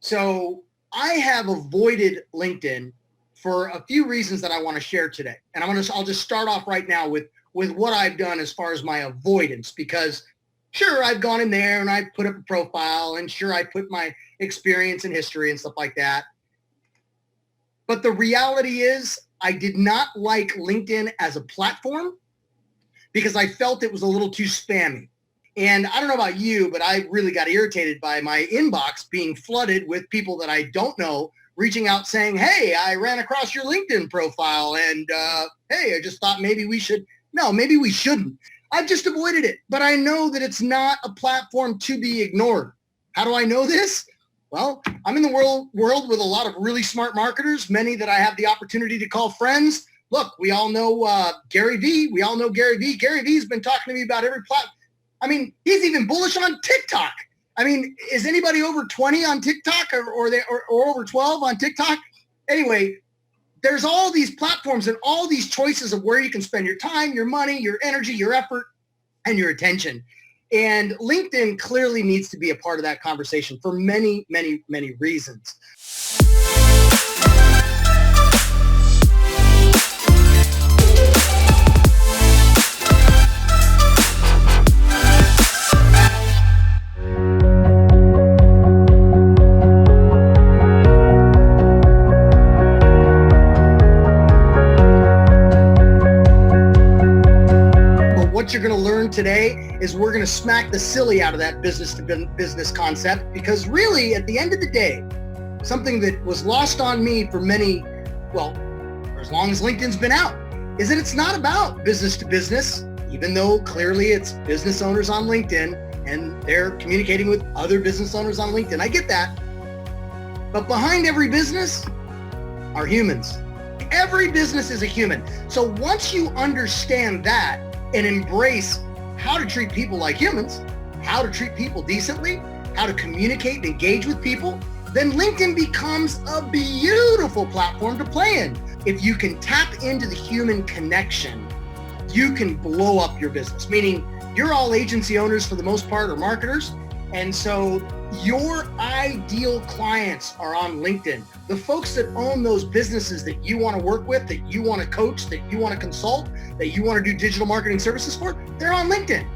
So I have avoided LinkedIn for a few reasons that I want to share today. And I'll just start off right now with what I've done as far as my avoidance, because sure, I've gone in there and I put up a profile, and sure, I put my experience and history and stuff like that. But the reality is I did not like LinkedIn as a platform because I felt it was a little too spammy. And I don't know about you, but I really got irritated by my inbox being flooded with people that I don't know reaching out saying, hey, I ran across your LinkedIn profile and hey, I just thought maybe we should. No, maybe we shouldn't. I've just avoided it, but I know that it's not a platform to be ignored. How do I know this? Well, I'm in the world with a lot of really smart marketers, many that I have the opportunity to call friends. Look, we all know Gary Vee. We all know Gary Vee. Gary Vee's been talking to me about every platform. I mean, he's even bullish on TikTok. I mean, is anybody over 20 on TikTok or over 12 on TikTok? Anyway, there's all these platforms and all these choices of where you can spend your time, your money, your energy, your effort, and your attention. And LinkedIn clearly needs to be a part of that conversation for many, many, many reasons. What you're going to learn today is we're going to smack the silly out of that business to business concept, because really at the end of the day, something that was lost on me for for as long as LinkedIn's been out, is that it's not about business to business, even though clearly it's business owners on LinkedIn and they're communicating with other business owners on LinkedIn. I get that. But behind every business are humans. Every business is a human. So once you understand that, and embrace how to treat people like humans, how to treat people decently, how to communicate and engage with people, then LinkedIn becomes a beautiful platform to play in. If you can tap into the human connection, you can blow up your business, meaning you're all agency owners for the most part, or marketers. And so your ideal clients are on LinkedIn. The folks that own those businesses that you want to work with, that you want to coach, that you want to consult, that you want to do digital marketing services for, they're on LinkedIn.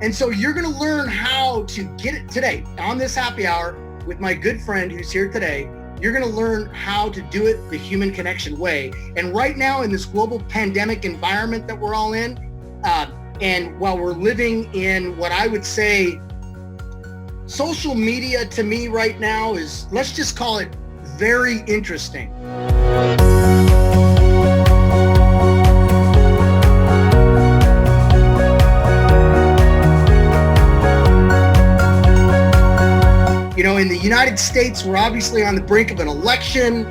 And so you're going to learn how to get it today on this happy hour with my good friend who's here today. You're going to learn how to do it the human connection way. And right now in this global pandemic environment that we're all in, and while we're living in what I would say, social media to me right now is, let's just call it very interesting. You know, in the United States, we're obviously on the brink of an election.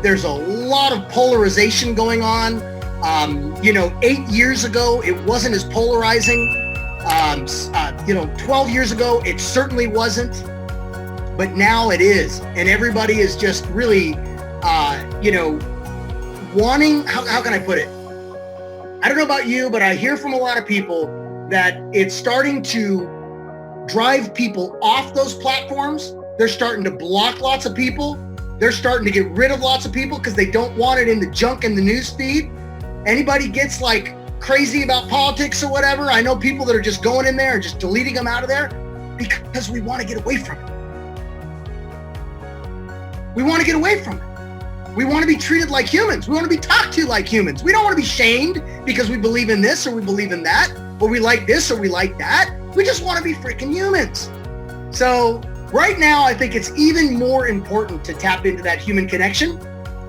There's a lot of polarization going on. 8 years ago, it wasn't as polarizing. 12 years ago, it certainly wasn't, but now it is. And everybody is just really, wanting, how can I put it? I don't know about you, but I hear from a lot of people that it's starting to drive people off those platforms. They're starting to block lots of people. They're starting to get rid of lots of people because they don't want it in the junk in the news feed. Anybody gets like crazy about politics or whatever, I know people that are just going in there and just deleting them out of there because we want to get away from it. We want to get away from it. We want to be treated like humans. We want to be talked to like humans. We don't want to be shamed because we believe in this or we believe in that, or we like this or we like that. We just want to be freaking humans. So right now, I think it's even more important to tap into that human connection,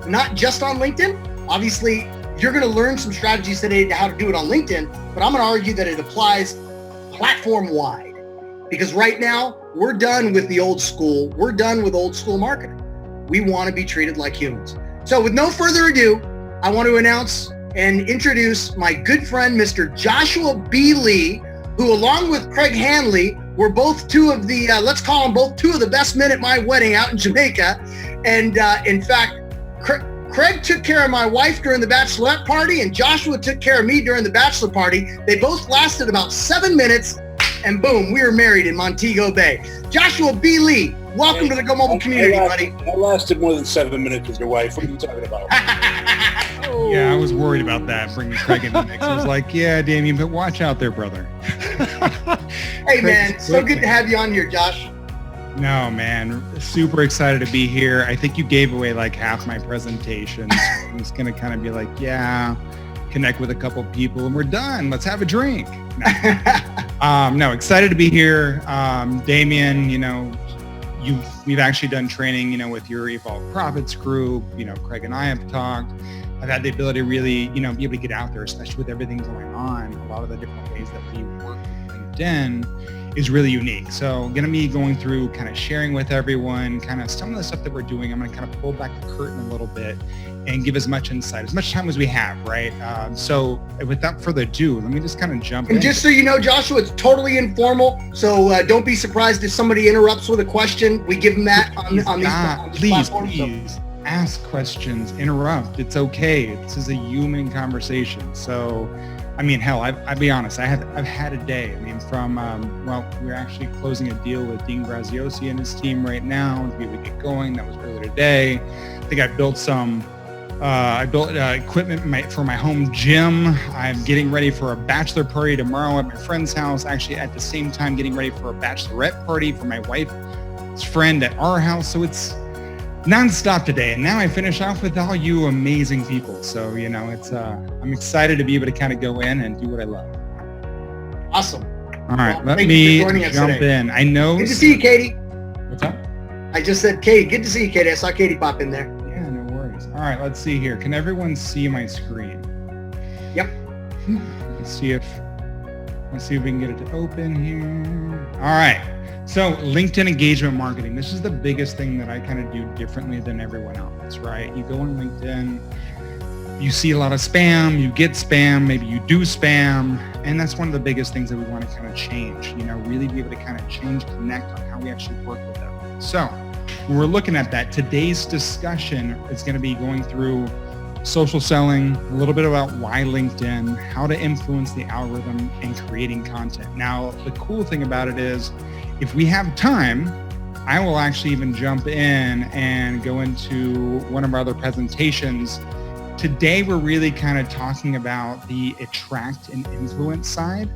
not just on LinkedIn. Obviously, you're going to learn some strategies today to how to do it on LinkedIn, but I'm going to argue that it applies platform-wide, because right now we're done with the old school. We're done with old school marketing. We want to be treated like humans. So with no further ado, I want to announce and introduce my good friend, Mr. Joshua B. Lee, who along with Craig Hanley were both two of the, let's call them both two of the best men at my wedding out in Jamaica. And in fact, Craig took care of my wife during the bachelorette party, and Joshua took care of me during the bachelor party. They both lasted about 7 minutes, and boom, we were married in Montego Bay. Joshua B. Lee, Welcome to the GoMobile community, buddy. I lasted more than 7 minutes with your wife. What are you talking about? Yeah, I was worried about that, bringing Craig in the mix. I was like, yeah, Damien, but watch out there, brother. Hey, man, so good to have you on here, Josh. No, man, super excited to be here. I think you gave away like half my presentation. So I'm just going to kind of be like, yeah, connect with a couple people and we're done. Let's have a drink. No, excited to be here. Damien, we've actually done training, with your Evolve Profits group. Craig and I have talked. I've had the ability to really, be able to get out there, especially with everything going on. A lot of the different ways that we work with LinkedIn is really unique. So going to be going through kind of sharing with everyone kind of some of the stuff that we're doing. I'm going to kind of pull back the curtain a little bit and give as much insight, as much time as we have, right? So without further ado, let me just kind of jump in. And just so you know, Joshua, it's totally informal. So don't be surprised if somebody interrupts with a question. We give them that on these platforms. Please. Ask questions, interrupt. It's okay. This is a human conversation. So, hell, I'll be honest. I've had a day. We're actually closing a deal with Dean Graziosi and his team right now to be able to get going. That was earlier today. I think I built equipment for my home gym. I'm getting ready for a bachelor party tomorrow at my friend's house. Actually, at the same time, getting ready for a bachelorette party for my wife's friend at our house. So it's non-stop today, and now I finish off with all you amazing people. So I'm excited to be able to kind of go in and do what I love. Awesome. All right, let me jump in. I know. Good to see you, Katie. What's up? I just said, Katie. Good to see you, Katie. I saw Katie pop in there. Yeah, no worries. All right, let's see here. Can everyone see my screen? Yep. Let's see if we can get it to open here. All right. So LinkedIn engagement marketing, this is the biggest thing that I kind of do differently than everyone else, right? You go on LinkedIn, you see a lot of spam, you get spam, maybe you do spam, and that's one of the biggest things that we want to kind of change, really be able to kind of connect on how we actually work with them. So when we're looking at that, today's discussion is going to be going through social selling, a little bit about why LinkedIn, how to influence the algorithm, and creating content. Now, the cool thing about it is, if we have time, I will actually even jump in and go into one of our other presentations. Today, we're really kind of talking about the attract and influence side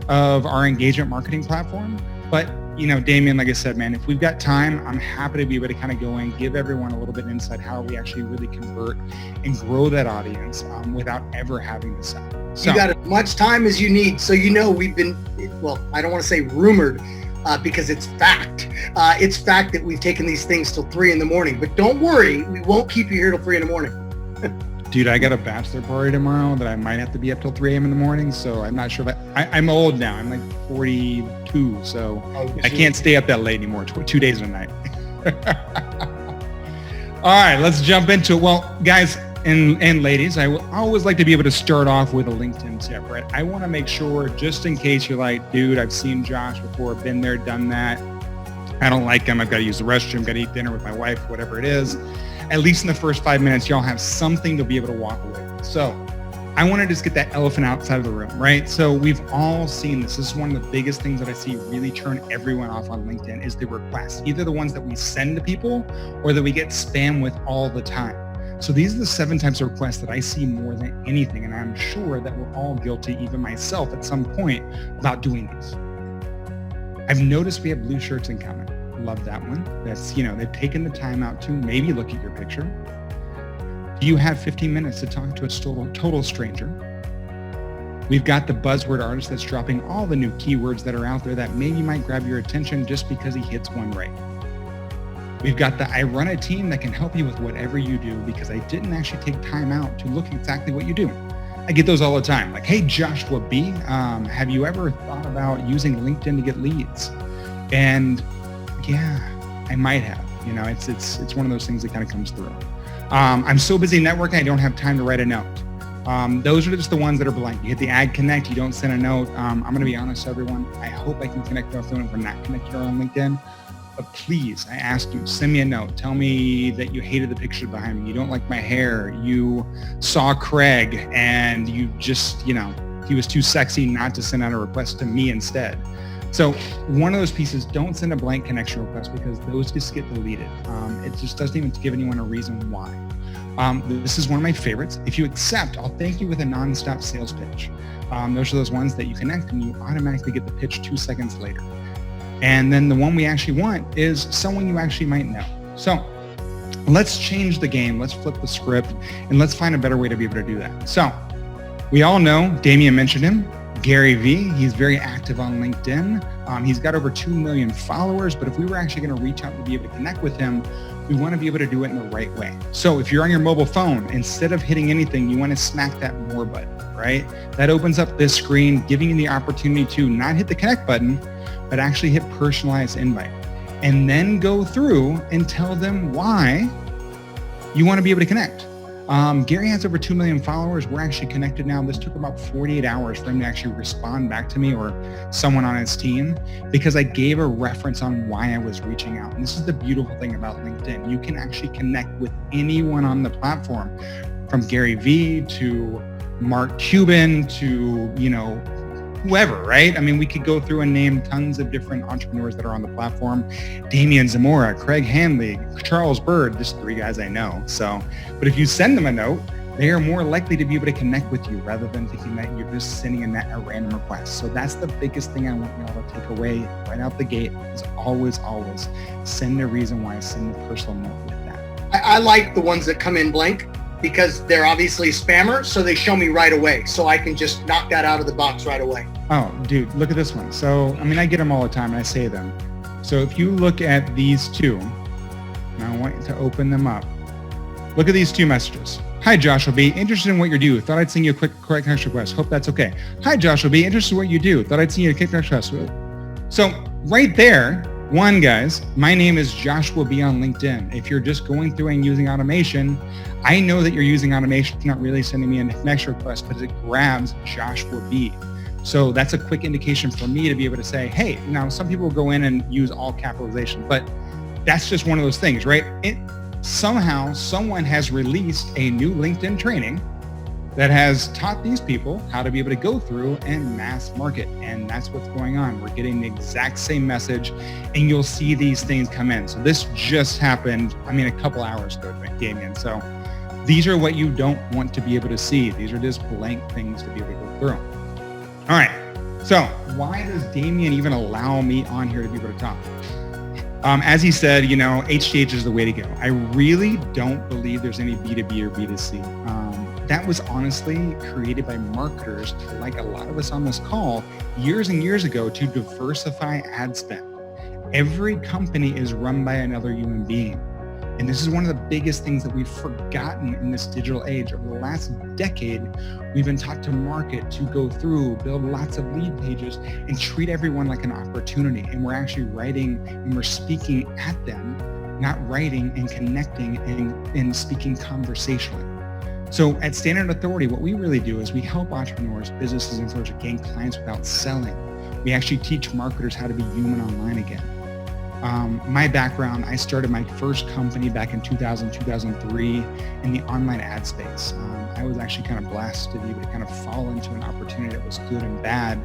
of our engagement marketing platform. But, Damien, like I said, man, if we've got time, I'm happy to be able to kind of go in, give everyone a little bit of insight how we actually really convert and grow that audience without ever having to sell. So, you got as much time as you need. So, we've been, I don't want to say rumored, because it's fact. It's fact that we've taken these things till 3 a.m. But don't worry, we won't keep you here till 3 a.m. Dude, I got a bachelor party tomorrow that I might have to be up till 3 a.m. in the morning. So I'm not sure if I'm old now. I'm like 42. So I can't stay up that late anymore. 2 days a night. All right, let's jump into it. Well, guys and ladies, I always like to be able to start off with a LinkedIn tip, right? I want to make sure, just in case you're like, dude, I've seen Josh before, been there, done that. I don't like him. I've got to use the restroom, got to eat dinner with my wife, whatever it is. At least in the first 5 minutes, y'all have something to be able to walk away with. So I want to just get that elephant outside of the room, right? So we've all seen this. This is one of the biggest things that I see really turn everyone off on LinkedIn is the requests, either the ones that we send to people or that we get spam with all the time. So these are the 7 types of requests that I see more than anything. And I'm sure that we're all guilty, even myself at some point, about doing these. I've noticed we have blue shirts in common. Love that one. That's, they've taken the time out to maybe look at your picture. Do you have 15 minutes to talk to a total stranger? We've got the buzzword artist that's dropping all the new keywords that are out there that maybe might grab your attention just because he hits one right. We've got the I run a team that can help you with whatever you do because I didn't actually take time out to look exactly what you do. I get those all the time. Like, hey, Joshua B, have you ever thought about using LinkedIn to get leads? And yeah, I might have. It's one of those things that kind of comes through. I'm so busy networking, I don't have time to write a note. Those are just the ones that are blank. You hit the add connect, you don't send a note. I'm going to be honest, everyone. I hope I can connect with everyone if we're not connected on LinkedIn. But please, I ask you, send me a note. Tell me that you hated the picture behind me. You don't like my hair. You saw Craig and you just, he was too sexy not to send out a request to me instead. So one of those pieces, don't send a blank connection request because those just get deleted. It just doesn't even give anyone a reason why. This is one of my favorites. If you accept, I'll thank you with a nonstop sales pitch. Those are those ones that you connect and you automatically get the pitch 2 seconds later. And then the one we actually want is someone you actually might know. So let's change the game. Let's flip the script and let's find a better way to be able to do that. So we all know, Damien mentioned him, Gary Vee. He's very active on LinkedIn. He's got over 2 million followers, but if we were actually going to reach out to be able to connect with him, we want to be able to do it in the right way. So if you're on your mobile phone, instead of hitting anything, you want to smack that more button, right? That opens up this screen, giving you the opportunity to not hit the connect button, but actually hit personalized invite. And then go through and tell them why you want to be able to connect. Gary has over 2 million followers. We're actually connected now. This took about 48 hours for him to actually respond back to me or someone on his team because I gave a reference on why I was reaching out. And this is the beautiful thing about LinkedIn. You can actually connect with anyone on the platform, from Gary Vee to Mark Cuban to, whoever, right? I mean, we could go through and name tons of different entrepreneurs that are on the platform. Damian Zamora, Craig Hanley, Charles Bird, just 3 guys I know. So, but if you send them a note, they are more likely to be able to connect with you rather than thinking that you're just sending a random request. So that's the biggest thing I want y'all to take away right out the gate is always send a reason why. Send a personal note with that. I like the ones that come in blank, because they're obviously spammer, so they show me right away. So I can just knock that out of the box right away. Oh, dude, look at this one. So, I get them all the time and I say them. So if you look at these 2, and I want you to open them up. Look at these 2 messages. Hi, Joshua B. Interested in what you do. Thought I'd send you a quick connection request. Hope that's okay. Hi, Joshua B. Interested in what you do. Thought I'd send you a quick connection request. So right there, one, guys, my name is Joshua B on LinkedIn. If you're just going through and using automation, I know that you're using automation, not really sending me a connection request, but it grabs Joshua B. So that's a quick indication for me to be able to say, hey, now some people will go in and use all capitalization, but that's just one of those things, right? Somehow someone has released a new LinkedIn training that has taught these people how to be able to go through and mass market. And that's what's going on. We're getting the exact same message and you'll see these things come in. So this just happened, a couple hours ago, Damien. So these are what you don't want to be able to see. These are just blank things to be able to go through. All right. So why does Damien even allow me on here to be able to talk? As he said, HTH is the way to go. I really don't believe there's any B2B or B2C. That was honestly created by marketers, like a lot of us on this call, years and years ago to diversify ad spend. Every company is run by another human being. And this is one of the biggest things that we've forgotten in this digital age. Over the last decade, we've been taught to market, to go through, build lots of lead pages, and treat everyone like an opportunity. And we're actually writing and we're speaking at them, not writing and connecting and speaking conversationally. So at Standard Authority, what we really do is we help entrepreneurs, businesses, and influencers gain clients without selling. We actually teach marketers how to be human online again. My background, I started my first company back in 2000, 2003 in the online ad space. I was actually kind of blessed to be able to kind of fall into an opportunity that was good and bad.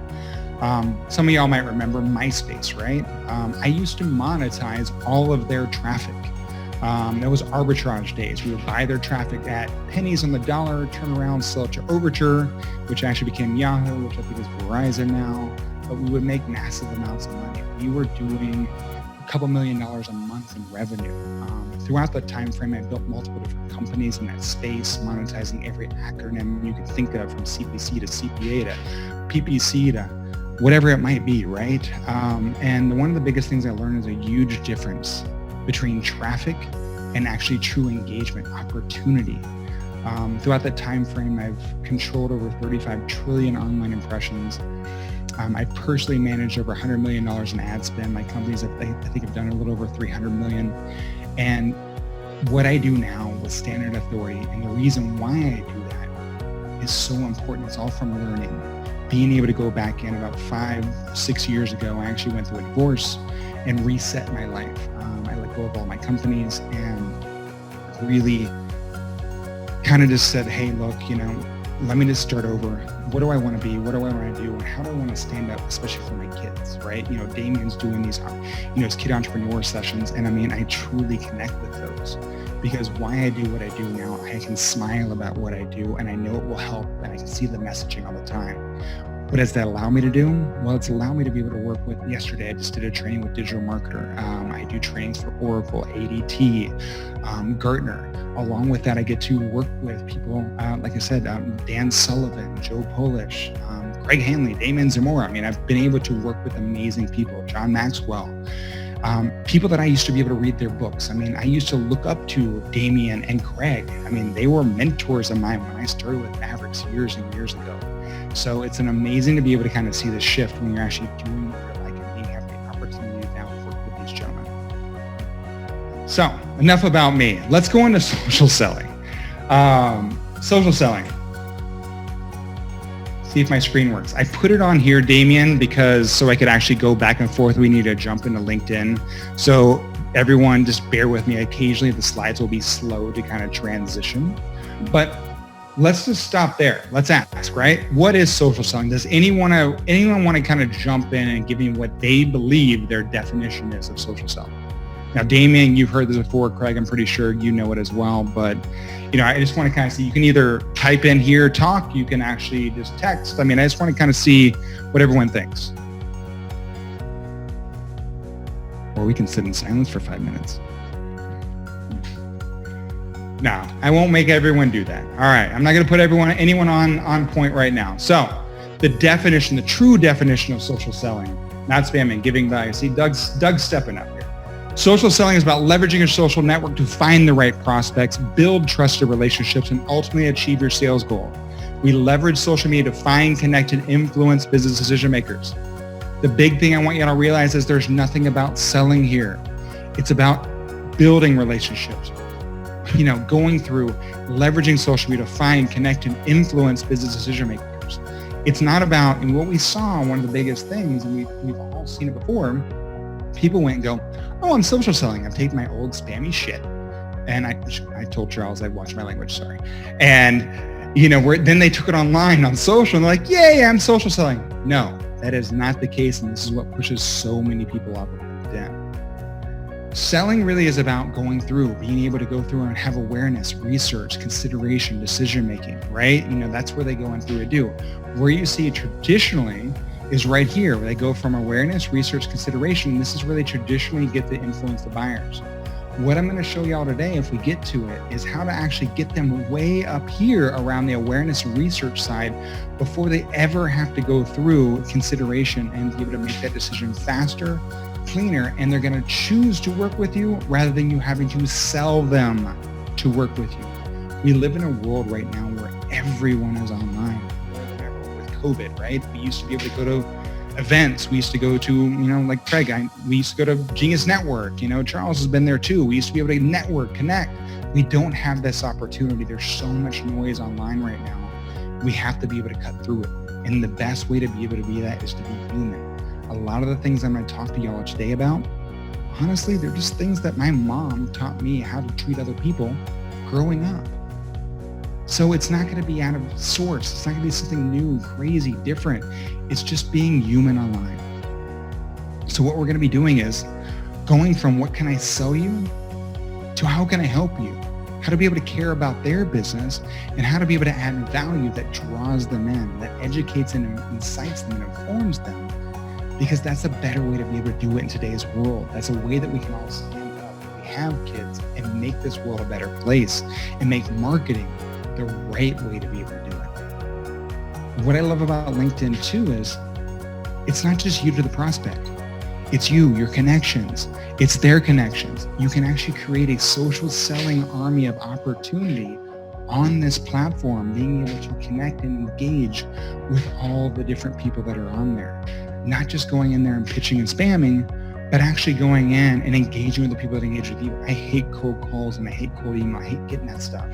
Some of y'all might remember MySpace, right? I used to monetize all of their traffic. That was arbitrage days. We would buy their traffic at pennies on the dollar, turn around, sell it to Overture, which actually became Yahoo, which I think is Verizon now. But we would make massive amounts of money. We were doing a couple $1 million a month in revenue. Throughout that time frame, I built multiple different companies in that space, monetizing every acronym you could think of, from CPC to CPA to PPC to whatever it might be, right? And one of the biggest things I learned is a huge difference between traffic and actually true engagement opportunity. Throughout that time frame, I've controlled over 35 trillion online impressions. I personally managed over $100 million in ad spend. My companies, I think, have done a little over 300 million. And what I do now with Standard Authority, and the reason why I do that is so important. It's all from learning. Being able to go back in about 5-6 years ago, I actually went through a divorce and reset my life. I let go of all my companies and really kind of just said, hey, look, let me just start over. What do I want to be? What do I want to do? And how do I want to stand up, especially for my kids, right? You know, Damien's doing these, his kid entrepreneur sessions. And I mean, I truly connect with those because why I do what I do now, I can smile about what I do and I know it will help and I can see the messaging all the time. What does that allow me to do? Well, it's allowed me to be able to work with, yesterday, I just did a training with Digital Marketer. I do trainings for Oracle, ADT, Gartner. Along with that, I get to work with people, like I said, Dan Sullivan, Joe Polish, Greg Hanley, Damien Zamora. I mean, I've been able to work with amazing people, John Maxwell, people that I used to be able to read their books. I mean, I used to look up to Damien and Greg. I mean, they were mentors of mine when I started with Mavericks years and years ago. So it's an amazing to be able to kind of see the shift when you're actually doing what you like and being have the opportunity now to work with these gentlemen. So enough about me. Let's go into social selling. Social selling. See if my screen works. I put it on here, Damien, because so I could actually go back and forth. We need to jump into LinkedIn. So everyone just bear with me. Occasionally the slides will be slow to kind of transition, but let's just stop there. Let's ask, right? What is social selling? Does anyone want to kind of jump in and give me what they believe their definition is of social selling? Now, Damien, you've heard this before. Craig, I'm pretty sure you know it as well. But, I just want to kind of see, you can either type in here, talk, you can actually just text. I mean, I just want to kind of see what everyone thinks. Or we can sit in silence for 5 minutes. No, I won't make everyone do that. All right, I'm not going to put anyone on point right now. So the definition, the true definition of social selling, not spamming, giving value. See, Doug's stepping up here. Social selling is about leveraging your social network to find the right prospects, build trusted relationships, and ultimately achieve your sales goal. We leverage social media to find, connect, and influence business decision makers. The big thing I want you to realize is there's nothing about selling here. It's about building relationships. Going through leveraging social media to find, connect, and influence business decision makers. It's not about, and what we saw, one of the biggest things, and we've all seen it before, people went and go, oh, I'm social selling. I'm taking my old spammy shit. And I told Charles I'd watch my language, sorry. And, then they took it online on social and they're like, yay, I'm social selling. No, that is not the case. And this is what pushes so many people off of LinkedIn. Selling really is about going through, being able to go through and have awareness, research, consideration, decision-making, right? That's where they go in through to do. Where you see it traditionally is right here, where they go from awareness, research, consideration. This is where they traditionally get to influence the buyers. What I'm going to show y'all today, if we get to it, is how to actually get them way up here around the awareness and research side before they ever have to go through consideration and be able to make that decision faster, cleaner, and they're going to choose to work with you rather than you having to sell them to work with you. We live in a world right now where everyone is online with COVID, right? We used to be able to go to events. We used to go to, like Craig, we used to go to Genius Network. Charles has been there too. We used to be able to network, connect. We don't have this opportunity. There's so much noise online right now. We have to be able to cut through it. And the best way to be able to be that is to be human. A lot of the things I'm going to talk to y'all today about, honestly, they're just things that my mom taught me how to treat other people growing up. So it's not going to be out of source. It's not going to be something new, crazy, different. It's just being human online. So what we're going to be doing is going from what can I sell you to how can I help you? How to be able to care about their business and how to be able to add value that draws them in, that educates and incites them and informs them. Because that's a better way to be able to do it in today's world. That's a way that we can all stand up when we have kids and make this world a better place and make marketing the right way to be able to do it. What I love about LinkedIn too is it's not just you to the prospect. It's you, your connections. It's their connections. You can actually create a social selling army of opportunity on this platform, being able to connect and engage with all the different people that are on there. Not just going in there and pitching and spamming, but actually going in and engaging with the people that engage with you. I hate cold calls and I hate cold email. I hate getting that stuff.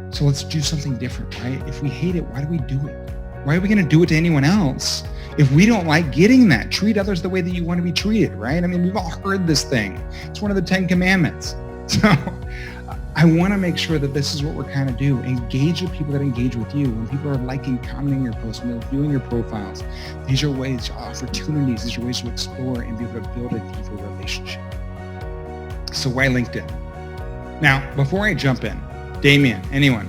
So let's do something different, right? If we hate it, why do we do it? Why are we going to do it to anyone else if we don't like getting that? Treat others the way that you want to be treated, right? I mean, we've all heard this thing. It's one of the 10 commandments. So I want to make sure that this is what we're kind of do. Engage with people that engage with you. When people are liking, commenting your posts, when they're viewing your profiles, these are ways, opportunities, these are ways to explore and be able to build a deeper relationship. So why LinkedIn? Now, before I jump in, Damien, anyone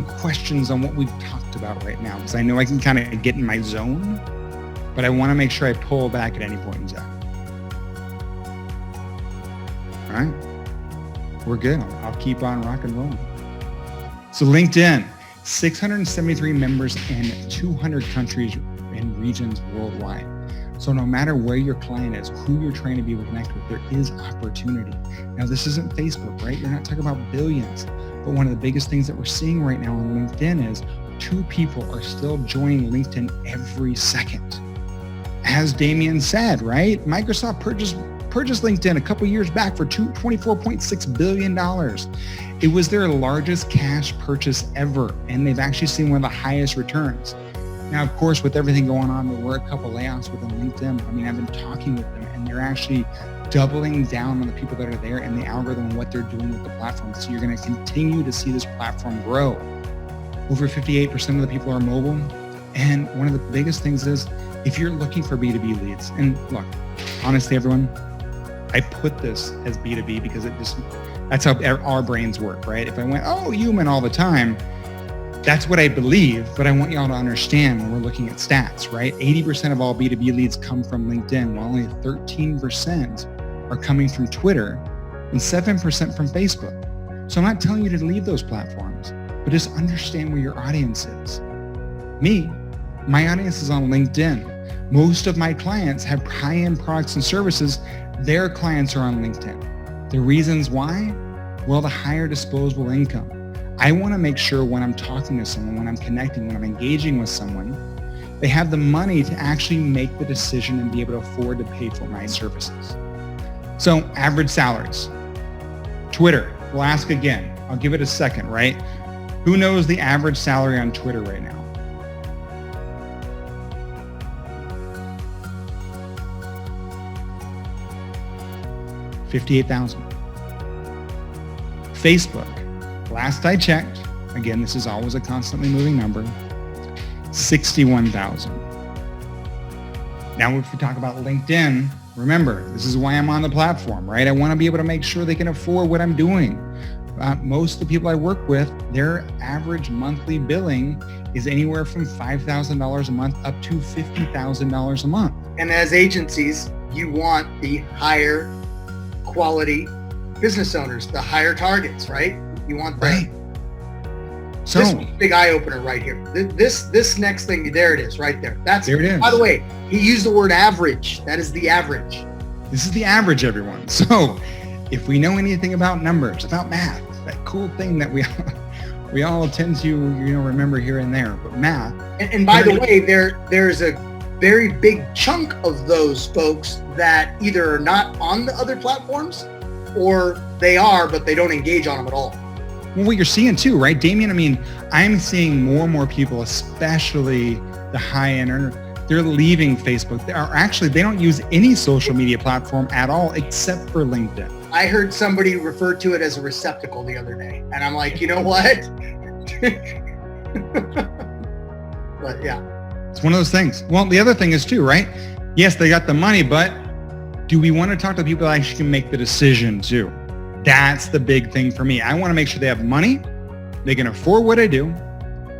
questions on what we've talked about right now? Because I know I can kind of get in my zone, but I want to make sure I pull back at any point in time. All right. We're good. I'll keep on rock and rolling. So LinkedIn, 673 members in 200 countries and regions worldwide. So no matter where your client is, who you're trying to be able to connect with, there is opportunity. Now, this isn't Facebook, right? You're not talking about billions, but one of the biggest things that we're seeing right now on LinkedIn is 2 people are still joining LinkedIn every second. As Damien said, right? Microsoft purchased LinkedIn a couple years back for $24.6 billion. It was their largest cash purchase ever, and they've actually seen one of the highest returns. Now, of course, with everything going on, there were a couple layoffs within LinkedIn. I mean, I've been talking with them, and they're actually doubling down on the people that are there and the algorithm and what they're doing with the platform. So you're going to continue to see this platform grow. Over 58% of the people are mobile. And one of the biggest things is if you're looking for B2B leads, and look, honestly, everyone, I put this as B2B because that's how our brains work, right? If I went, human all the time, that's what I believe, but I want y'all to understand when we're looking at stats, right? 80% of all B2B leads come from LinkedIn, while only 13% are coming from Twitter and 7% from Facebook. So I'm not telling you to leave those platforms, but just understand where your audience is. My audience is on LinkedIn. Most of my clients have high-end products and services. Their clients are on LinkedIn. The reasons why? Well, the higher disposable income. I want to make sure when I'm talking to someone, when I'm connecting, when I'm engaging with someone, they have the money to actually make the decision and be able to afford to pay for my services. So average salaries. Twitter, we'll ask again. I'll give it a second, right? Who knows the average salary on Twitter right now? $58,000. Facebook, last I checked, again, this is always a constantly moving number, $61,000. Now, if we talk about LinkedIn, remember, this is why I'm on the platform, right? I want to be able to make sure they can afford what I'm doing. Most of the people I work with, their average monthly billing is anywhere from $5,000 a month up to $50,000 a month. And as agencies, you want the higher quality business owners, the higher targets, right? You want that. Right. So this big eye opener right here. This next thing, there it is, right there. There it is. By the way, he used the word average. That is the average. This is the average, everyone. So if we know anything about numbers, about math, that cool thing that we all tend to remember here and there, but math. And by the way, there's a very big chunk of those folks that either are not on the other platforms or they are, but they don't engage on them at all. Well, what you're seeing too, right, Damien? I mean, I'm seeing more and more people, especially the high-end earners, they're leaving Facebook. They don't use any social media platform at all except for LinkedIn. I heard somebody refer to it as a receptacle the other day, and I'm like, you know what? But yeah. It's one of those things. Well, the other thing is too, right? Yes, they got the money, but do we want to talk to people that actually can make the decision too? That's the big thing for me. I want to make sure they have money, they can afford what I do,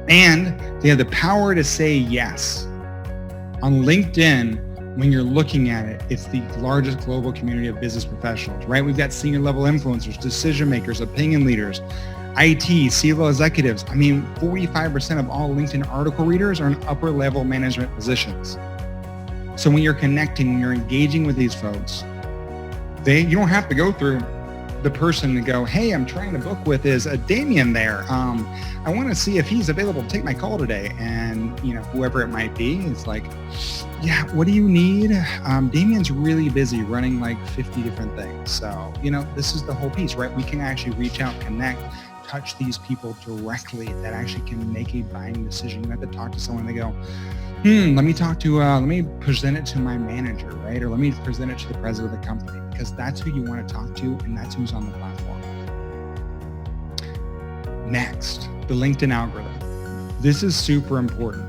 and they have the power to say yes. On LinkedIn, when you're looking at it, it's the largest global community of business professionals, right? We've got senior level influencers, decision makers, opinion leaders, IT, C-level executives. I mean, 45% of all LinkedIn article readers are in upper level management positions. So when you're connecting, when you're engaging with these folks, you don't have to go through the person to go, hey, I'm trying to book with is a Damien there. I want to see if he's available to take my call today. And whoever it might be, it's like, yeah, what do you need? Damien's really busy running like 50 different things. So, this is the whole piece, right? We can actually reach out, connect, touch these people directly that actually can make a buying decision. You have to talk to someone and they go, let me present it to my manager, right? Or let me present it to the president of the company, because that's who you want to talk to and that's who's on the platform. Next, the LinkedIn algorithm. This is super important.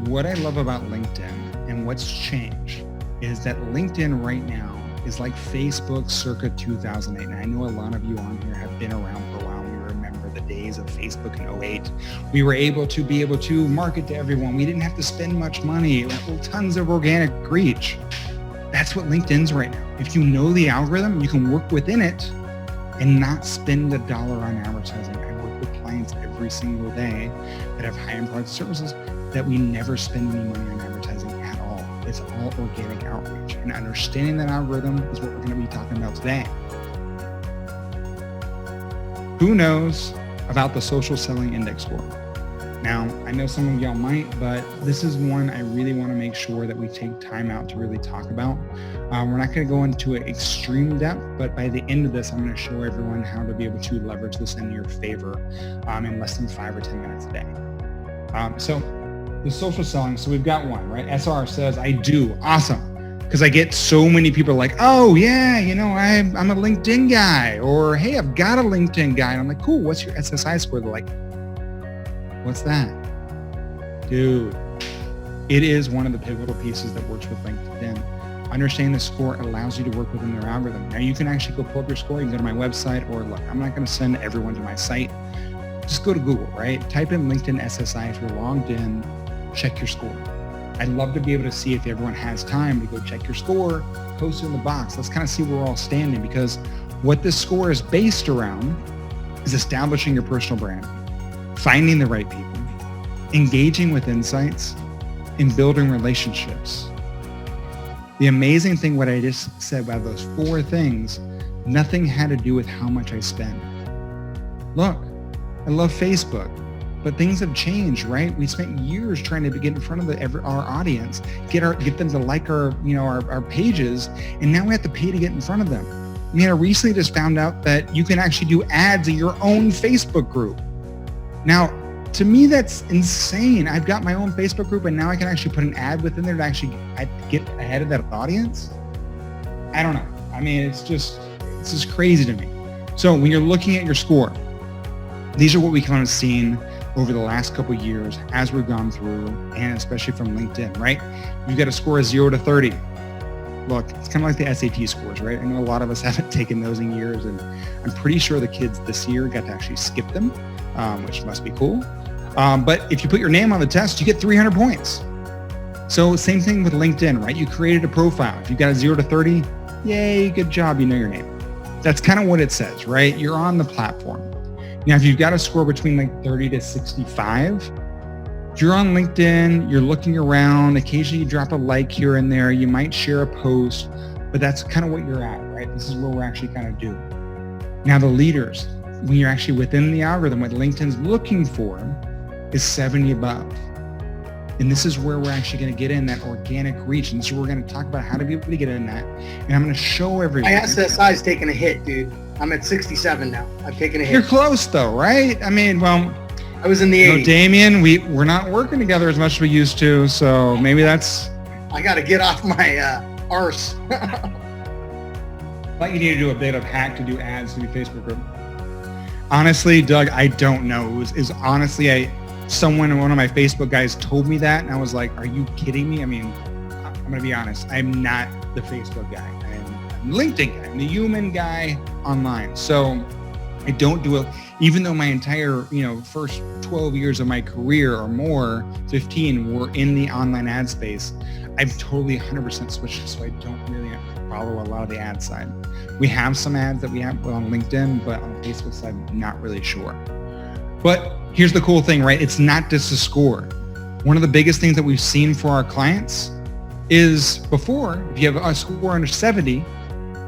What I love about LinkedIn and what's changed is that LinkedIn right now is like Facebook circa 2008. And I know a lot of you on here have been around for a while. We remember the days of Facebook in 2008. We were able to market to everyone. We didn't have to spend much money, tons of organic reach. That's what LinkedIn's right now. If you know the algorithm, you can work within it and not spend $1 on advertising. I work with clients every single day that have high-end product services that we never spend any money on advertising at all. It's all organic outreach. And understanding that algorithm is what we're going to be talking about today. Who knows about the social selling index score? Now, I know some of y'all might, but this is one I really want to make sure that we take time out to really talk about. We're not going to go into an extreme depth, but by the end of this, I'm going to show everyone how to be able to leverage this in your favor in less than 5 or 10 minutes a day. So the social selling, so we've got one, right? SR says, I do. Awesome. Because I get so many people like, oh yeah, I'm a LinkedIn guy, or hey, I've got a LinkedIn guy. And I'm like, cool, what's your SSI score? They're like, what's that? Dude, it is one of the pivotal pieces that works with LinkedIn. Understanding the score allows you to work within their algorithm. Now you can actually go pull up your score. You can go to my website, or look, I'm not going to send everyone to my site. Just go to Google, right? Type in LinkedIn SSI. If you're logged in, check your score. I'd love to be able to see if everyone has time to go check your score, post it in the box. Let's kind of see where we're all standing, because what this score is based around is establishing your personal brand, finding the right people, engaging with insights, and building relationships. The amazing thing, what I just said about those 4 things, nothing had to do with how much I spend. Look, I love Facebook, but things have changed, right? We spent years trying to get in front of our audience, get them to like our pages, and now we have to pay to get in front of them. I mean, I recently just found out that you can actually do ads in your own Facebook group. Now, to me, that's insane. I've got my own Facebook group, and now I can actually put an ad within there to actually get ahead of that audience. I don't know. I mean, it's just crazy to me. So when you're looking at your score, these are what we kind of seen over the last couple of years as we've gone through, and especially from LinkedIn, right? You've got a score of 0 to 30. Look, it's kind of like the SAT scores, right? I know a lot of us haven't taken those in years, and I'm pretty sure the kids this year got to actually skip them, which must be cool. But if you put your name on the test, you get 300 points. So same thing with LinkedIn, right? You created a profile. If you got a 0 to 30, yay, good job, you know your name. That's kind of what it says, right? You're on the platform. Now, if you've got a score between like 30 to 65, you're on LinkedIn, you're looking around, occasionally you drop a like here and there, you might share a post, but that's kind of what you're at, right? This is what we're actually kind of doing. Now, the leaders, when you're actually within the algorithm, what LinkedIn's looking for is 70 above. And this is where we're actually going to get in that organic reach. And this is where we're going to talk about how to be able to get in that. And I'm going to show everyone. My SSI's taking a hit, dude. I'm at 67 now. I've taken a hit. You're close though, right? I mean, well, I was in the 80s. Damien, we're not working together as much as we used to. So maybe that's. I got to get off my arse. But you need to do a bit of hack to do ads to your Facebook group. Honestly, Doug, I don't know. It was honestly, one of my Facebook guys told me that, and I was like, are you kidding me? I mean, I'm going to be honest. I'm not the Facebook guy. I'm LinkedIn guy. I'm the human guy online. So I don't do it, even though my entire, first 12 years of my career or more, 15, were in the online ad space. I've totally 100% switched, so I don't really follow a lot of the ad side. We have some ads that we have on LinkedIn, but on the Facebook side, I'm not really sure. But here's the cool thing, right? It's not just a score. One of the biggest things that we've seen for our clients is before, if you have a score under 70,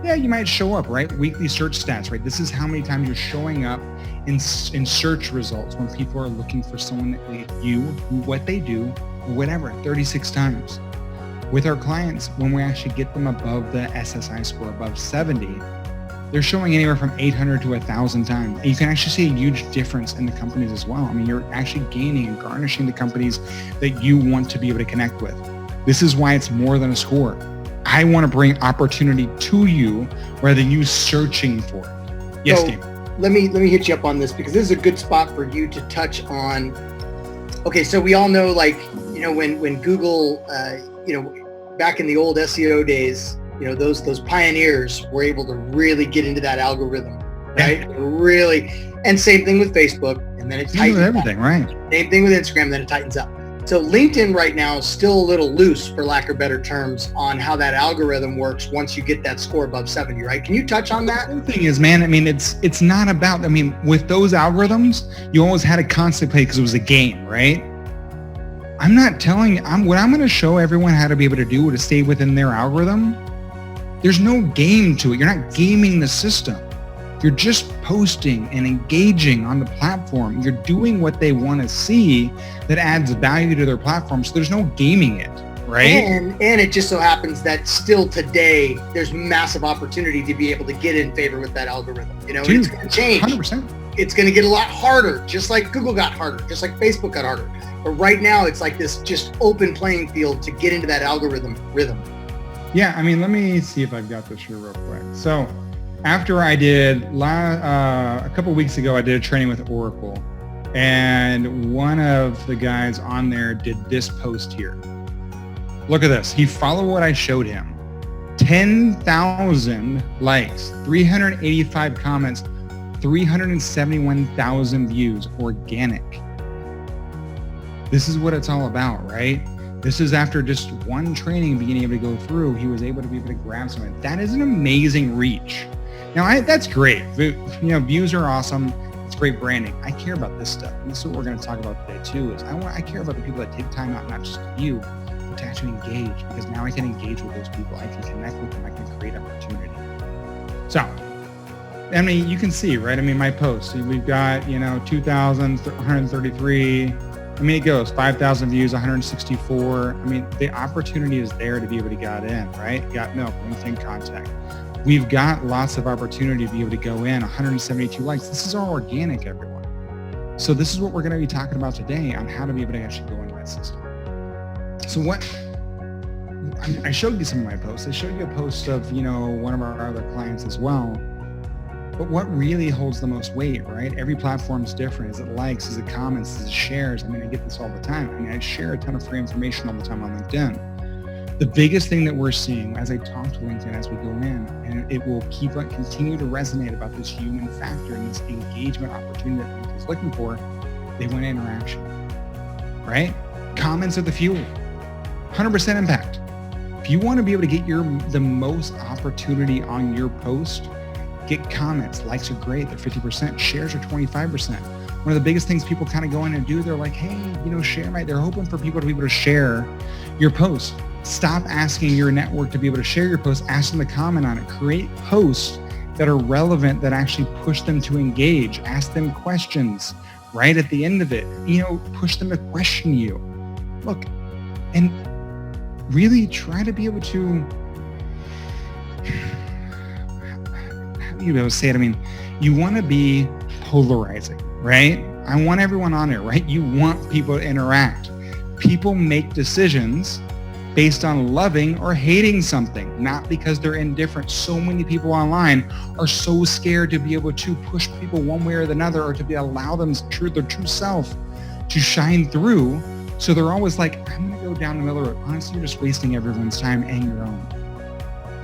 yeah, you might show up, right? Weekly search stats, right? This is how many times you're showing up in search results when people are looking for someone what they do, whatever, 36 times. With our clients, when we actually get them above the SSI score, above 70, they're showing anywhere from 800 to 1,000 times. And you can actually see a huge difference in the companies as well. I mean, you're actually gaining and garnishing the companies that you want to be able to connect with. This is why it's more than a score. I want to bring opportunity to you rather than you searching for it. Yes, Steve. let me hit you up on this, because this is a good spot for you to touch on. Okay, so we all know, like, when Google, back in the old SEO days, those pioneers were able to really get into that algorithm, right? Really, and same thing with Facebook, and then it tightens everything, right? Same thing with Instagram, then it tightens up. So LinkedIn right now is still a little loose, for lack of better terms, on how that algorithm works once you get that score above 70, right? Can you touch on that? The thing is, man, I mean, it's not about, with those algorithms, you always had to constantly play because it was a game, right? I'm not telling you, what I'm going to show everyone how to be able to do to stay within their algorithm. There's no game to it. You're not gaming the system. You're just posting and engaging on the platform. You're doing what they want to see that adds value to their platform. So there's no gaming it, right? And it just so happens that still today, there's massive opportunity to be able to get in favor with that algorithm. Dude, it's going to change. 100%. It's going to get a lot harder, just like Google got harder, just like Facebook got harder. But right now, it's like this just open playing field to get into that algorithm rhythm. Yeah, let me see if I've got this here real quick. So after I did, a couple of weeks ago, I did a training with Oracle, and one of the guys on there did this post here. Look at this. He followed what I showed him. 10,000 likes, 385 comments, 371,000 views, organic. This is what it's all about, right? This is after just one training being able to go through, he was able to be able to grab something. That is an amazing reach. Now, that's great. Views are awesome. It's great branding. I care about this stuff. And this is what we're going to talk about today too, is I care about the people that take time out, not just to view, but to actually engage, because now I can engage with those people. I can connect with them. I can create opportunity. So, you can see, right? My posts, we've got, 2,133. It goes 5,000 views, 164. The opportunity is there to be able to get in, right? Got milk, LinkedIn contact. We've got lots of opportunity to be able to go in, 172 likes. This is all organic, everyone. So this is what we're going to be talking about today on how to be able to actually go into that system. So I showed you some of my posts. I showed you a post of, one of our other clients as well. But what really holds the most weight, right? Every platform is different. Is it likes? Is it comments? Is it shares? I get this all the time. I share a ton of free information all the time on LinkedIn. The biggest thing that we're seeing as I talk to LinkedIn, as we go in, and it will continue to resonate about this human factor and this engagement opportunity that LinkedIn is looking for, they want interaction, right? Comments are the fuel, 100% impact. If you want to be able to get the most opportunity on your post, get comments. Likes are great. They're 50%. Shares are 25%. One of the biggest things people kind of go in and do, they're like, hey, share they're hoping for people to be able to share your post. Stop asking your network to be able to share your post. Ask them to comment on it. Create posts that are relevant, that actually push them to engage. Ask them questions right at the end of it. Push them to question you. Look, and really try to be able to, you be able to say it. You want to be polarizing, right? I want everyone on there, right? You want people to interact. People make decisions based on loving or hating something, not because they're indifferent. So many people online are so scared to be able to push people one way or another, or to allow them their true self to shine through. So they're always like, I'm going to go down the middle of the road. Honestly, you're just wasting everyone's time and your own.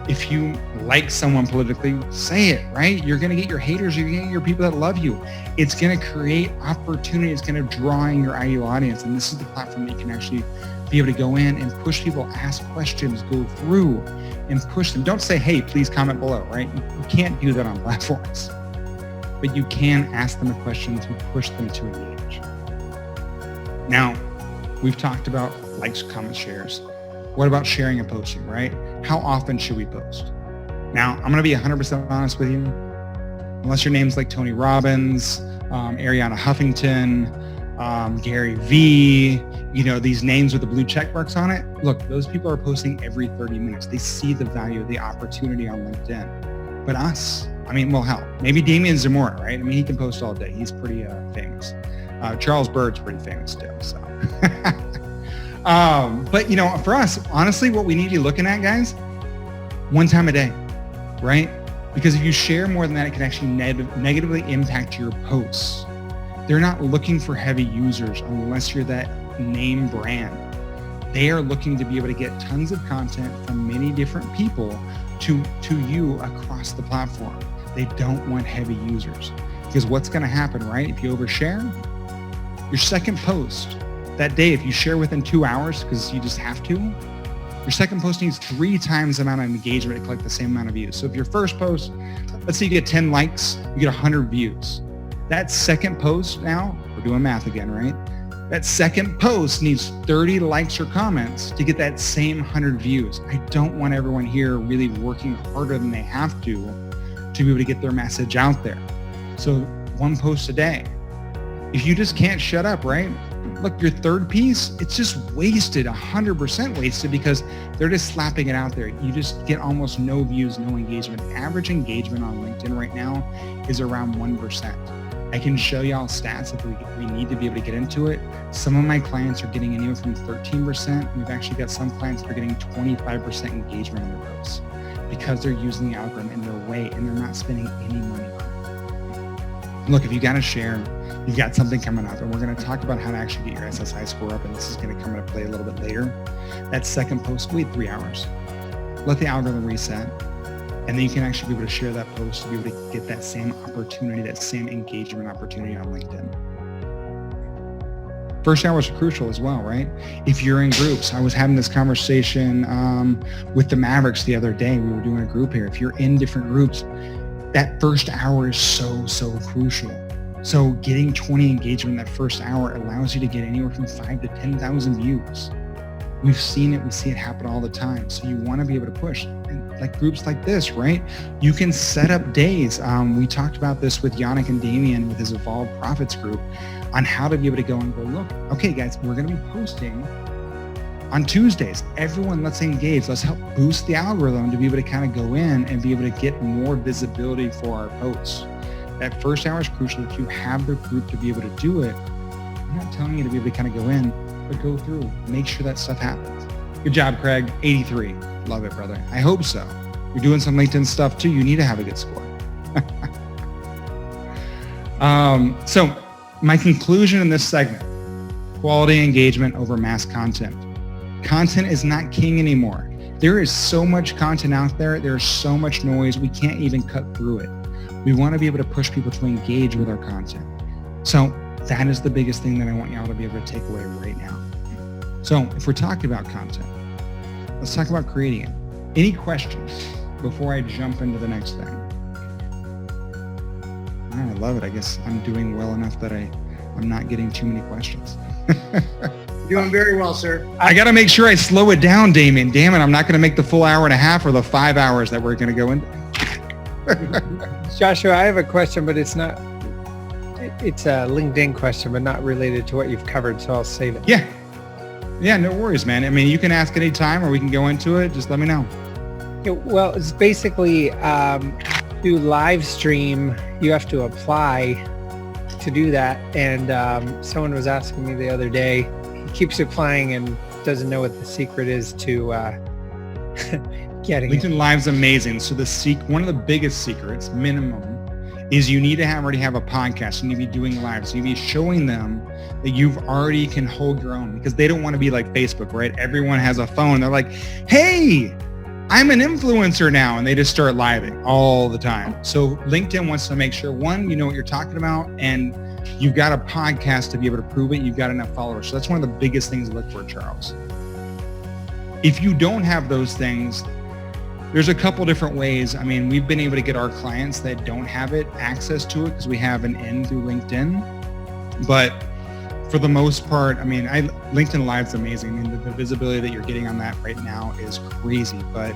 If you like someone politically, say it, right? You're going to get your haters. You're going to get your people that love you. It's going to create opportunity. It's going to draw in your ideal audience. And this is the platform that you can actually be able to go in and push people, ask questions, go through and push them. Don't say, hey, please comment below, right? You can't do that on platforms. But you can ask them a question to push them to engage. Now, we've talked about likes, comments, shares. What about sharing and posting, right? How often should we post? Now, I'm going to be 100% honest with you. Unless your name's like Tony Robbins, Ariana Huffington, Gary V, these names with the blue check marks on it. Look, those people are posting every 30 minutes. They see the value, the opportunity on LinkedIn. But us, hell, maybe Damian Zamora, right? He can post all day. He's pretty famous. Charles Bird's pretty famous too, so. But for us, honestly, what we need to be looking at, guys, one time a day, right? Because if you share more than that, it can actually negatively impact your posts. They're not looking for heavy users unless you're that name brand. They are looking to be able to get tons of content from many different people to you across the platform. They don't want heavy users. Because what's going to happen, right? If you overshare, your second post that day, if you share within 2 hours, because you just have to, your second post needs 3 times the amount of engagement to collect the same amount of views. So if your first post, let's say you get 10 likes, you get 100 views. That second post now, we're doing math again, right? That second post needs 30 likes or comments to get that same 100 views. I don't want everyone here really working harder than they have to be able to get their message out there. So 1 post a day. If you just can't shut up, right? Look, your third piece, it's just wasted, 100% wasted, because they're just slapping it out there. You just get almost no views, no engagement. Average engagement on LinkedIn right now is around 1%. I can show y'all stats if we need to be able to get into it. Some of my clients are getting anywhere from 13%. We've actually got some clients that are getting 25% engagement in their posts because they're using the algorithm in their way and they're not spending any money on it. Look, if you got to share, you've got something coming up, and we're going to talk about how to actually get your SSI score up, and this is going to come into play a little bit later. That second post, wait 3 hours. Let the algorithm reset, and then you can actually be able to share that post to be able to get that same opportunity, that same engagement opportunity on LinkedIn. First hours are crucial as well, right? If you're in groups, I was having this conversation with the Mavericks the other day. We were doing a group here. If you're in different groups, that first hour is so crucial. So getting 20 engagement in that first hour allows you to get anywhere from 5,000 to 10,000 views. We've seen it. We see it happen all the time. So you want to be able to push. And like groups like this, right? You can set up days. We talked about this with Yannick and Damien with his Evolved Profits group on how to be able to go and go, look, okay, guys, we're going to be posting on Tuesdays. Everyone, let's engage. Let's help boost the algorithm to be able to kind of go in and be able to get more visibility for our posts. That first hour is crucial. If you have the group to be able to do it, I'm not telling you to be able to kind of go in, but go through, make sure that stuff happens. Good job, Craig. 83. Love it, brother. I hope so. You're doing some LinkedIn stuff too. You need to have a good score. So my conclusion in this segment, quality engagement over mass content. Content is not king anymore. There is so much content out there. There's so much noise. We can't even cut through it. We want to be able to push people to engage with our content. So that is the biggest thing that I want y'all to be able to take away right now. So if we're talking about content, let's talk about creating it. Any questions before I jump into the next thing? I love it. I guess I'm doing well enough that I'm not getting too many questions. Doing very well, sir. I got to make sure I slow it down, Damien. Damn it, I'm not going to make the full hour and a half or the 5 hours that we're going to go into. Joshua, I have a question, but it's a LinkedIn question, but not related to what you've covered, so I'll save it. Yeah, no worries, man. I mean, you can ask any time or we can go into it. Just let me know. Yeah, well, it's basically to live stream, you have to apply to do that. And someone was asking me the other day, he keeps applying and doesn't know what the secret is to getting LinkedIn it. Live's amazing. So one of the biggest secrets, minimum, is you need to already have a podcast. You need to be doing lives. You need to be showing them that you've already can hold your own, because they don't want to be like Facebook, right? Everyone has a phone. They're like, hey, I'm an influencer now. And they just start living all the time. So LinkedIn wants to make sure, one, you know what you're talking about, and you've got a podcast to be able to prove it. You've got enough followers. So that's one of the biggest things to look for, Charles. If you don't have those things, there's a couple different ways. I mean, we've been able to get our clients that don't have it access to it because we have an in through LinkedIn. But for the most part, I mean, LinkedIn Live's amazing. I mean, the visibility that you're getting on that right now is crazy. But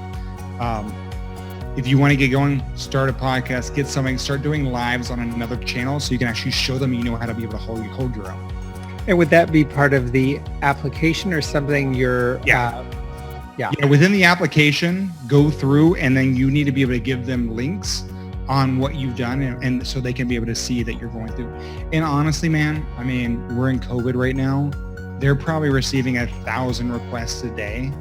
if you want to get going, start a podcast, get something, start doing lives on another channel so you can actually show them you know how to be able to hold your own. And would that be part of the application or something you're... Yeah, within the application, go through, and then you need to be able to give them links on what you've done, and so they can be able to see that you're going through. And honestly, man, I mean, we're in COVID right now. They're probably receiving 1,000 requests a day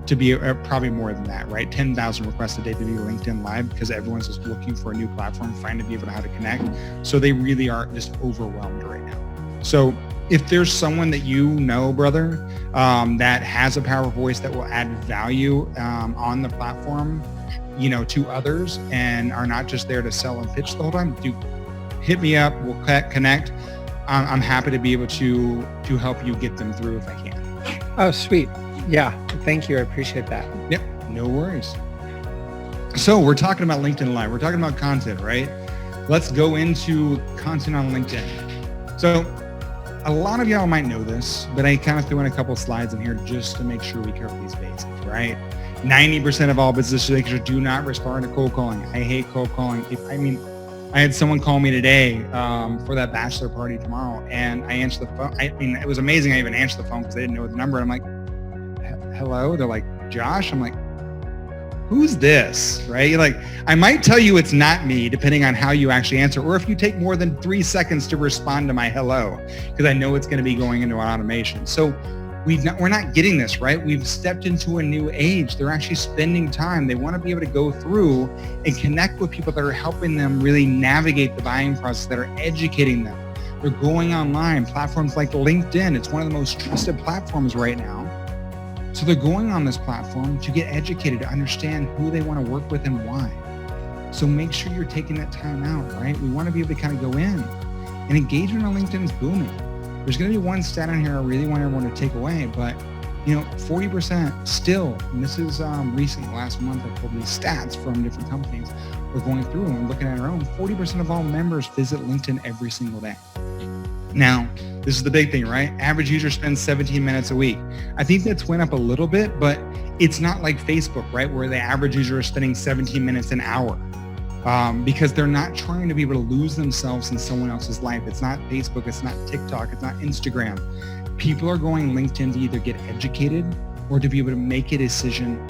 to be probably more than that, right? 10,000 requests a day to be LinkedIn Live because everyone's just looking for a new platform, trying to be able to how to connect. So they really are just overwhelmed right now. So if there's someone that you know, brother, that has a powerful voice that will add value on the platform, to others and are not just there to sell and pitch the whole time, hit me up. We'll connect. I'm happy to be able to help you get them through if I can. Oh, sweet. Yeah. Thank you. I appreciate that. Yep. No worries. So we're talking about LinkedIn Live. We're talking about content, right? Let's go into content on LinkedIn. So a lot of y'all might know this, but I kind of threw in a couple slides in here just to make sure we cover these basics, right? 90% of all business executives do not respond to cold calling. I hate cold calling. I had someone call me today for that bachelor party tomorrow, and I answered the phone. It was amazing. I even answered the phone because they didn't know the number. I'm like, hello? They're like, Josh? I'm like, who's this, right? Like, I might tell you it's not me, depending on how you actually answer, or if you take more than 3 seconds to respond to my hello, because I know it's going to be going into an automation. So we're not getting this, right? We've stepped into a new age. They're actually spending time. They want to be able to go through and connect with people that are helping them really navigate the buying process, that are educating them. They're going online, platforms like LinkedIn. It's one of the most trusted platforms right now. So they're going on this platform to get educated, to understand who they want to work with and why. So make sure you're taking that time out, right? We want to be able to kind of go in. And engagement on LinkedIn is booming. There's going to be one stat on here I really want everyone to take away, but 40% still, and this is recent, last month I pulled these stats from different companies. We're going through and we're looking at our own. 40% of all members visit LinkedIn every single day. Now, this is the big thing, right? Average user spends 17 minutes a week. I think that's went up a little bit, but it's not like Facebook, right? Where the average user is spending 17 minutes an hour. Because they're not trying to be able to lose themselves in someone else's life. It's not Facebook, it's not TikTok, it's not Instagram. People are going LinkedIn to either get educated or to be able to make a decision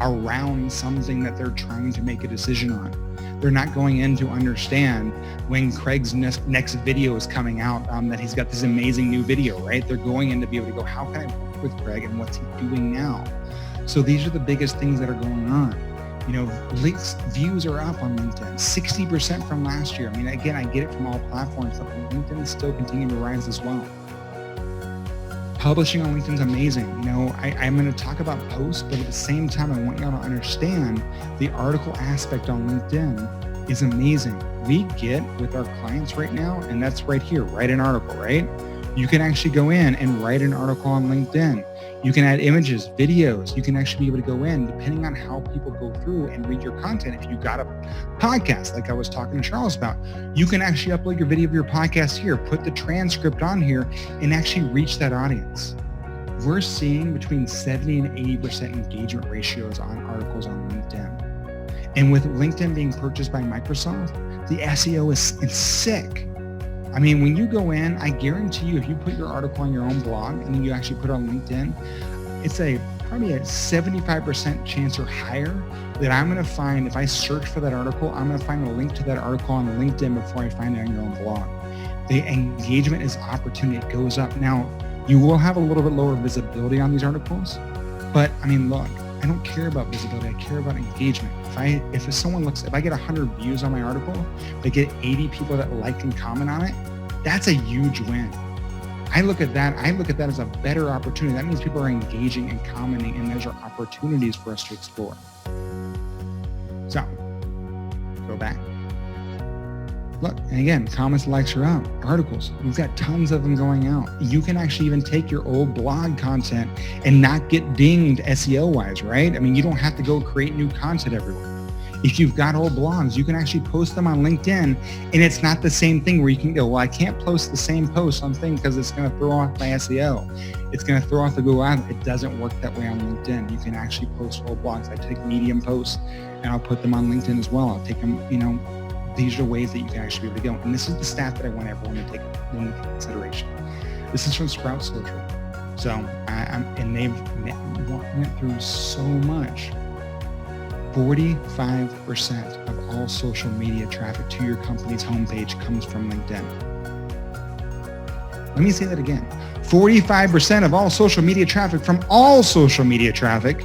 around something that they're trying to make a decision on. They're not going in to understand when Craig's next video is coming out, that he's got this amazing new video, right? They're going in to be able to go, how can I work with Craig and what's he doing now? So these are the biggest things that are going on. Links views are up on LinkedIn, 60% from last year. Again, I get it from all platforms, but LinkedIn is still continuing to rise as well. Publishing on LinkedIn is amazing. I'm going to talk about posts, but at the same time, I want y'all to understand the article aspect on LinkedIn is amazing. We get with our clients right now, and that's right here, write an article, right? You can actually go in and write an article on LinkedIn. You can add images, videos. You can actually be able to go in, depending on how people go through and read your content. If you got a podcast, like I was talking to Charles about, you can actually upload your video of your podcast here, put the transcript on here, and actually reach that audience. We're seeing between 70 and 80% engagement ratios on articles on LinkedIn. And with LinkedIn being purchased by Microsoft, the SEO is sick. When you go in, I guarantee you, if you put your article on your own blog and then you actually put it on LinkedIn, it's probably a 75% chance or higher that I'm going to find, if I search for that article, I'm going to find a link to that article on LinkedIn before I find it on your own blog. The engagement is opportunity. It goes up. Now, you will have a little bit lower visibility on these articles, but look, I don't care about visibility. I care about engagement. If I get 100 views on my article, if I get 80 people that like and comment on it, that's a huge win. I look at that as a better opportunity. That means people are engaging and commenting, and those are opportunities for us to explore. So, go back. Look, and again, comments, likes are up. Articles, we've got tons of them going out. You can actually even take your old blog content and not get dinged SEO-wise, right? You don't have to go create new content everywhere. If you've got old blogs, you can actually post them on LinkedIn, and it's not the same thing where you can go, well, I can't post the same post on things because it's going to throw off my SEO. It's going to throw off the Google Ads. It doesn't work that way on LinkedIn. You can actually post old blogs. I take Medium posts and I'll put them on LinkedIn as well. I'll take them, these are ways that you can actually be able to go. And this is the stat that I want everyone to take into consideration. This is from Sprout Social. So, and they've went through so much. 45% of all social media traffic to your company's homepage comes from LinkedIn. Let me say that again. 45% of all social media traffic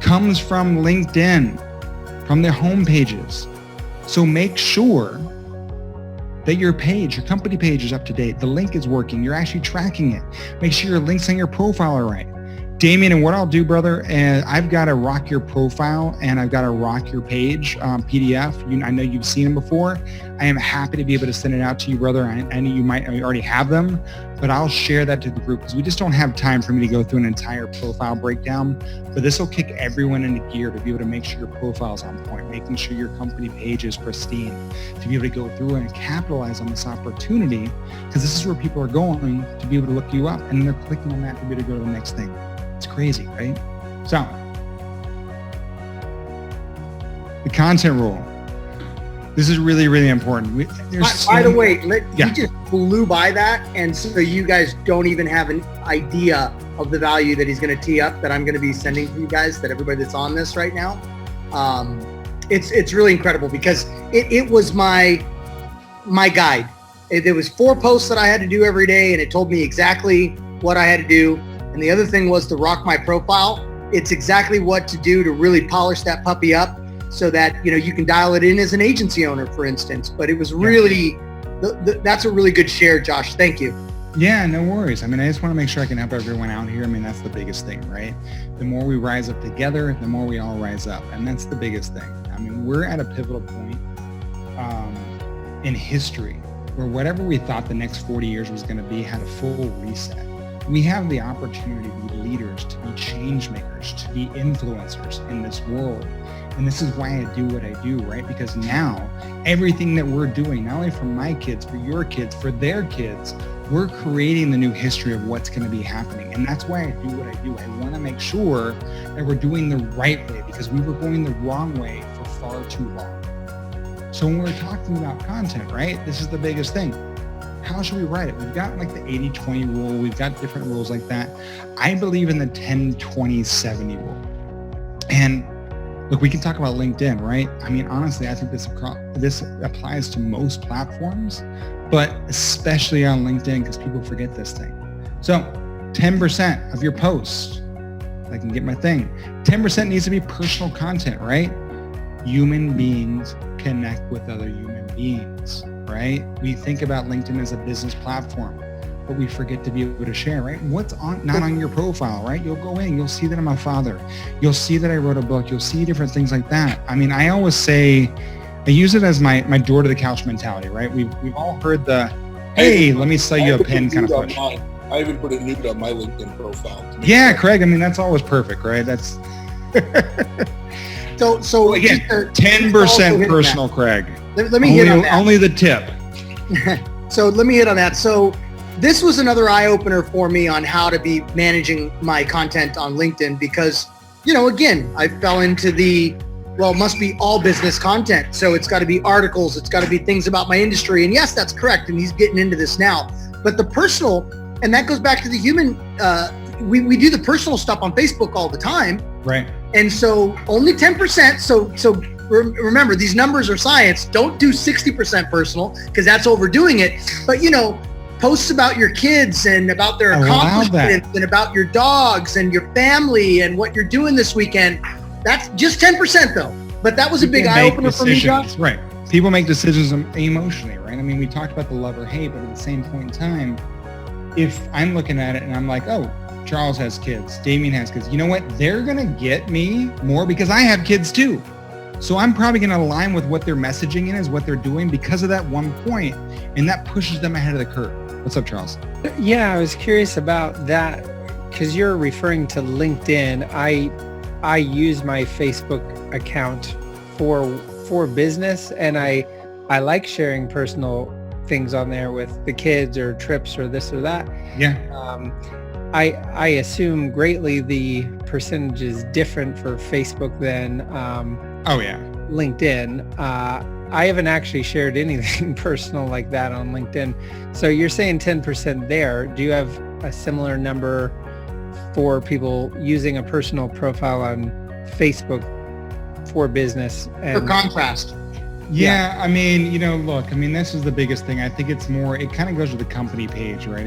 comes from LinkedIn, from their home pages. So make sure that your page, your company page is up to date. The link is working. You're actually tracking it. Make sure your links on your profile are right. Damien, and what I'll do, brother, I've got a Rock Your Profile and I've got a Rock Your Page PDF. I know you've seen them before. I am happy to be able to send it out to you, brother. I know you might already have them, but I'll share that to the group because we just don't have time for me to go through an entire profile breakdown. But this will kick everyone into gear to be able to make sure your profile is on point, making sure your company page is pristine, to be able to go through and capitalize on this opportunity, because this is where people are going to be able to look you up, and then they're clicking on that to be able to go to the next thing. It's crazy, right? So, the content rule. This is really, really important. By the way, you just blew by that, and so you guys don't even have an idea of the value that he's going to tee up that I'm going to be sending to you guys, that everybody that's on this right now. It's really incredible because it was my guide. There was 4 posts that I had to do every day, and it told me exactly what I had to do. And the other thing was to rock my profile. It's exactly what to do to really polish that puppy up so that, you can dial it in as an agency owner, for instance. But it was really, that's a really good share, Josh. Thank you. Yeah, no worries. I just want to make sure I can help everyone out here. That's the biggest thing, right? The more we rise up together, the more we all rise up. And that's the biggest thing. We're at a pivotal point in history where whatever we thought the next 40 years was going to be had a full reset. We have the opportunity to be leaders, to be change makers, to be influencers in this world. And this is why I do what I do, right? Because now everything that we're doing, not only for my kids, for your kids, for their kids, we're creating the new history of what's going to be happening. And that's why I do what I do. I want to make sure that we're doing the right way, because we were going the wrong way for far too long. So when we're talking about content, right, this is the biggest thing. How should we write it? We've got like the 80-20 rule. We've got different rules like that. I believe in the 10-20-70 rule. And look, we can talk about LinkedIn, right? Honestly, I think this applies to most platforms, but especially on LinkedIn, because people forget this thing. So 10% of your posts, if I can get my thing, 10% needs to be personal content, right? Human beings connect with other human beings, right? We think about LinkedIn as a business platform, but we forget to be able to share, right? What's not on your profile, right? You'll go in, you'll see that I'm a father. You'll see that I wrote a book. You'll see different things like that. I always say, I use it as my door to the couch mentality, right? We've all heard the, hey, let me sell you a pen kind of push. I even put a nude on my LinkedIn profile. Yeah, Craig, that's always perfect, right? That's... So again, 10% personal, Craig. Let me hit on that. Only the tip. So let me hit on that. So this was another eye-opener for me on how to be managing my content on LinkedIn because, again, I fell into it must be all business content. So it's got to be articles. It's got to be things about my industry. And yes, that's correct. And he's getting into this now. But the personal, and that goes back to the human, we do the personal stuff on Facebook all the time. Right. And so only 10%. So remember, these numbers are science. Don't do 60% personal because that's overdoing it. But, posts about your kids and about their accomplishments and about your dogs and your family and what you're doing this weekend. That's just 10% though. But that was a big eye opener for me, Josh. Right. People make decisions emotionally, right? We talked about the love or hate, but at the same point in time, if I'm looking at it and I'm like, oh, Charles has kids, Damien has kids, you know what? They're going to get me more because I have kids too. So I'm probably going to align with what their messaging is, what they're doing because of that one point, and that pushes them ahead of the curve. What's up, Charles? Yeah, I was curious about that because you're referring to LinkedIn. I use my Facebook account for business, and I like sharing personal things on there with the kids or trips or this or that. Yeah. I assume greatly the percentage is different for Facebook than LinkedIn. I haven't actually shared anything personal like that on LinkedIn. So you're saying 10% there. Do you have a similar number for people using a personal profile on Facebook for business? For contrast. Yeah, look, this is the biggest thing. I think it's more, it kind of goes with the company page, right?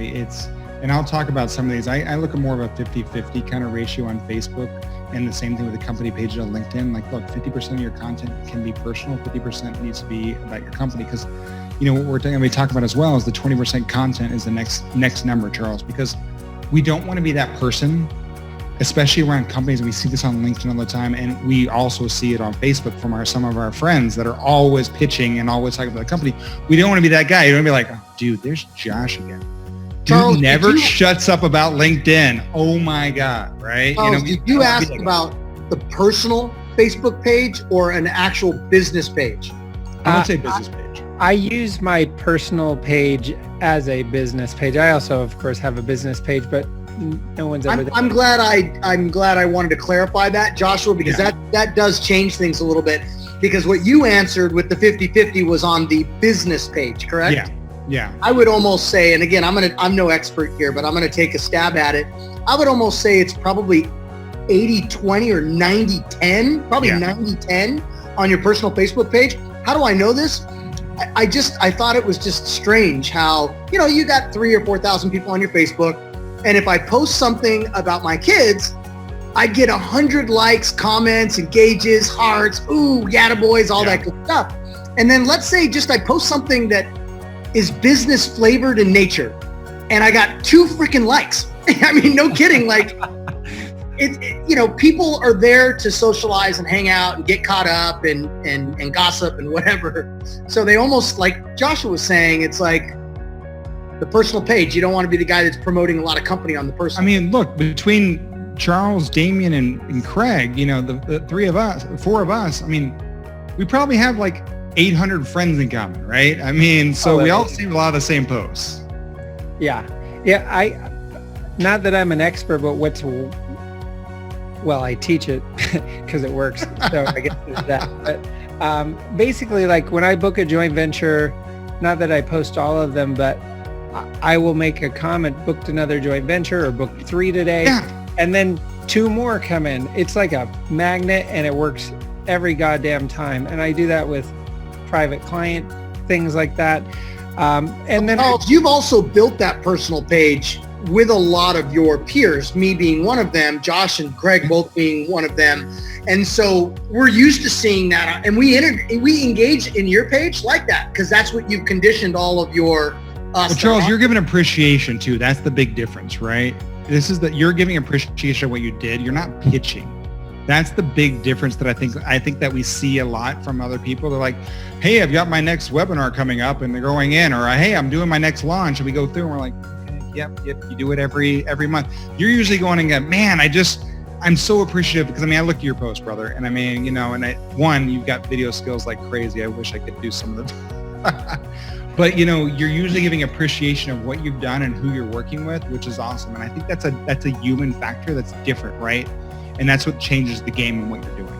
And I'll talk about some of these. I look at more of a 50-50 kind of ratio on Facebook, and the same thing with the company page on LinkedIn. Like, look, 50% of your content can be personal, 50% needs to be about your company. Because, you know, what we're going to talk about as well is the 20% content is the next number, Charles, because we don't want to be that person, especially around companies. We see this on LinkedIn all the time, and we also see it on Facebook from some of our friends that are always pitching and always talking about the company. We don't want to be that guy. You don't want to be like, oh, dude, there's Josh again. Dude never shuts up about LinkedIn. Oh my God, right? Charles, did you ask about the personal Facebook page or an actual business page? I would say business page. I use my personal page as a business page. I also, of course, have a business page, but no one's ever. I'm glad I wanted to clarify that, Joshua, because that does change things a little bit. Because what you answered with the 50-50 was on the business page, correct? Yeah. I would almost say, and again, I'm no expert here, but I'm going to take a stab at it. I would almost say it's probably 80-20 or 90-10, probably 90-10 on your personal Facebook page. How do I know this? I thought it was just strange how, you know, you got 3,000 or 4,000 people on your Facebook. And if I post something about my kids, I get 100 likes, comments, engages, hearts, ooh, yatta boys, all that good stuff. And then let's say just I post something that is business flavored in nature, and I got 2 freaking likes. I mean, no kidding. Like, you know, people are there to socialize and hang out and get caught up and gossip and whatever. So they almost, like Joshua was saying, it's like the personal page. You don't want to be the guy that's promoting a lot of company on the personal. I mean, look, between Charles, Damien, and Craig, you know, the 4 of us, I mean, we probably have like 800 friends in common, right? I mean, so we all see a lot of the same posts. Yeah. I not that I'm an expert, but I teach it because it works. So I guess there's that. But basically, like when I book a joint venture, not that I post all of them, but I will make a comment, booked another joint venture or booked 3 today. Yeah. And then 2 more come in. It's like a magnet, and it works every goddamn time. And I do that with private client, things like that. And then you've also built that personal page with a lot of your peers, me being one of them, Josh and Craig both being one of them. And so we're used to seeing that, and we engage in your page like that because that's what you've conditioned all of your Charles, you're giving appreciation too. That's the big difference, right? This is that you're giving appreciation of what you did. You're not pitching. That's the big difference that I think that we see a lot from other people. They're like, hey, I've got my next webinar coming up, and they're going in, or hey, I'm doing my next launch, and we go through and we're like, yep, you do it every month. You're usually going and go, man, I'm so appreciative because I mean, I look at your post, brother, and I mean, you know, and you've got video skills like crazy. I wish I could do some of them. But you know, you're usually giving appreciation of what you've done and who you're working with, which is awesome. And I think that's a human factor that's different, right? And that's what changes the game and what you're doing.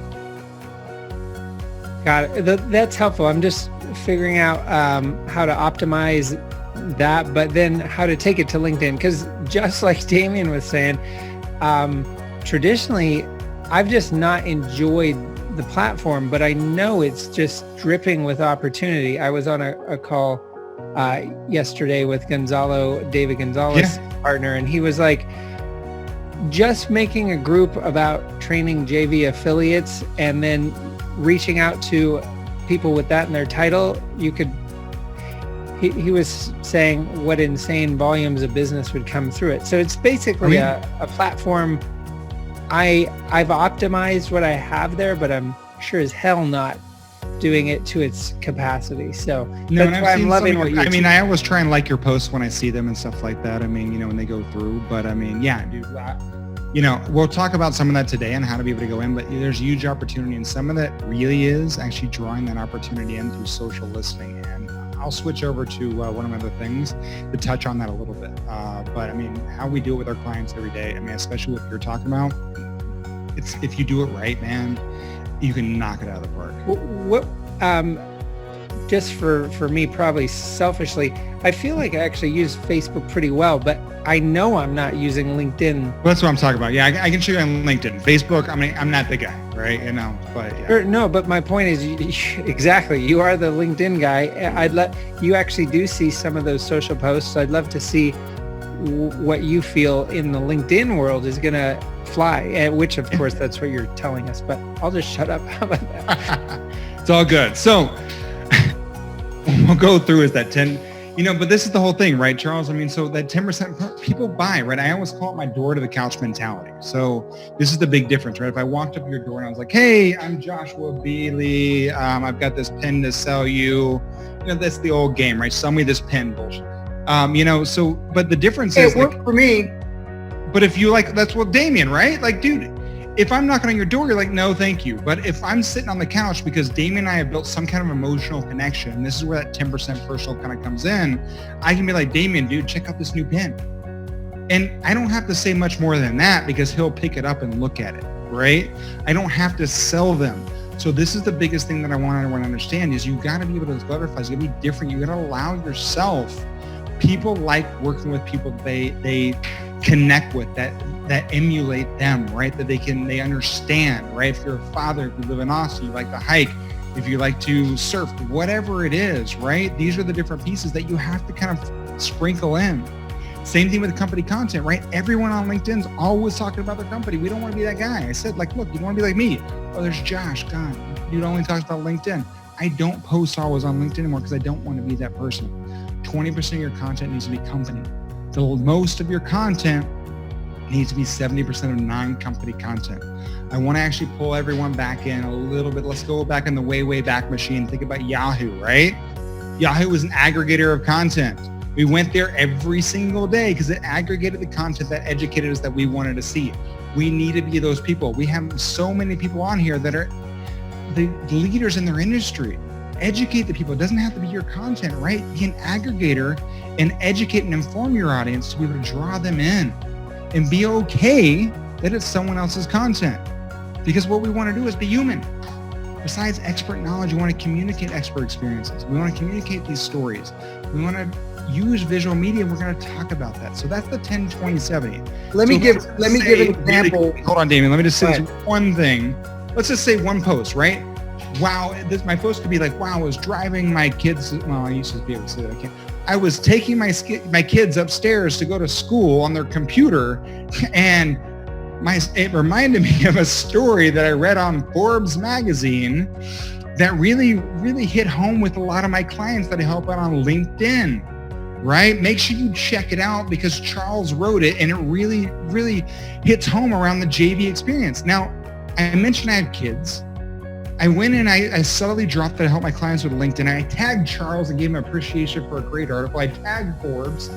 Got it. That's helpful. I'm just figuring out how to optimize that, but then how to take it to LinkedIn. Because just like Damien was saying, traditionally, I've just not enjoyed the platform, but I know it's just dripping with opportunity. I was on a call yesterday with David Gonzalez, partner, and he was like, just making a group about training JV affiliates and then reaching out to people with that in their title, he was saying what insane volumes of business would come through it. So it's basically a platform. I've optimized what I have there, but I'm sure as hell not doing it to its capacity. So that's why I'm loving what you're I mean, I always try and like your posts when I see them and stuff like that. I mean, you know, when they go through, but I mean, yeah, dude, you know, we'll talk about some of that today and how to be able to go in, but there's huge opportunity, and some of that really is actually drawing that opportunity in through social listening. And I'll switch over to one of my other things to touch on that a little bit. But I mean, how we do it with our clients every day. I mean, especially what you're talking about, if you do it right, man, you can knock it out of the park. What just for me, probably selfishly, I feel like I actually use Facebook pretty well, but I know I'm not using LinkedIn. Well, that's what I'm talking about. Yeah, I can show you on LinkedIn. Facebook, I mean, I'm not the guy, right? You know, but yeah. No, but my point is, exactly, you are the LinkedIn guy. You actually do see some of those social posts. I'd love to see what you feel in the LinkedIn world is going to fly, which of course that's what you're telling us, but I'll just shut up. How about that? It's all good. So we'll go through is that 10, but this is the whole thing, right, Charles? I mean, so that 10% people buy, right? I always call it my door to the couch mentality. So this is the big difference, right? If I walked up your door and I was like, hey, I'm Joshua Bealey. I've got this pen to sell you. That's the old game, right? Sell me this pen bullshit. But the difference is it worked for me. But if you that's Damien, right? Like, dude, if I'm knocking on your door, you're like, no, thank you. But if I'm sitting on the couch because Damien and I have built some kind of emotional connection, and this is where that 10% personal kind of comes in, I can be like, Damien, dude, check out this new pen. And I don't have to say much more than that because he'll pick it up and look at it, right? I don't have to sell them. So this is the biggest thing that I want everyone to understand is you got to be able to butterflies. You got to be different. You got to allow yourself. People like working with people they connect with, that emulate them, right? That they understand, right? If you're a father, if you live in Austin, you like to hike, if you like to surf, whatever it is, right? These are the different pieces that you have to kind of sprinkle in. Same thing with company content, right? Everyone on LinkedIn's always talking about their company. We don't want to be that guy. I said, look, you don't want to be like me. Oh, there's Josh. God, dude only talks about LinkedIn. I don't post always on LinkedIn anymore because I don't want to be that person. 20% of your content needs to be company. The most of your content needs to be 70% of non-company content. I want to actually pull everyone back in a little bit. Let's go back in the way back machine. Think about Yahoo, right? Yahoo was an aggregator of content. We went there every single day because it aggregated the content that educated us that we wanted to see. We need to be those people. We have so many people on here that are the leaders in their industry. Educate the people. It doesn't have to be your content, right? Be an aggregator and educate and inform your audience to be able to draw them in and be okay that it's someone else's content. Because what we want to do is be human. Besides expert knowledge, we want to communicate expert experiences. We want to communicate these stories. We want to use visual media. We're going to talk about that. So that's the 10-20-70. Let me give an example. Hold on, Damien. Let me just say one thing. Let's just say one post, right? Wow, my post could be like, wow, I was driving my kids. Well, I used to be able to say that. I can't. I was taking my kids upstairs to go to school on their computer, and it reminded me of a story that I read on Forbes magazine that really, really hit home with a lot of my clients that I help out on LinkedIn, right? Make sure you check it out because Charles wrote it, and it really, really hits home around the JV experience. Now, I mentioned I have kids. I went in, I subtly dropped that I help my clients with LinkedIn. I tagged Charles and gave him appreciation for a great article. I tagged Forbes,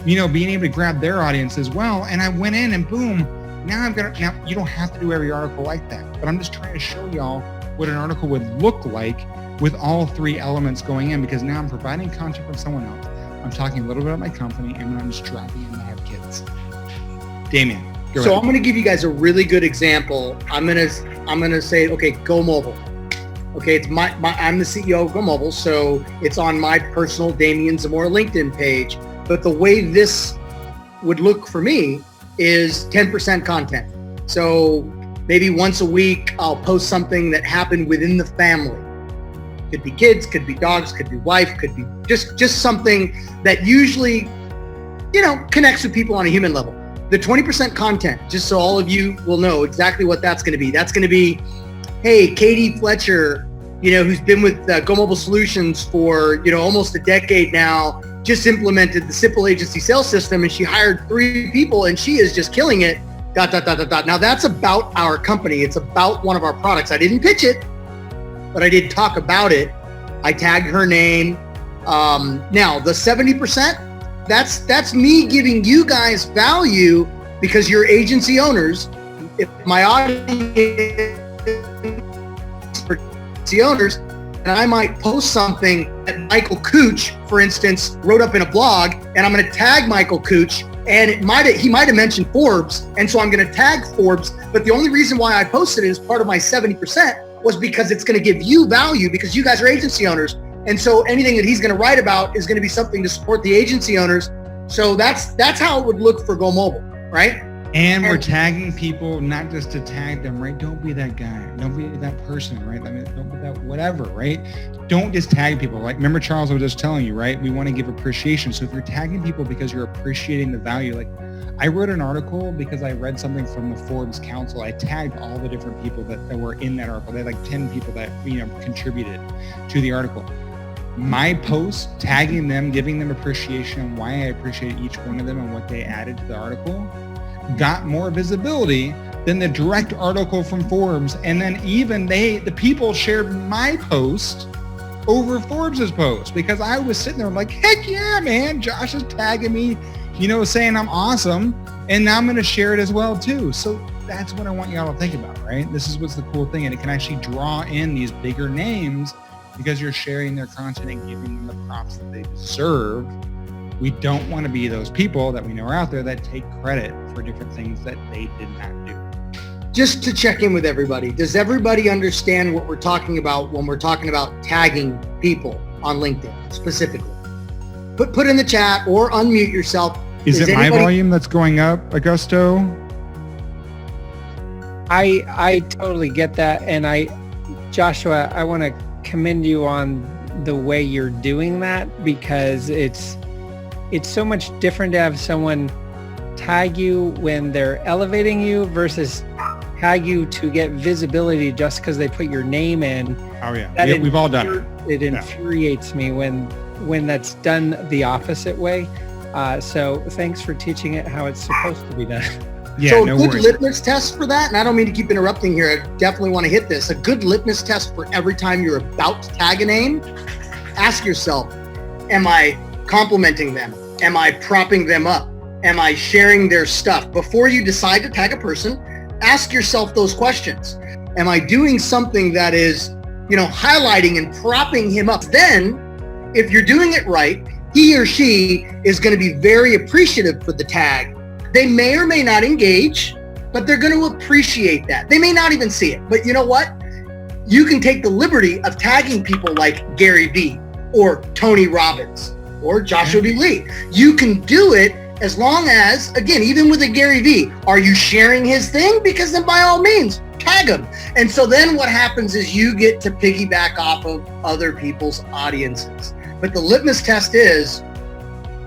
being able to grab their audience as well. And I went in and boom, now you don't have to do every article like that, but I'm just trying to show y'all what an article would look like with all three elements going in, because now I'm providing content from someone else. I'm talking a little bit about my company, and I'm just dropping in I have kids. Damien. So I'm going to give you guys a really good example. I'm going to say, okay, GoMobile. Okay, it's I'm the CEO of GoMobile, so it's on my personal Damien Zamora LinkedIn page. But the way this would look for me is 10% content. So maybe once a week, I'll post something that happened within the family. Could be kids, could be dogs, could be wife, could be just something that usually, connects with people on a human level. The 20% content, just so all of you will know exactly what that's going to be. That's going to be, hey, Katie Fletcher, who's been with GoMobile Solutions for, almost a decade now, just implemented the simple agency sales system, and she hired 3 people, and she is just killing it, ... Now that's about our company. It's about one of our products. I didn't pitch it, but I did talk about it. I tagged her name. Now the 70%, that's me giving you guys value because you're agency owners. If my audience for agency owners, and I might post something that Michael Cooch, for instance, wrote up in a blog, and I'm going to tag Michael Cooch, and he might have mentioned Forbes, and so I'm going to tag Forbes. But the only reason why I posted it as part of my 70% was because it's going to give you value because you guys are agency owners. And so anything that he's going to write about is going to be something to support the agency owners. So that's how it would look for GoMobile, right? And we're tagging people, not just to tag them, right? Don't be that guy. Don't be that person, right? I mean, don't be that whatever, right? Don't just tag people. Like, remember Charles, I was just telling you, right? We want to give appreciation. So if you're tagging people because you're appreciating the value, like I wrote an article because I read something from the Forbes Council. I tagged all the different people that were in that article. They had like 10 people that, contributed to the article. My post, tagging them, giving them appreciation, why I appreciate each one of them and what they added to the article, got more visibility than the direct article from Forbes. And then even the people shared my post over Forbes's post because I was sitting there like, heck yeah, man, Josh is tagging me, saying I'm awesome. And now I'm going to share it as well too. So that's what I want y'all to think about, right? This is what's the cool thing. And it can actually draw in these bigger names because you're sharing their content and giving them the props that they deserve. We don't want to be those people that we know are out there that take credit for different things that they did not do. Just to check in with everybody, does everybody understand what we're talking about when we're talking about tagging people on LinkedIn specifically? Put in the chat or unmute yourself. Is it my volume that's going up, Augusto? I totally get that. And Joshua, I want to commend you on the way you're doing that because it's so much different to have someone tag you when they're elevating you versus tag you to get visibility just because they put your name in. Oh yeah, we've all done it. It infuriates me when that's done the opposite way. So thanks for teaching it how it's supposed to be done. Yeah, so a no good worries. litmus test for that, and I don't mean to keep interrupting here, I definitely want to hit this. A good litmus test for every time you're about to tag a name, ask yourself, am I complimenting them? Am I propping them up? Am I sharing their stuff? Before you decide to tag a person, ask yourself those questions. Am I doing something that is, highlighting and propping him up? Then, if you're doing it right, he or she is going to be very appreciative for the tag. They may or may not engage, but they're going to appreciate that. They may not even see it, but you know what? You can take the liberty of tagging people like Gary Vee or Tony Robbins or Joshua B. Lee. You can do it as long as, again, even with a Gary Vee, are you sharing his thing? Because then by all means, tag him. And so then what happens is you get to piggyback off of other people's audiences. But the litmus test is,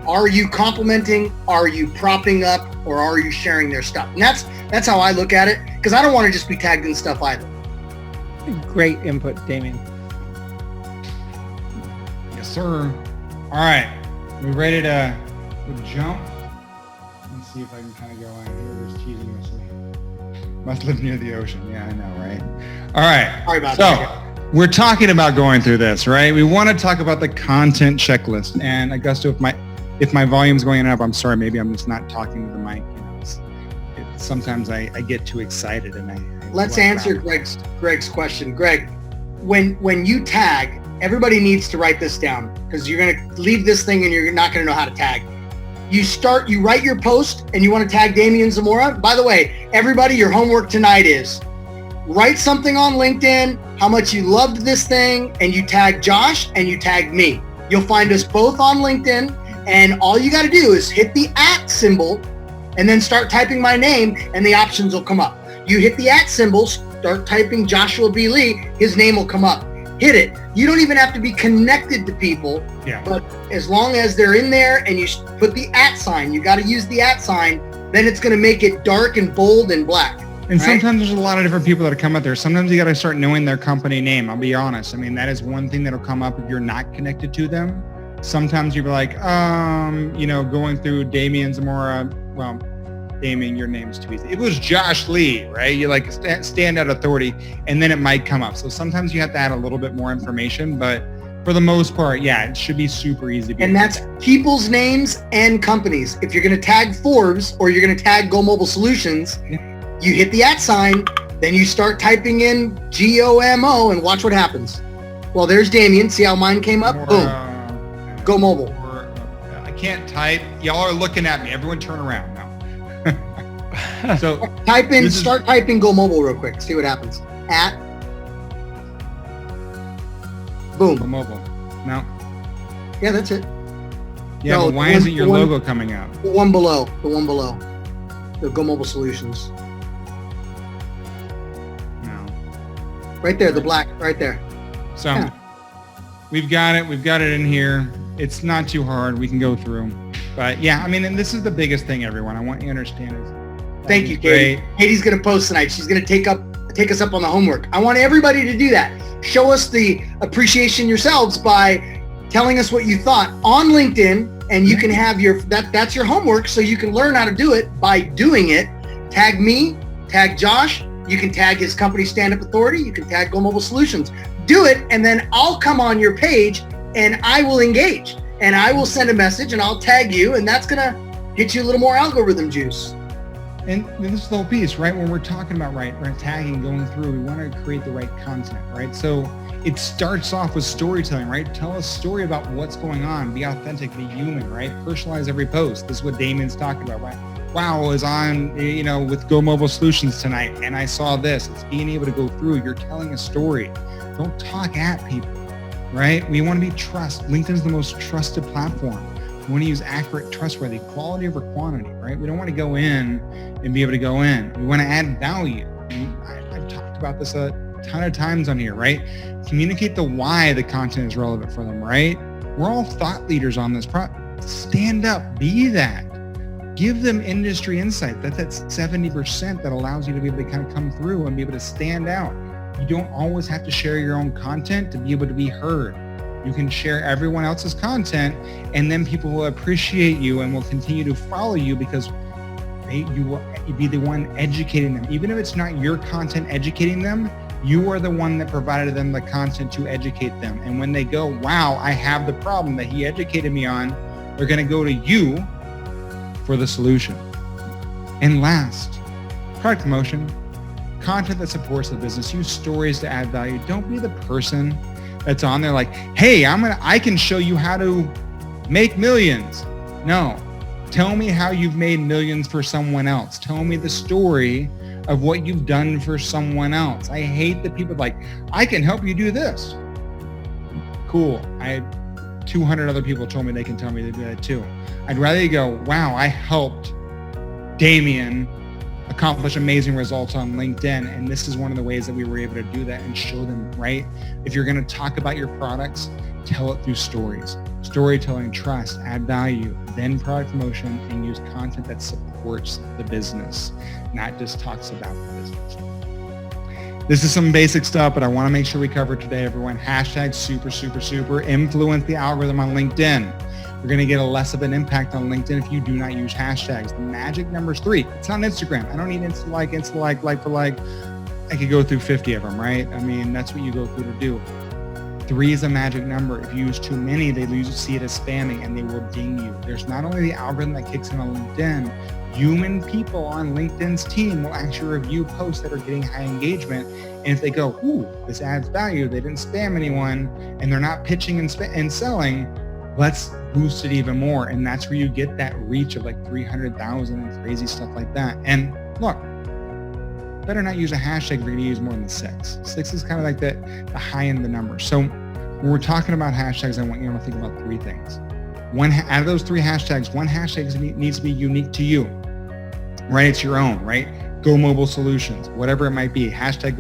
are you complimenting, are you propping up, or are you sharing their stuff? And that's how I look at it, because I don't want to just be tagged in stuff either. Great input, Damien. Yes, sir. All right, we ready to jump? Let's see if I can kind of go on here. There's cheesy must live near the ocean. Yeah, I know, right? All right. Sorry about that. We're talking about going through this, right? We want to talk about the content checklist. And Augusto, if my volume's going up, I'm sorry. Maybe I'm just not talking to the mic. Sometimes I get too excited and I Let's answer Greg's question. Greg, when you tag, everybody needs to write this down because you're going to leave this thing and you're not going to know how to tag. You write your post and you want to tag Damien Zamora. By the way, everybody, your homework tonight is write something on LinkedIn, how much you loved this thing, and you tag Josh and you tag me. You'll find us both on LinkedIn, and all you got to do is hit the @ symbol and then start typing my name and the options will come up. You hit the @ symbol, start typing Joshua B. Lee, his name will come up. Hit it. You don't even have to be connected to people, but as long as they're in there and you put the @ sign, you got to use the @ sign, then it's going to make it dark and bold and black. And sometimes there's a lot of different people that come out there. Sometimes you got to start knowing their company name. I'll be honest. I mean, that is one thing that'll come up if you're not connected to them. Sometimes you'll be like, going through Damien Zamora. Well, Damien, your name's too easy. It was Josh Lee, right? You like standout authority, and then it might come up. So sometimes you have to add a little bit more information, but for the most part, it should be super easy. And that's people's names and companies. If you're going to tag Forbes or you're going to tag GoMobile Solutions, you hit the @ sign, then you start typing in GOMO and watch what happens. Well, there's Damien. See how mine came up? Boom. GoMobile. I can't type. Y'all are looking at me. Everyone turn around now. So start typing GoMobile real quick. See what happens. Boom. GoMobile. No. Yeah, that's it. Yeah, but why isn't your logo coming out? The one below. The GoMobile Solutions. No. Right there, the black, right there. So Yeah. we've got it. We've got it in here. It's not too hard. We can go through. But yeah, I mean, and this is the biggest thing, everyone. I want you to understand is. Thank you, Katie. Katie's going to post tonight. She's going to take us up on the homework. I want everybody to do that. Show us the appreciation yourselves by telling us what you thought on LinkedIn, and you can have that's your homework, so you can learn how to do it by doing it. Tag me, tag Josh. You can tag his company, Stand Up Authority. You can tag GoMobile Solutions. Do it, and then I'll come on your page and I will engage, and I will send a message and I'll tag you, and that's going to get you a little more algorithm juice. And this is the whole piece, right? When we're talking about tagging, going through, we want to create the right content, right? So it starts off with storytelling, right? Tell a story about what's going on. Be authentic, be human, right? Personalize every post. This is what Damien's talking about, right? Wow, I was on, with GoMobile Solutions tonight, and I saw this. It's being able to go through. You're telling a story. Don't talk at people, right? We want to be LinkedIn's the most trusted platform. We want to use accurate, trustworthy, quality over quantity, right? We don't want to go in and be able to go in. We want to add value. I've talked about this a ton of times on here, right? Communicate the why the content is relevant for them, right? We're all thought leaders on this Stand up, be that. Give them industry insight. That's 70% that allows you to be able to kind of come through and be able to stand out. You don't always have to share your own content to be able to be heard. You can share everyone else's content, and then people will appreciate you and will continue to follow you because you will be the one educating them. Even if it's not your content educating them, you are the one that provided them the content to educate them. And when they go, wow, I have the problem that he educated me on, they're going to go to you for the solution. And last, product promotion, content that supports the business. Use stories to add value. Don't be the person that's on there like, hey, I can show you how to make millions. No, tell me how you've made millions for someone else. Tell me the story of what you've done for someone else. I hate that people like, I can help you do this. Cool. 200 other people told me they can tell me to do that too. I'd rather you go, wow, I helped Damien accomplish amazing results on LinkedIn. And this is one of the ways that we were able to do that and show them, right? If you're going to talk about your products, tell it through stories. Storytelling, trust, add value, then product promotion, and use content that supports the business, not just talks about the business. This is some basic stuff, but I want to make sure we cover it today, everyone. Hashtag super influence the algorithm on LinkedIn. You're going to get a less of an impact on LinkedIn if you do not use hashtags. The magic number is 3. It's not Instagram. I don't need insta like for like. I could go through 50 of them, right? I mean, that's what you go through to do. 3 is a magic number. If you use too many, they see it as spamming and they will ding you. There's not only the algorithm that kicks in on LinkedIn, human people on LinkedIn's team will actually review posts that are getting high engagement. And if they go, ooh, this adds value, they didn't spam anyone, and they're not pitching and selling, let's boost it even more. And that's where you get that reach of like 300,000 and crazy stuff like that. And look, better not use a hashtag if you're going to use more than 6. 6 is kind of like the high end of the number. So when we're talking about hashtags, I want you to think about 3 things. Out of those 3 hashtags, 1 hashtag needs to be unique to you, right? It's your own, right? GoMobile Solutions, whatever it might be. Hashtag,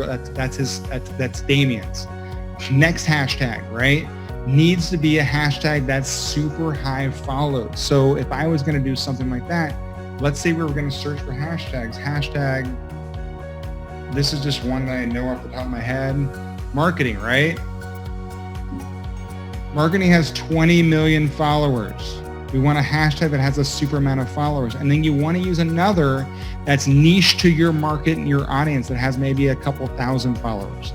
that's Damien's. Next hashtag, right? Needs to be a hashtag that's super high followed. So if I was going to do something like that, let's say we were going to search for hashtags. Hashtag, this is just one that I know off the top of my head. Marketing, right? Marketing has 20 million followers. We want a hashtag that has a super amount of followers. And then you want to use another that's niche to your market and your audience that has maybe a couple thousand followers.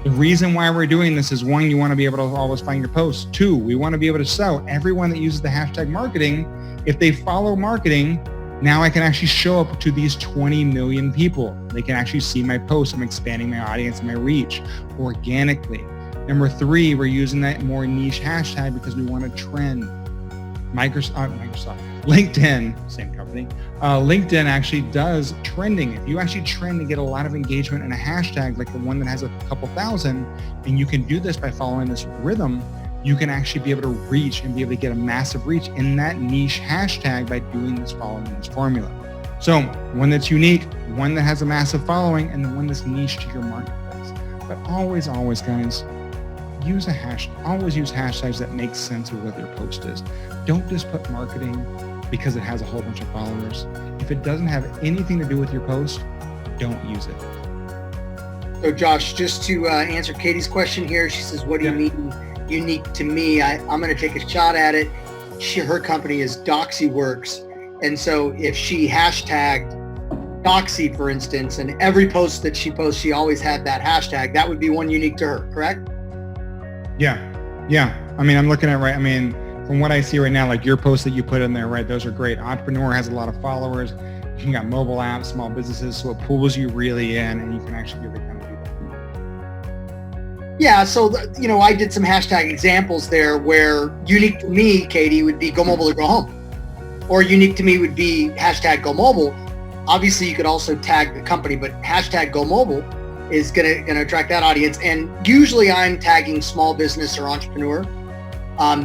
The reason why we're doing this is 1, you want to be able to always find your posts. 2, we want to be able to sell. Everyone that uses the hashtag marketing, if they follow marketing, now I can actually show up to these 20 million people. They can actually see my posts. I'm expanding my audience and my reach organically. Number 3, we're using that more niche hashtag because we want to trend. LinkedIn, same company. LinkedIn actually does trending. If you actually trend to get a lot of engagement in a hashtag, like the one that has a couple thousand, and you can do this by following this rhythm, you can actually be able to reach and be able to get a massive reach in that niche hashtag by doing this, following this formula. So one that's unique, one that has a massive following, and the one that's niche to your marketplace. But always, guys, always use hashtags that make sense of what your post is. Don't just put marketing because it has a whole bunch of followers. If it doesn't have anything to do with your post, don't use it. So Josh, just to answer Katie's question here, she says, what do you mean unique to me? I'm going to take a shot at it. Her company is DoxyWorks. And so if she hashtagged Doxy, for instance, and every post that she posts, she always had that hashtag, that would be one unique to her, correct? Yeah. I mean, I'm looking at from what I see right now, like your posts that you put in there, right? Those are great. Entrepreneur has a lot of followers. You got mobile apps, small businesses, so it pulls you really in, and you can actually really kind of do that. Yeah, so I did some hashtag examples there where unique to me, Katie, would be GoMobile or Go Home, or unique to me would be hashtag GoMobile. Obviously, you could also tag the company, but hashtag GoMobile is gonna attract that audience. And usually, I'm tagging small business or entrepreneur.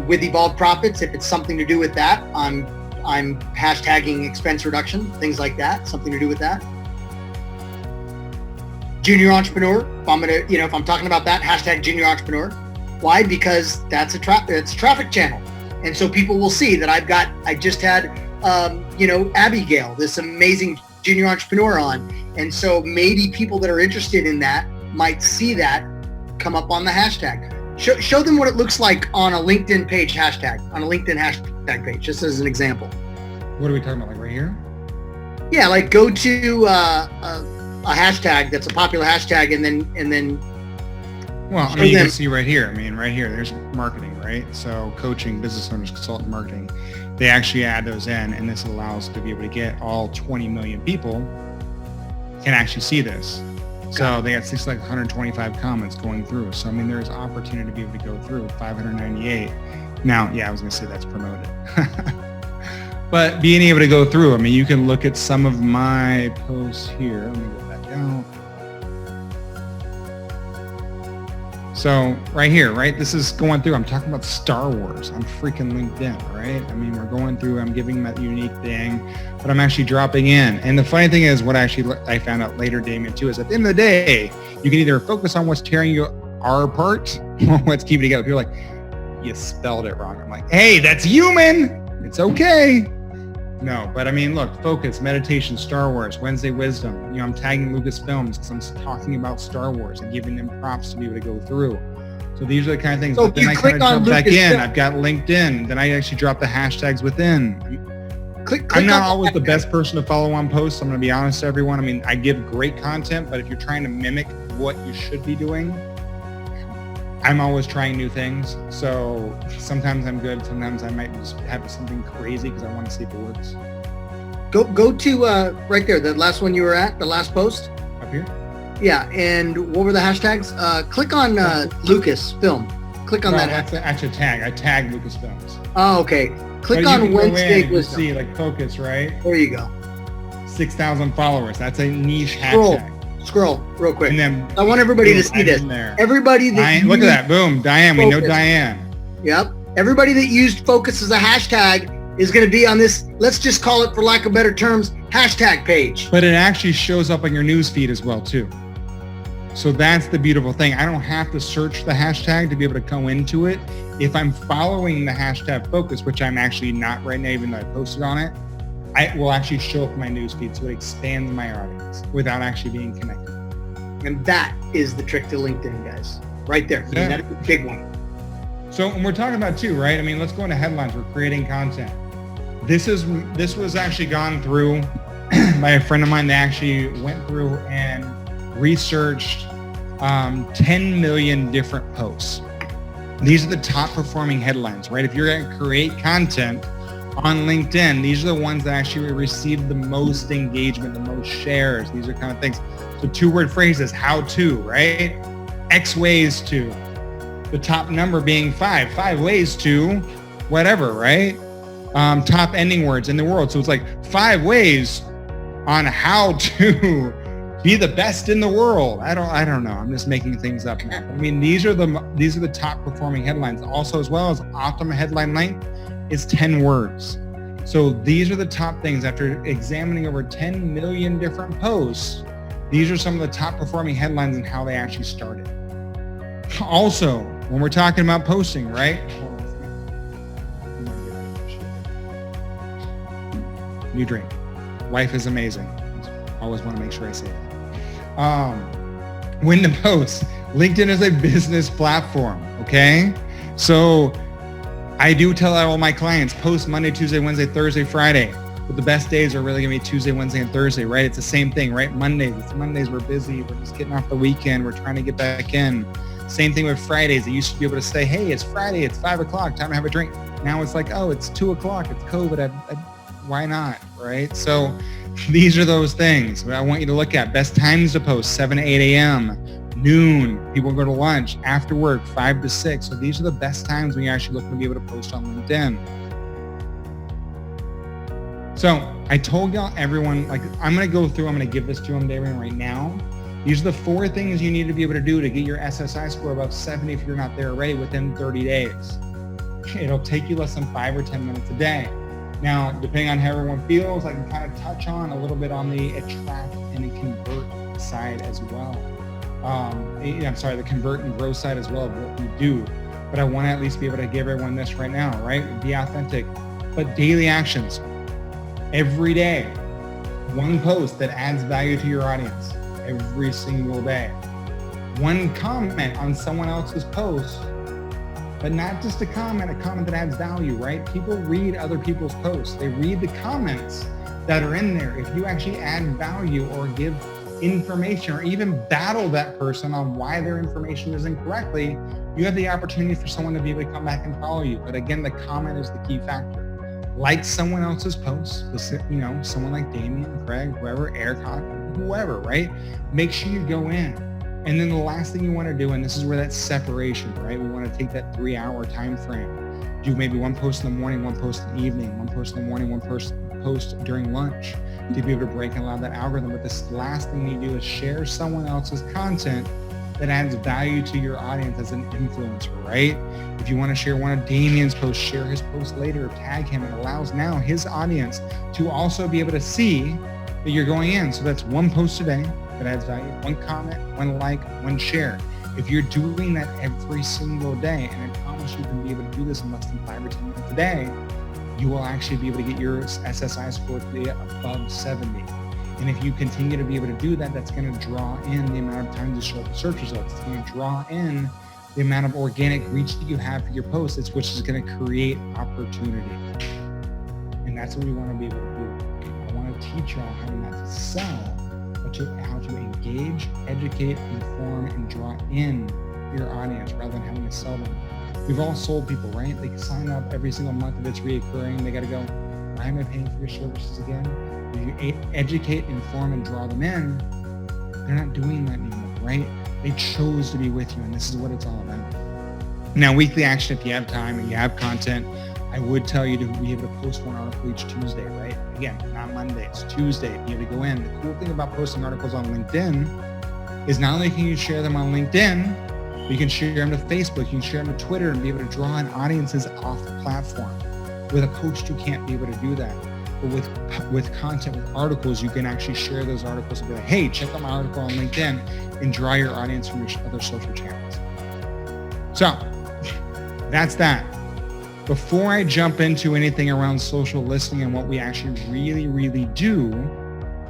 With Evolved Profits, if it's something to do with that, I'm hashtagging expense reduction, things like that, something to do with that. Junior entrepreneur, if I'm talking about that, hashtag junior entrepreneur. Why? Because it's a traffic channel. And so people will see that I just had, Abigail, this amazing junior entrepreneur on. And so maybe people that are interested in that might see that come up on the hashtag. Show them what it looks like on a LinkedIn page on a LinkedIn hashtag page, just as an example. What are we talking about, like right here? Yeah, like go to a hashtag that's a popular hashtag, and then. Well, you can see right here. Right here, there's marketing, right? So coaching, business owners, consultant marketing, they actually add those in, and this allows to be able to get all 20 million people can actually see this. So they had 125 comments going through. So, there's opportunity to be able to go through 598. Now, I was going to say that's promoted. But being able to go through, you can look at some of my posts here. Let me go back down. So right here, right? This is going through. I'm talking about Star Wars on freaking LinkedIn, right? We're going through, I'm giving that unique thing, but I'm actually dropping in. And the funny thing is, what I found out later, Damien, too, is at the end of the day, you can either focus on what's tearing you apart or what's keeping it together. People are like, you spelled it wrong. I'm like, hey, that's human. It's okay. No, but look, focus, meditation, Star Wars, Wednesday Wisdom. I'm tagging Lucasfilms because I'm talking about Star Wars and giving them props to be able to go through. So these are the kind of things. So but then I kind of jump back in. I've got LinkedIn. Then I actually drop the hashtags within. I'm not always the best person to follow on posts. I'm going to be honest to everyone. I give great content, but if you're trying to mimic what you should be doing, I'm always trying new things. So sometimes I'm good. Sometimes I might just have something crazy because I want to see if it works. Go to right there, the last one you were at, the last post. Up here? Yeah, and what were the hashtags? Click on Lucasfilm. Click on that. That's actually a tag. I tagged Lucasfilms. Oh, okay. Click on Wednesday Wisdom. See, like focus, right? There you go. 6,000 followers. That's a niche hashtag. Scroll real quick. And then I want everybody to see this. Everybody that look at that. Boom. Diane. Focus. We know Diane. Yep. Everybody that used focus as a hashtag is going to be on this, let's just call it, for lack of better terms, hashtag page. But it actually shows up on your news feed as well, too. So that's the beautiful thing. I don't have to search the hashtag to be able to go into it. If I'm following the hashtag focus, which I'm actually not right now, even though I posted on it, I will actually show up in my news feed, so it expands my audience without actually being connected. And that is the trick to LinkedIn, guys. Right there. Yeah. That is a big one. So when we're talking about too, right? Let's go into headlines. We're creating content. This was actually gone through by a friend of mine. They actually went through and researched 10 million different posts. These are the top performing headlines, right? If you're going to create content on LinkedIn, these are the ones that actually receive the most engagement, the most shares. These are kind of things. So 2-word phrases, how to, right? X ways to. The top number being 5 ways to whatever, right? Top ending words in the world. So it's like 5 ways on how to be the best in the world. I don't know. I'm just making things up now. These are the top performing headlines. Also, as well as optimum headline length is 10 words. So these are the top things. After examining over 10 million different posts, these are some of the top performing headlines and how they actually started. Also, when we're talking about posting, right? New drink. Life is amazing. Always want to make sure I say that. When to post. LinkedIn is a business platform, okay? So I do tell all my clients, post Monday, Tuesday, Wednesday, Thursday, Friday. But the best days are really gonna be Tuesday, Wednesday, and Thursday, right? It's the same thing, right? Mondays, we're busy. We're just getting off the weekend. We're trying to get back in. Same thing with Fridays. I used to be able to say, hey, it's Friday, it's 5 o'clock, time to have a drink. Now it's like, oh, it's 2 o'clock, it's COVID. Why not, right? So these are those things that I want you to look at. Best times to post, 7 to 8 a.m., noon, people go to lunch, after work, 5 to 6. So these are the best times when you're actually looking to be able to post on LinkedIn. So I told y'all, everyone, like I'm going to give this to them, Darian, right now. These are the 4 things you need to be able to do to get your SSI score above 70 if you're not there already within 30 days. It'll take you less than 5 or 10 minutes a day. Now, depending on how everyone feels, I can kind of touch on a little bit on the attract and the convert side as well. The convert and grow side as well of what we do. But I want to at least be able to give everyone this right now, right? Be authentic. But daily actions. Every day, one post that adds value to your audience. Every single day. One comment on someone else's post, but not just a comment that adds value, right? People read other people's posts. They read the comments that are in there. If you actually add value or give information or even battle that person on why their information is incorrectly, you have the opportunity for someone to be able to come back and follow you. But again, the comment is the key factor. Like someone else's posts, someone like Damien, Craig, whoever, Eric, whoever, right? Make sure you go in. And then the last thing you want to do, and this is where that separation, right? We want to take that 3-hour time frame. Do maybe one post in the morning, one post in the evening, one post in the morning, one post during lunch to be able to break and allow that algorithm. But this last thing you do is share someone else's content that adds value to your audience as an influencer, right? If you want to share one of Damien's posts, share his post later, tag him. It allows now his audience to also be able to see that you're going in. So that's one post a day that adds value, one comment, one like, one share. If you're doing that every single day, and I promise you can be able to do this in less than 5 or 10 minutes a day, you will actually be able to get your SSI score to be above 70. And if you continue to be able to do that, that's going to draw in the amount of times you show up in search results. It's going to draw in the amount of organic reach that you have for your posts, which is going to create opportunity. And that's what we want to be able to do. I want to teach y'all how not to sell, but how to engage, educate, inform, and draw in your audience rather than having to sell them. We've all sold people, right? They sign up every single month if it's reoccurring. They got to go, why am I paying for your services again? If you educate, inform, and draw them in, they're not doing that anymore, right? They chose to be with you, and this is what it's all about. Now, weekly action, if you have time and you have content, I would tell you to be able to post one article each Tuesday, right? Again, not Monday, it's Tuesday. Be able to go in. The cool thing about posting articles on LinkedIn is not only can you share them on LinkedIn, but you can share them to Facebook, you can share them to Twitter, and be able to draw in audiences off the platform. With a post, you can't be able to do that. But with content, with articles, you can actually share those articles and be like, hey, check out my article on LinkedIn, and draw your audience from your other social channels. So that's that. Before I jump into anything around social listening and what we actually really, really do,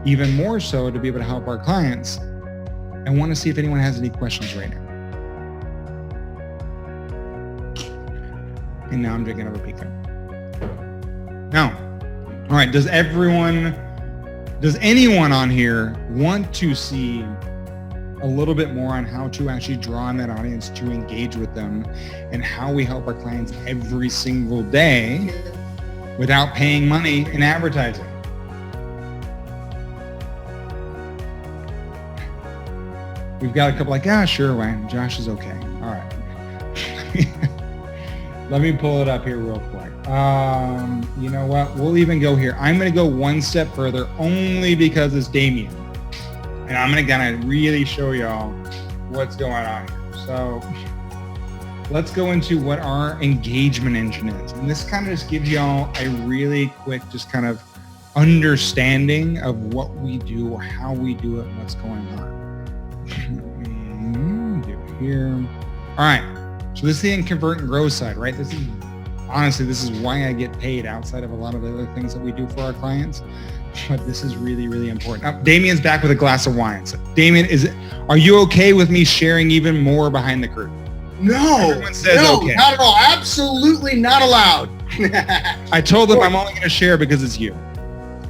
even more so to be able to help our clients, I want to see if anyone has any questions right now. And now I'm drinking over Pico. Now, all right, does anyone on here want to see a little bit more on how to actually draw in that audience to engage with them and how we help our clients every single day without paying money in advertising? We've got a couple like, sure, Ryan, Josh is okay. All right. Let me pull it up here real quick. You know what? We'll even go here. I'm going to go one step further only because it's Damien. And I'm going to kind of really show y'all what's going on here. So let's go into what our engagement engine is. And this kind of just gives y'all a really quick, just kind of understanding of what we do, how we do it, and what's going on. Do it here. All right. So this is the convert and grow side, right? This is why I get paid outside of a lot of the other things that we do for our clients. But this is really, really important. Damien's back with a glass of wine. So Damien, are you okay with me sharing even more behind the curtain? No, okay. Not at all. Absolutely not allowed. I told them I'm only going to share because it's you.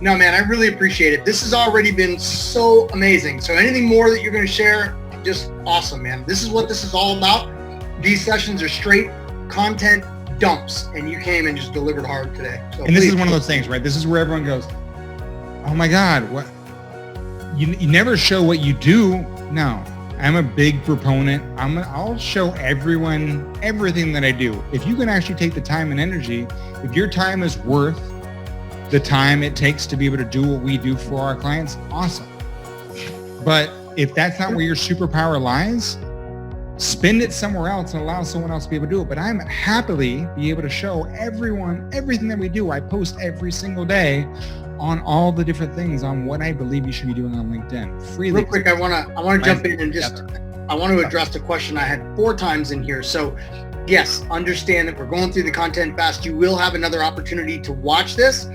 No, man, I really appreciate it. This has already been so amazing. So anything more that you're going to share, just awesome, man. This is what this is all about. These sessions are straight content dumps, and you came and just delivered hard today. So and this is one of those things, right? This is where everyone goes, oh my God, what? You never show what you do. No, I'm a big proponent. I'll show everyone everything that I do. If you can actually take the time and energy, if your time is worth the time it takes to be able to do what we do for our clients, awesome. But if that's not where your superpower lies, spend it somewhere else and allow someone else to be able to do it. But I'm happily be able to show everyone everything that we do. I post every single day on all the different things on what I believe you should be doing on LinkedIn freely. Real quick, I want to jump in and just I want to address the question I had 4 times in here. So yes, understand that we're going through the content fast. You will have another opportunity to watch this.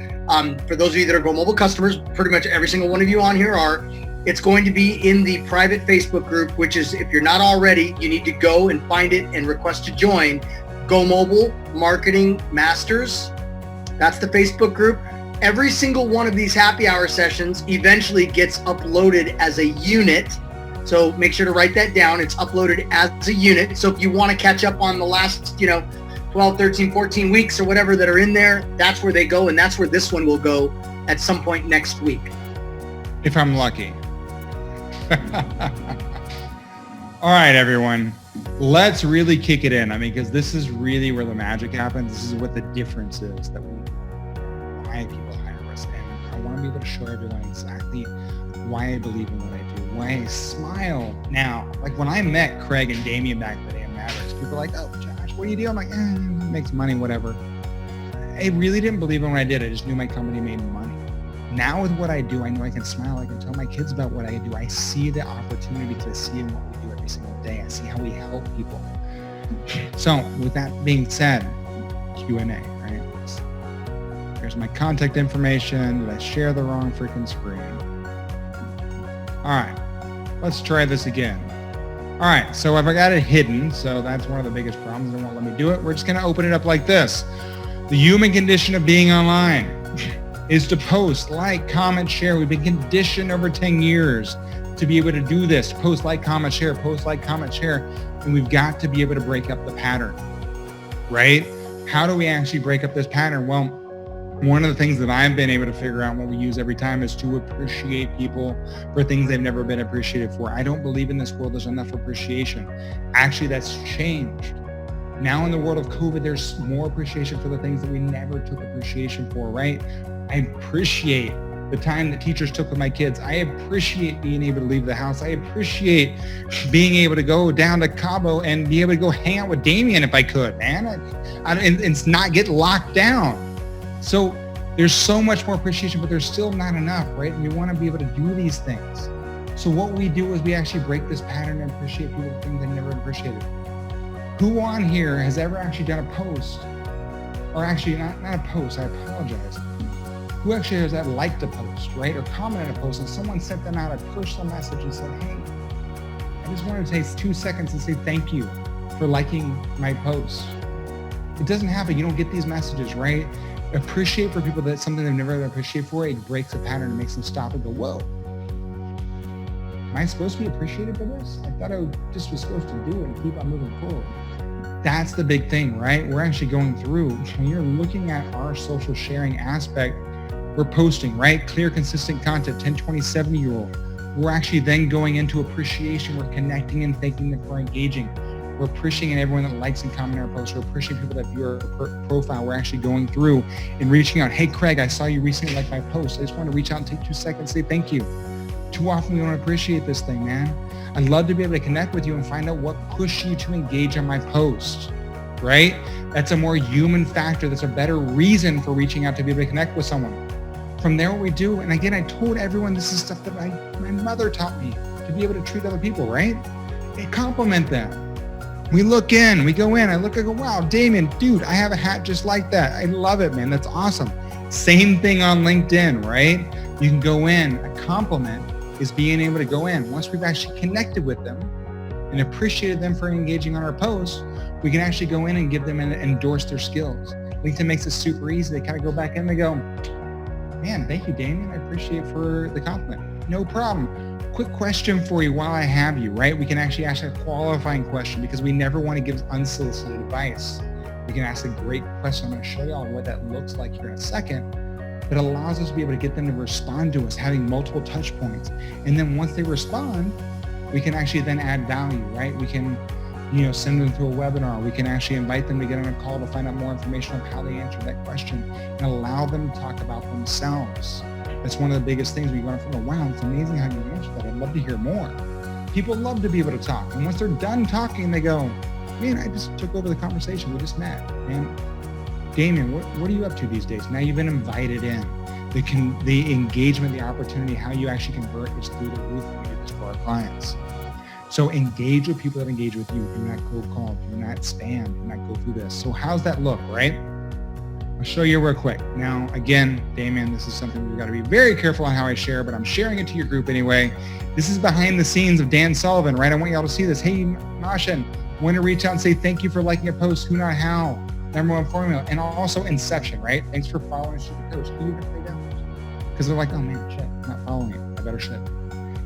For those of you that are GoMobile customers, pretty much every single one of you on here are. It's going to be in the private Facebook group, which is, if you're not already, you need to go and find it and request to join. GoMobile Marketing Masters. That's the Facebook group. Every single one of these happy hour sessions eventually gets uploaded as a unit. So make sure to write that down. It's uploaded as a unit. So if you want to catch up on the last, 12, 13, 14 weeks or whatever that are in there, that's where they go. And that's where this one will go at some point next week. If I'm lucky. All right, everyone, let's really kick it in. Because this is really where the magic happens. This is what the difference is that why people hire us. And I want to be able to show everyone exactly why I believe in what I do, why I smile. Now, like when I met Craig and Damien back in the day in Mavericks, people were like, oh, Josh, what do you do? I'm like, he makes money, whatever. I really didn't believe in what I did. I just knew my company made money. Now with what I do, I know I can smile. I can tell my kids about what I do. I see the opportunity because I see in what we do every single day. I see how we help people. So with that being said, Q&A, right? Here's my contact information. Did I share the wrong freaking screen? All right, let's try this again. All right, so I've got it hidden. So that's one of the biggest problems. They won't let me do it. We're just going to open it up like this. The human condition of being online is to post, like, comment, share. We've been conditioned over 10 years to be able to do this. Post, like, comment, share, post, like, comment, share. And we've got to be able to break up the pattern, right? How do we actually break up this pattern? Well, one of the things that I've been able to figure out what we use every time is to appreciate people for things they've never been appreciated for. I don't believe in this world there's enough appreciation. Actually, that's changed. Now in the world of COVID, there's more appreciation for the things that we never took appreciation for, right? I appreciate the time that teachers took with my kids. I appreciate being able to leave the house. I appreciate being able to go down to Cabo and be able to go hang out with Damien if I could, man. And not get locked down. So there's so much more appreciation, but there's still not enough, right? And we want to be able to do these things. So what we do is we actually break this pattern and appreciate people for things they never appreciated. Who on here has ever actually done a post, or actually not a post, I apologize. Who actually has that liked a post, right? Or commented a post and someone sent them out a personal message and said, hey, I just wanted to take 2 seconds and say thank you for liking my post. It doesn't happen. You don't get these messages, right? Appreciate for people that something they've never appreciated for. It breaks a pattern and makes them stop and go, whoa. Am I supposed to be appreciated for this? I thought I just was supposed to do it and keep on moving forward. That's the big thing, right? We're actually going through, when you're looking at our social sharing aspect, we're posting, right? Clear, consistent content, 10, 20, 70-year-old. We're actually then going into appreciation. We're connecting and thanking them for engaging. We're appreciating everyone that likes and comments our posts. We're appreciating people that view our profile. We're actually going through and reaching out. Hey, Craig, I saw you recently like my post. I just want to reach out and take 2 seconds, say thank you. Too often we don't appreciate this thing, man. I'd love to be able to connect with you and find out what pushed you to engage on my post. right? That's a more human factor. That's a better reason for reaching out to be able to connect with someone. From there, what we do, and again, I told everyone this is stuff that my mother taught me to be able to treat other people, right? And compliment them. We look in, we go in, I look, I go, wow, Damien, dude, I have a hat just like that. I love it, man. That's awesome. Same thing on LinkedIn, right? You can go in. A compliment is being able to go in. Once we've actually connected with them and appreciated them for engaging on our posts, we can actually go in and give them and endorse their skills. LinkedIn makes it super easy. They kind of go back in and they go, man, thank you, Damien. I appreciate for the compliment. No problem. Quick question for you while I have you, right? We can actually ask a qualifying question because we never want to give unsolicited advice. We can ask a great question. I'm going to show you all what that looks like here in a second. But it allows us to be able to get them to respond to us, having multiple touch points. And then once they respond, we can actually then add value, right? We can, send them to a webinar. We can actually invite them to get on a call to find out more information on how they answered that question and allow them to talk about themselves. That's one of the biggest things we learn from them. Wow, it's amazing how you answered that. I'd love to hear more. People love to be able to talk. And once they're done talking, they go, man, I just took over the conversation. We just met. And Damien, what are you up to these days? Now you've been invited in. The engagement, the opportunity, how you actually convert is through the roof when we do this for our clients. So engage with people that engage with you. Do not cold call. Do not spam. Do not go through this. So how's that look, right? I'll show you real quick. Now, again, Damien, this is something we've got to be very careful on how I share, but I'm sharing it to your group anyway. This is behind the scenes of Dan Sullivan, right? I want y'all to see this. Hey, Mashin, want to reach out and say thank you for liking a post, who, not how, number one formula, and also Inception, right? Thanks for following us to the coach. Who you gonna pay down? Because they're like, oh man, shit, I'm not following it. I better shit.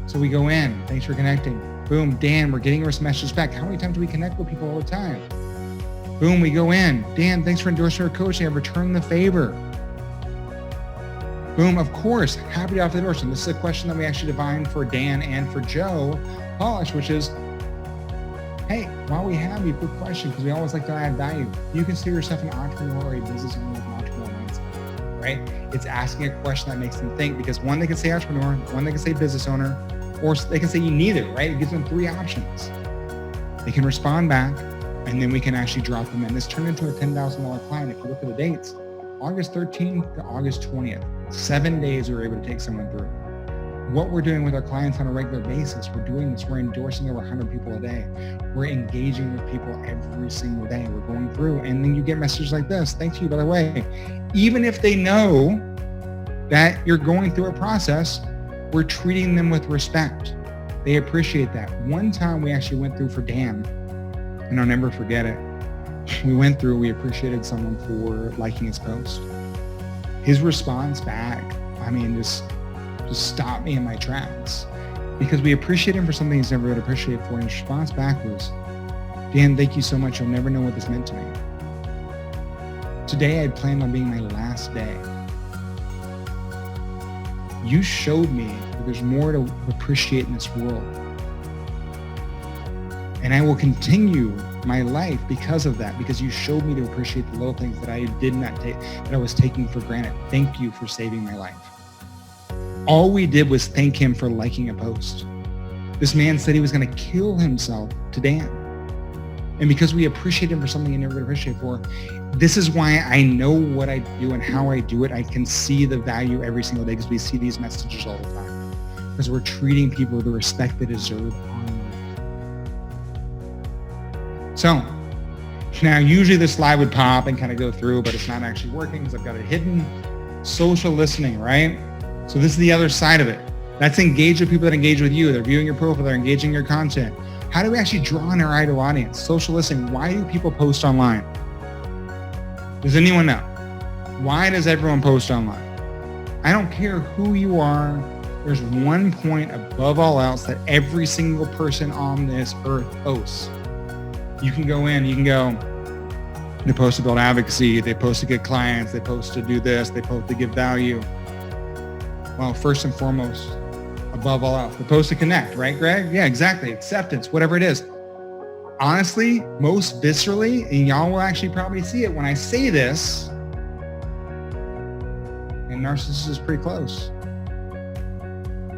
So we go in. Thanks for connecting. Boom, Dan, we're getting our messages back. How many times do we connect with people all the time? Boom, we go in. Dan, thanks for endorsing our coaching. I've returned the favor. Boom, of course, happy to offer the endorsement. This is a question that we actually defined for Dan and for Joe Polish, which is, hey, while we have you, quick question, because we always like to add value. You consider yourself an entrepreneur or a business owner with an entrepreneur mindset, right? It's asking a question that makes them think, because one, they can say entrepreneur, one, they can say business owner, or they can say you neither, right? It gives them three options. They can respond back, and then we can actually drop them in. This turned into a $10,000 client. If you look at the dates, August 13th to August 20th, 7 days we were able to take someone through. What we're doing with our clients on a regular basis, we're doing this. We're endorsing over 100 people a day. We're engaging with people every single day. We're going through, and then you get messages like this. Thanks to you, by the way. Even if they know that you're going through a process, we're treating them with respect. They appreciate that. One time we actually went through for Dan, and I'll never forget it. We appreciated someone for liking his post. His response back, just stopped me in my tracks, because we appreciate him for something he's never been appreciated for. And his response back was, Dan, thank you so much. You'll never know what this meant to me. Today I planned on being my last day. You showed me that there's more to appreciate in this world. And I will continue my life because of that, because you showed me to appreciate the little things that I did not take, that I was taking for granted. Thank you for saving my life. All we did was thank him for liking a post. This man said he was going to kill himself to Dan. And because we appreciate him for something he never been appreciated for, this is why I know what I do and how I do it. I can see the value every single day, because we see these messages all the time. Because we're treating people with the respect they deserve online. So now usually this slide would pop and kind of go through, but it's not actually working because I've got it hidden. Social listening, right? So this is the other side of it. That's engage with people that engage with you. They're viewing your profile, they're engaging your content. How do we actually draw in our ideal audience? Social listening. Why do people post online? Does anyone know? Why does everyone post online? I don't care who you are. There's one point above all else that every single person on this earth posts. You can go in, they post to build advocacy, they post to get clients, they post to do this, they post to give value. Well, first and foremost, above all else, they post to connect, right, Greg? Yeah, exactly. Acceptance, whatever it is. Honestly, most viscerally, and y'all will actually probably see it when I say this, and narcissists is pretty close.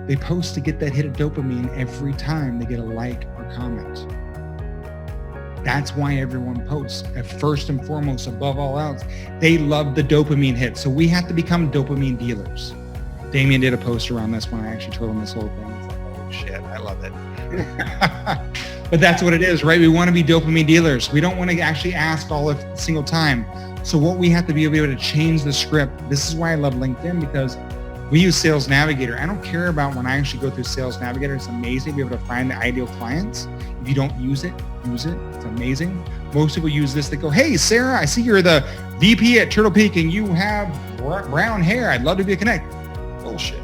They post to get that hit of dopamine every time they get a like or comment. That's why everyone posts. First and foremost, above all else, they love the dopamine hit. So we have to become dopamine dealers. Damien did a post around this when I actually told him this whole thing. It's like, oh shit, I love it. But that's what it is, right? We want to be dopamine dealers. We don't want to actually ask all a single time. So what we have to be able to change the script. This is why I love LinkedIn, because we use Sales Navigator. I don't care about when I actually go through Sales Navigator. It's amazing to be able to find the ideal clients. If you don't use it, use it. It's amazing. Most people use this. They go, hey, Sarah, I see you're the VP at Turtle Peak and you have brown hair. I'd love to be a connect. Bullshit.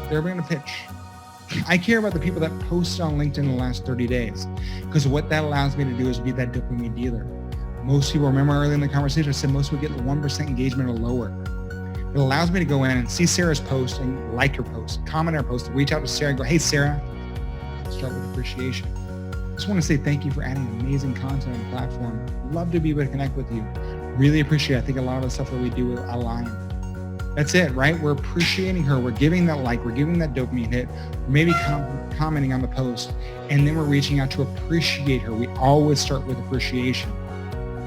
They're going to pitch. I care about the people that posted on LinkedIn in the last 30 days, because what that allows me to do is be that dopamine dealer. Most people, remember earlier in the conversation, I said most people get 1% engagement or lower. It allows me to go in and see Sarah's post and like her post, comment her post, reach out to Sarah and go, hey, Sarah, start with appreciation. I just want to say thank you for adding amazing content on the platform. Love to be able to connect with you. Really appreciate it. I think a lot of the stuff that we do will align. That's it, right? We're appreciating her. We're giving that like, we're giving that dopamine hit, maybe commenting on the post, and then we're reaching out to appreciate her. We always start with appreciation.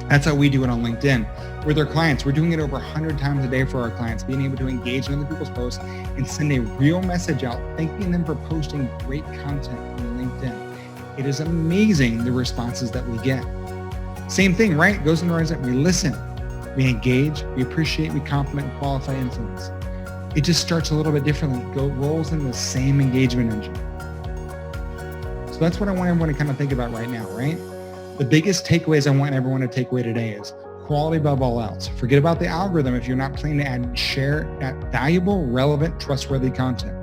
That's how we do it on LinkedIn. With our clients, we're doing it over 100 times a day for our clients, being able to engage in other people's posts and send a real message out, thanking them for posting great content on LinkedIn. It is amazing the responses that we get. Same thing, right? It goes in the right side. We listen, we engage, we appreciate, we compliment, and qualify, influence. It just starts a little bit differently. Rolls in the same engagement engine. So that's what I want everyone to kind of think about right now, right? The biggest takeaways I want everyone to take away today is quality above all else. Forget about the algorithm if you're not planning to add and share that valuable, relevant, trustworthy content.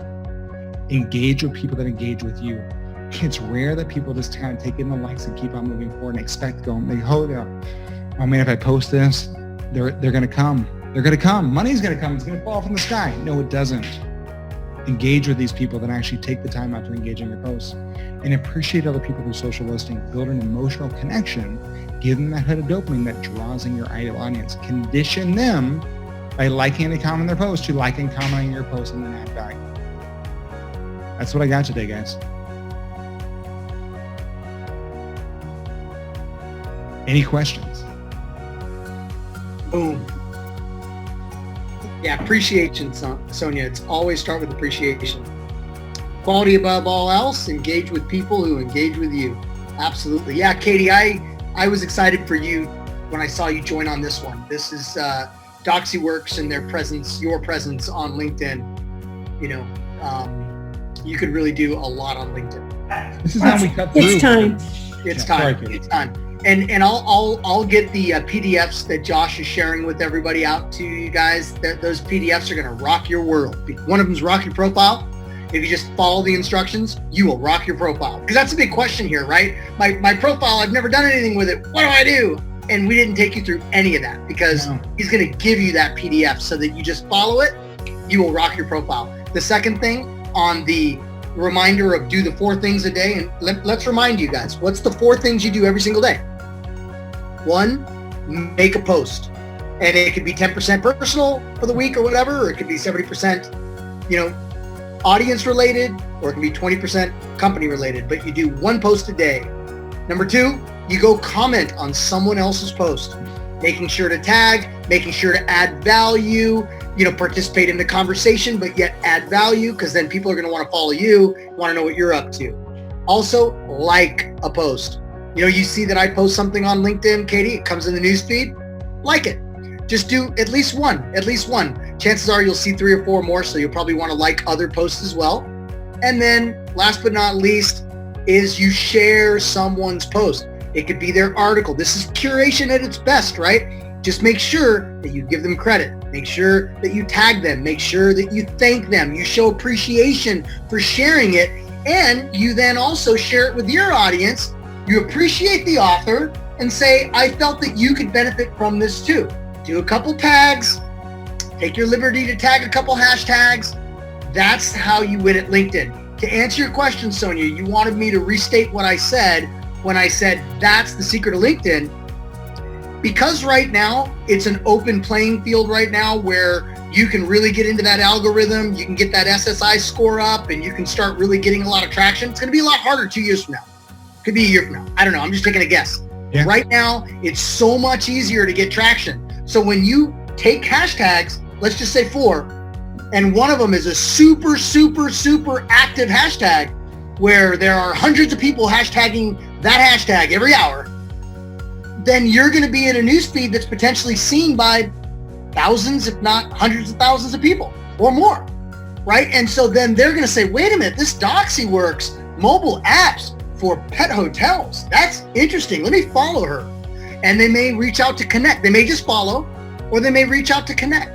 Engage with people that engage with you. It's rare that people just kind of take in the likes and keep on moving forward and expect going, oh man, if I post this, they're going to come. They're going to come. Money's going to come. It's going to fall from the sky. No, it doesn't. Engage with these people that actually take the time out to engage in your posts, and appreciate other people through social listening. Build an emotional connection. Give them that hit of dopamine that draws in your ideal audience. Condition them by liking and commenting their post to like and commenting your post and then add value. That's what I got today, guys. Any questions? Boom. Yeah, appreciation, Sonia. It's always start with appreciation. Quality above all else. Engage with people who engage with you. Absolutely. Yeah, Katie, I was excited for you when I saw you join on this one. This is DoxyWorks and their presence, your presence on LinkedIn. You know, you could really do a lot on LinkedIn. This is how we cut through. It's time. It's time. Sorry, it's time. And I'll get the PDFs that Josh is sharing with everybody out to you guys. Those PDFs are going to rock your world. One of them is rock your profile. If you just follow the instructions, you will rock your profile. Because that's a big question here, right? My profile, I've never done anything with it. What do I do? And we didn't take you through any of that because he's going to give you that PDF so that you just follow it. You will rock your profile. The second thing on the reminder of do the 4 things a day. And let's remind you guys, what's the 4 things you do every single day? 1, make a post. And it could be 10% personal for the week or whatever, or it could be 70%, audience related, or it can be 20% company related, but you do 1 post a day. Number 2, you go comment on someone else's post, making sure to tag, making sure to add value, participate in the conversation, but yet add value, because then people are going to want to follow you, want to know what you're up to. Also, like a post. You see that I post something on LinkedIn, Katie, it comes in the newsfeed, like it. Just do at least one. Chances are you'll see 3 or 4 more, so you'll probably want to like other posts as well. And then last but not least is you share someone's post. It could be their article. This is curation at its best, right? Just make sure that you give them credit. Make sure that you tag them. Make sure that you thank them. You show appreciation for sharing it. And you then also share it with your audience. You appreciate the author and say, I felt that you could benefit from this too. Do a couple tags, take your liberty to tag a couple hashtags. That's how you win at LinkedIn. To answer your question, Sonia, you wanted me to restate what I said when I said that's the secret of LinkedIn. Because right now, it's an open playing field right now where you can really get into that algorithm, you can get that SSI score up, and you can start really getting a lot of traction. It's going to be a lot harder 2 years from now. Could be a year from now. I don't know. I'm just taking a guess. Yeah. Right now, it's so much easier to get traction. So when you take hashtags, let's just say 4, and one of them is a super, super, super active hashtag where there are hundreds of people hashtagging that hashtag every hour, then you're going to be in a newsfeed that's potentially seen by thousands, if not hundreds of thousands of people or more, right? And so then they're going to say, wait a minute, this Doxy works mobile apps for pet hotels. That's interesting. Let me follow her. And they may reach out to connect. They may just follow, or they may reach out to connect.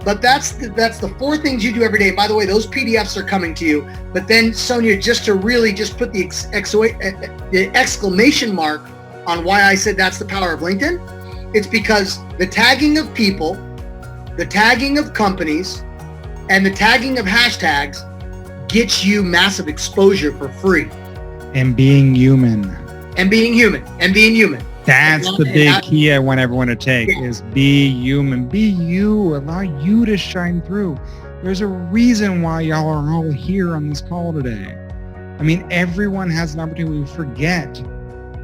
But that's the 4 things you do every day. By the way, those PDFs are coming to you. But then, Sonia, just to really just put the exclamation mark on why I said that's the power of LinkedIn, it's because the tagging of people, the tagging of companies, and the tagging of hashtags gets you massive exposure for free. And being human. And being human. That's the big key I want everyone to take is be human. Be you. Allow you to shine through. There's a reason why y'all are all here on this call today. I mean, everyone has an opportunity to forget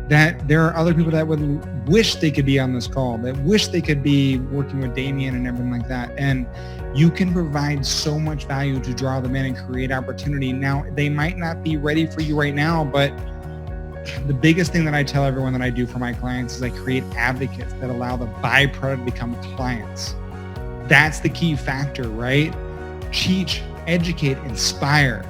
that there are other people that would wish they could be on this call, that wish they could be working with Damien and everything like that. And you can provide so much value to draw them in and create opportunity. Now, they might not be ready for you right now, but the biggest thing that I tell everyone that I do for my clients is I create advocates that allow the byproduct to become clients. That's the key factor, right? Teach, educate, inspire.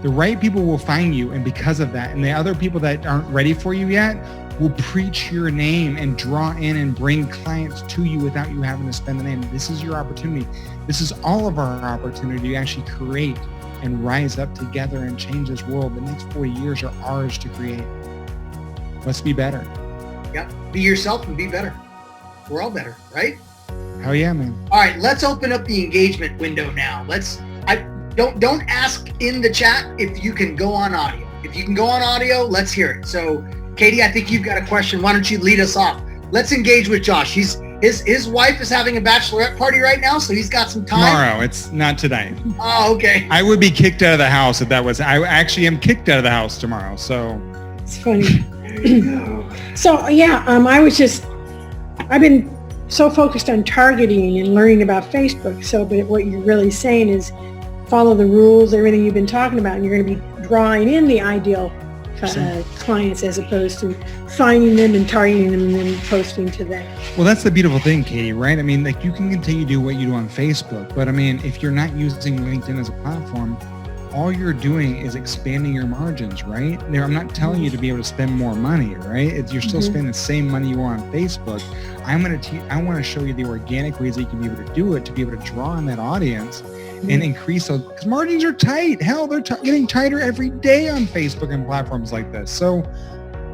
The right people will find you, and because of that, and the other people that aren't ready for you yet will preach your name and draw in and bring clients to you without you having to spend the name. This is your opportunity. This is all of our opportunity to actually create and rise up together and change this world. The next 4 years are ours to create. Let's be better. Yeah, be yourself and be better. We're all better, right? Hell yeah, man. All right, let's open up the engagement window now. Don't ask in the chat if you can go on audio. If you can go on audio, let's hear it. So, Katie, I think you've got a question. Why don't you lead us off? Let's engage with Josh. His wife is having a bachelorette party right now, so he's got some time. Tomorrow, it's not tonight. Oh, okay. I would be kicked out of the house if that was. I actually am kicked out of the house tomorrow. So it's funny. So yeah, I've been so focused on targeting and learning about Facebook. So, but what you're really saying is follow the rules, everything you've been talking about, and you're going to be drawing in the ideal clients as opposed to finding them and targeting them and then posting to them. Well, that's the beautiful thing, Katie, right? I mean, like you can continue to do what you do on Facebook, but I mean, if you're not using LinkedIn as a platform, all you're doing is expanding your margins, right? Now, I'm not telling you to be able to spend more money, right? You're still spending the same money you are on Facebook. I want to show you the organic ways that you can be able to do it, to be able to draw in that audience and increase those, because margins are tight. Hell, they're getting tighter every day on Facebook and platforms like this. So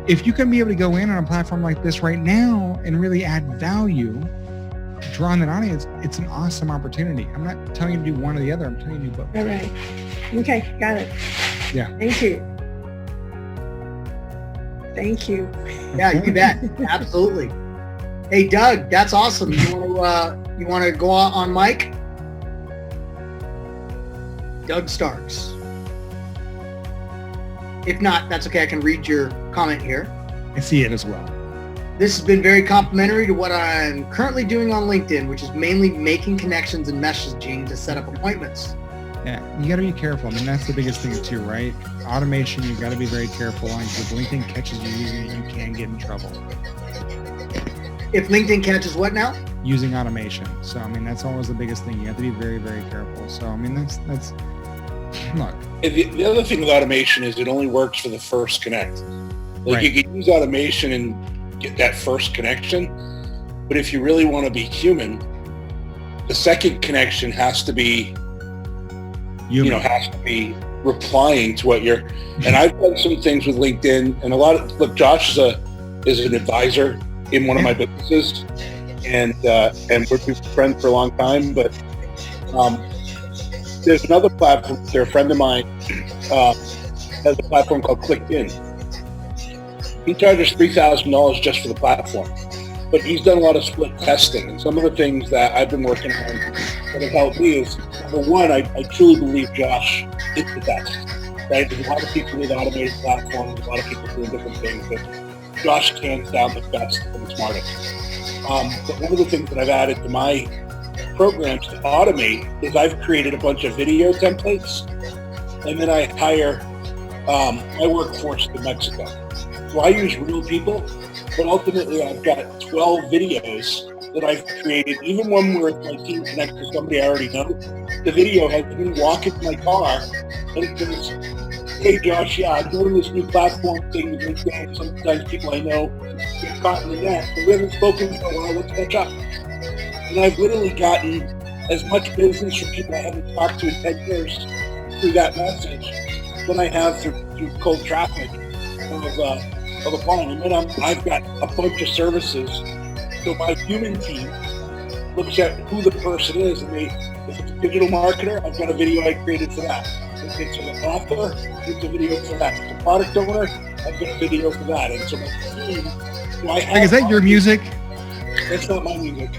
if you can be able to go in on a platform like this right now and really add value, draw in that audience, it's an awesome opportunity. I'm not telling you to do one or the other. I'm telling you to do both. All right. Okay, got it. Yeah. Thank you. Thank you. Yeah, you bet. Absolutely. Hey, Doug, that's awesome. You want to go on mic? Doug Starks. If not, that's okay. I can read your comment here. I see it as well. This has been very complimentary to what I'm currently doing on LinkedIn, which is mainly making connections and messaging to set up appointments. Yeah, you got to be careful. I mean, that's the biggest thing too, right? Automation, you got to be very careful on, because if LinkedIn catches you using it, you can get in trouble. If LinkedIn catches what now? Using automation. So, I mean, that's always the biggest thing. You have to be very, very careful. So, I mean, that's look. The other thing with automation is it only works for the first connect. Like you can use automation and get that first connection, but if you really want to be human, the second connection has to be human. Has to be replying to what you're. And I've done some things with LinkedIn, and look, Josh is an advisor in one of my businesses, and we've been friends for a long time. But there's another platform. A friend of mine has a platform called ClickIn. He charges $3,000 just for the platform, but he's done a lot of split testing. And some of the things that I've been working on that have helped me is, number one, I truly believe Josh did the best. right? There's a lot of people with automated platforms, a lot of people doing different things, but Josh is hands down the best and the smartest. But one of the things that I've added to my programs to automate is I've created a bunch of video templates, and then I hire my workforce in Mexico. So I use real people, but ultimately I've got 12 videos that I've created. Even one where my team connects to somebody I already know, the video has me walking to my car, and it goes, "Hey Josh, yeah, I'm doing this new platform thing with LinkedIn. Sometimes people I know get caught in the net, but we haven't spoken for a while, let's catch up." And I've literally gotten as much business from people I haven't talked to in 10 years through that message than I have through cold traffic of applying. And then I've got a bunch of services. So my human team looks at who the person is, and if it's a digital marketer, I've got a video I created for that. If it's an author, it's a video for that. If it's a product owner, I've got a video for that. And so my team, is that your music? That's not my music.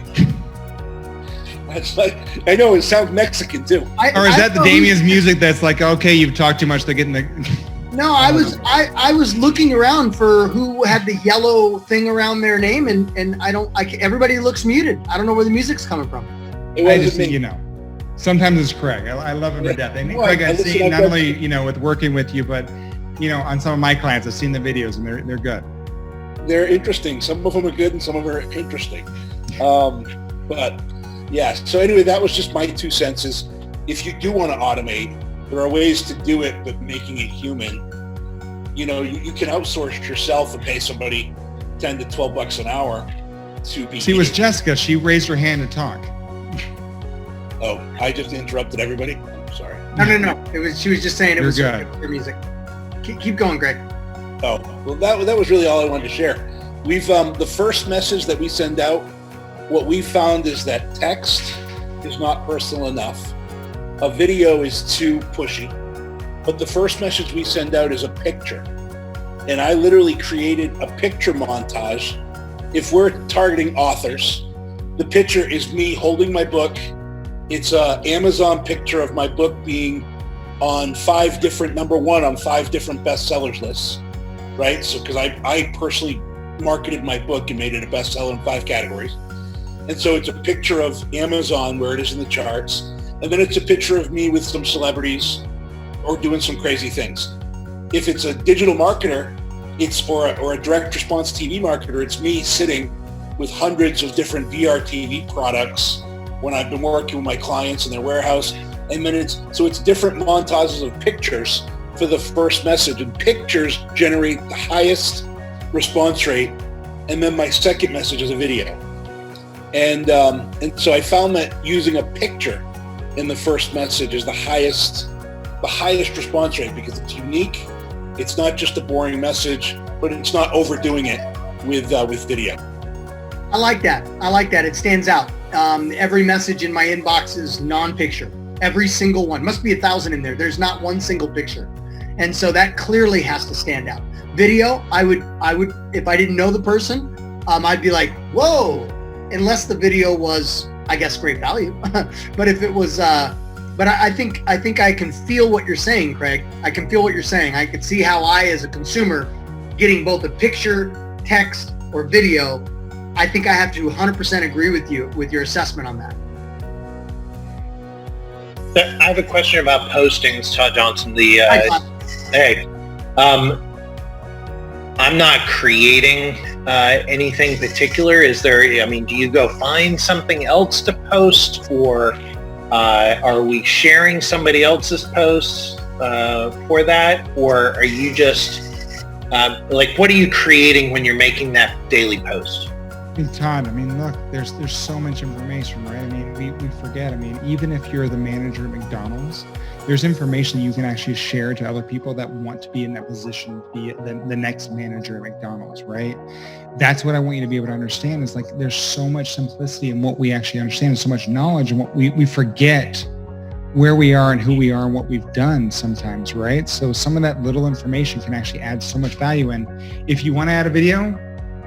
That's like, I know it sounds Mexican too. Or is that the Damien's music that's like, okay, you've talked too much, they're getting the... No, I was looking around for who had the yellow thing around their name, and everybody looks muted. I don't know where the music's coming from. I just think, sometimes it's Craig. I love him to death. And Craig, I've seen not only, with working with you, but, on some of my clients, I've seen the videos and they're good. They're interesting. Some of them are good and some of them are interesting. But yeah, so anyway, that was just my 2 cents is if you do want to automate, there are ways to do it, but making it human. You can outsource yourself and pay somebody $10 to $12 an hour to be. See, it was Jessica. She raised her hand to talk. Oh, I just interrupted everybody. I'm sorry. No. She was just saying it was good. Your music. Keep going, Greg. Oh, well, that was really all I wanted to share. We've the first message that we send out, what we found is that text is not personal enough. A video is too pushy, but the first message we send out is a picture. And I literally created a picture montage. If we're targeting authors, the picture is me holding my book. It's an Amazon picture of my book being on 5 different, number 1 on 5 different bestsellers lists, right? So, because I personally marketed my book and made it a bestseller in 5 categories. And so it's a picture of Amazon where it is in the charts. And then it's a picture of me with some celebrities or doing some crazy things. If it's a digital marketer, or a direct response TV marketer, it's me sitting with hundreds of different VR TV products when I've been working with my clients in their warehouse. And then it's different montages of pictures for the first message, and pictures generate the highest response rate. And then my second message is a video. And so I found that using a picture in the first message is the highest response rate because it's unique. It's not just a boring message, but it's not overdoing it with video. I like that. It stands out. Every message in my inbox is non-picture. Every single one. Must be 1,000 in there. There's not one single picture. And so that clearly has to stand out. Video, I would if I didn't know the person, I'd be like, whoa, unless the video was, I guess, great value. But if it was, but I think I can feel what you're saying, Craig. I can feel what you're saying. I could see how I, as a consumer, getting both a picture, text, or video, I think I have to 100% agree with you with your assessment on that. I have a question about postings, Todd Johnson. Hey, I'm not creating anything particular. Do you go find something else to post, or are we sharing somebody else's posts for that? Or are you just, what are you creating when you're making that daily post? Todd, look, there's so much information, right? We forget. Even if you're the manager at McDonald's, there's information you can actually share to other people that want to be in that position to be the next manager at McDonald's, right? That's what I want you to be able to understand is there's so much simplicity in what we actually understand and so much knowledge, and what we forget where we are and who we are and what we've done sometimes, right? So some of that little information can actually add so much value. And if you want to add a video,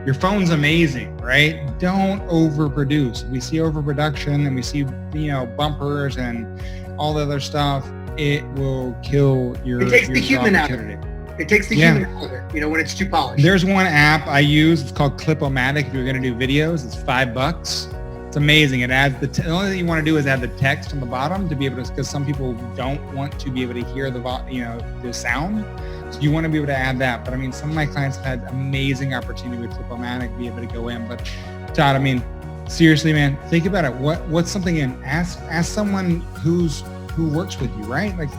your phone's amazing, right? Don't overproduce. We see overproduction and we see, bumpers and all the other stuff. it will kill your. It takes your the human out of opportunity. it. It takes the human out of it, when it's too polished. There's one app I use. It's called Clip-O-Matic. If you're going to do videos, it's $5. It's amazing. It adds the only thing you want to do is add the text on the bottom to be able to, because some people don't want to be able to hear the sound. So you want to be able to add that. But I mean, some of my clients have had amazing opportunity with Clip-O-Matic, be able to go in. But Todd, I mean, seriously, man, think about it. What's something in? Ask someone who works with you, right? Like,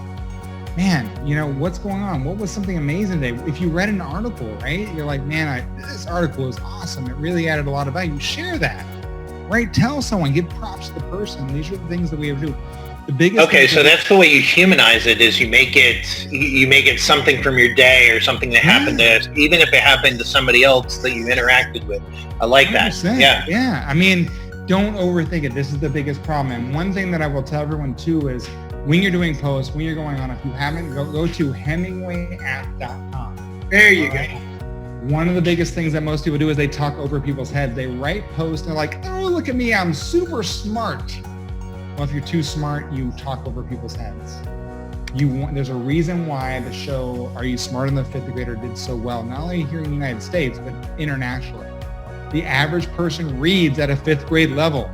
man, what's going on? What was something amazing today? If you read an article, right? You're like, man, this article is awesome. It really added a lot of value. Share that, right? Tell someone, give props to the person. These are the things that we have to do. The biggest. Okay, so that's the way you humanize it, is you make it something from your day or something that happened to, even if it happened to somebody else that you interacted with. I like that. Yeah. I mean, don't overthink it. This is the biggest problem. And one thing that I will tell everyone too is, when you're doing posts, when you're going on, if you haven't, go to HemingwayApp.com. There you go. One of the biggest things that most people do is they talk over people's heads. They write posts and they're like, oh, look at me, I'm super smart. Well, if you're too smart, you talk over people's heads. There's a reason why the show Are You Smarter Than the Fifth Grader did so well, not only here in the United States, but internationally. The average person reads at a 5th grade level.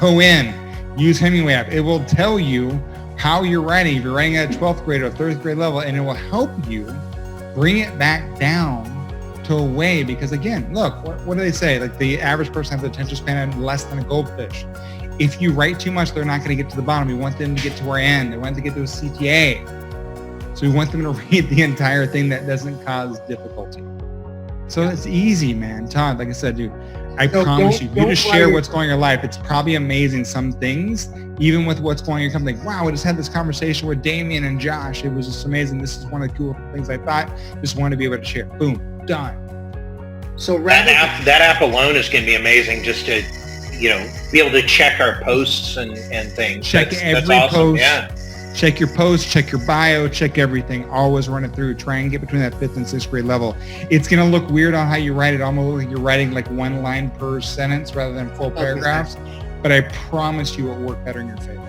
Go in. Use Hemingway app. It will tell you how you're writing. If you're writing at a 12th grade or 3rd grade level, and it will help you bring it back down to a way, because again, look, what do they say? Like, the average person has an attention span less than a goldfish. If you write too much, they're not going to get to the bottom. We want them to get to our end. They want to get to a CTA. So we want them to read the entire thing that doesn't cause difficulty. So it's easy, man. Todd, like I said, dude, I promise you just share what's going on in your life. It's probably amazing, some things, even with what's going on in your company. Like, wow, I just had this conversation with Damien and Josh. It was just amazing. This is one of the cool things I thought. Just wanted to be able to share. Boom, done. So that app alone is going to be amazing, just to, be able to check our posts and things. Check every awesome. post. Yeah. Check your post, check your bio, check everything. Always run it through. Try and get between that 5th and 6th grade level. It's going to look weird on how you write it. Almost like you're writing like one line per sentence rather than full paragraphs. But I promise you it will work better in your favor.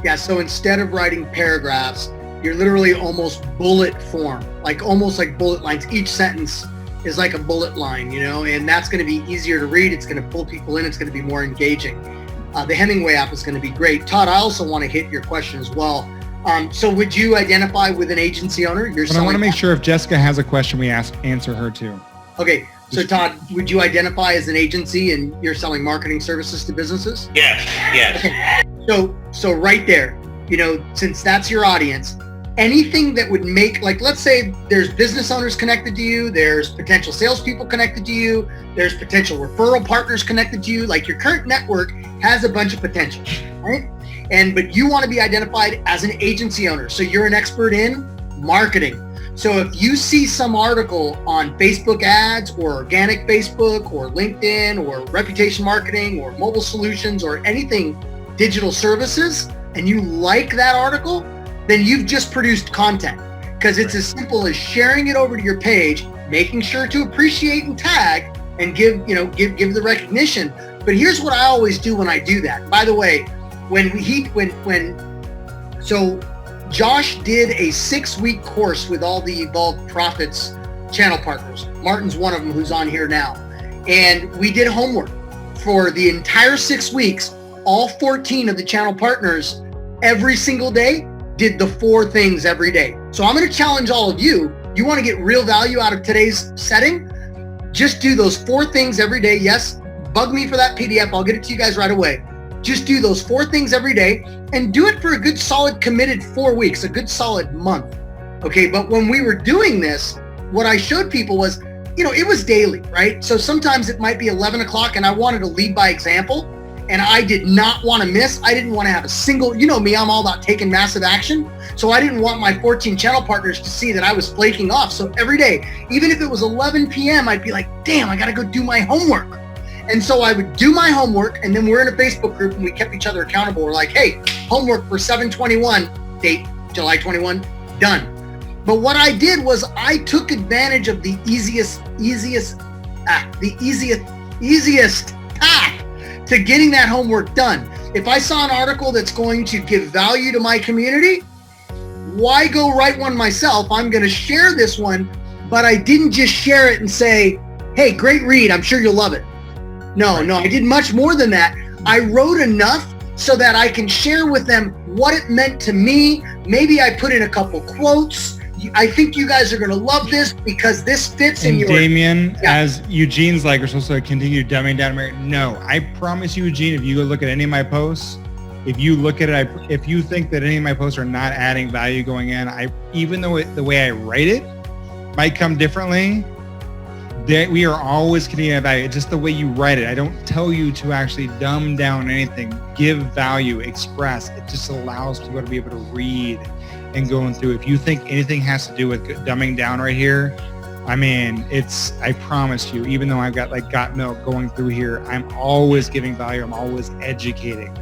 Yeah, so instead of writing paragraphs, you're literally almost bullet form, almost like bullet lines. Each sentence is like a bullet line, and that's going to be easier to read. It's going to pull people in. It's going to be more engaging. The Hemingway app is going to be great. Todd, I also want to hit your question as well. So would you identify with an agency owner? But I want to make sure if Jessica has a question, we answer her too. Okay. So Todd, would you identify as an agency and you're selling marketing services to businesses? Yes. Okay. So right there, since that's your audience, anything that would make, let's say there's business owners connected to you, there's potential salespeople connected to you, there's potential referral partners connected to you, your current network has a bunch of potential, right? But you want to be identified as an agency owner. So you're an expert in marketing. So if you see some article on Facebook ads or organic Facebook or LinkedIn or reputation marketing or mobile solutions or anything digital services, and you like that article, then you've just produced content, because it's as simple as sharing it over to your page, making sure to appreciate and tag and give the recognition. But here's what I always do when I do that. By the way, so Josh did a 6-week course with all the Evolved Profits channel partners. Martin's one of them who's on here now. And we did homework for the entire 6 weeks. All 14 of the channel partners every single day did the 4 things every day. So I'm going to challenge all of you. You want to get real value out of today's setting? Just do those 4 things every day. Yes, bug me for that PDF. I'll get it to you guys right away. Just do those 4 things every day and do it for a good solid committed 4 weeks, a good solid month. Okay, but when we were doing this, what I showed people was, it was daily, right? So sometimes it might be 11 o'clock and I wanted to lead by example. And I did not want to miss. I didn't want to have a single, me, I'm all about taking massive action. So I didn't want my 14 channel partners to see that I was flaking off. So every day, even if it was 11 p.m., I'd be like, damn, I got to go do my homework. And so I would do my homework, and then we're in a Facebook group and we kept each other accountable. We're like, hey, homework for 7/21, date July 21, done. But what I did was I took advantage of the easiest path to getting that homework done. If I saw an article that's going to give value to my community, why go write one myself? I'm going to share this one, but I didn't just share it and say, hey, great read, I'm sure you'll love it. No, I did much more than that. I wrote enough so that I can share with them what it meant to me. Maybe I put in a couple quotes. I think you guys are going to love this because this fits in your... Damien, as Eugene's like, we're supposed to continue dumbing down America. No, I promise you, Eugene, if you go look at any of my posts, if you look at it, if you think that any of my posts are not adding value going in, even though the way I write it might come differently, we are always continuing to value. It's just the way you write it. I don't tell you to actually dumb down anything, give value, express. It just allows people to be able to read and going through. If you think anything has to do with dumbing down right here, I mean, I promise you, even though I've got like Got Milk going through here, I'm always giving value. I'm always educating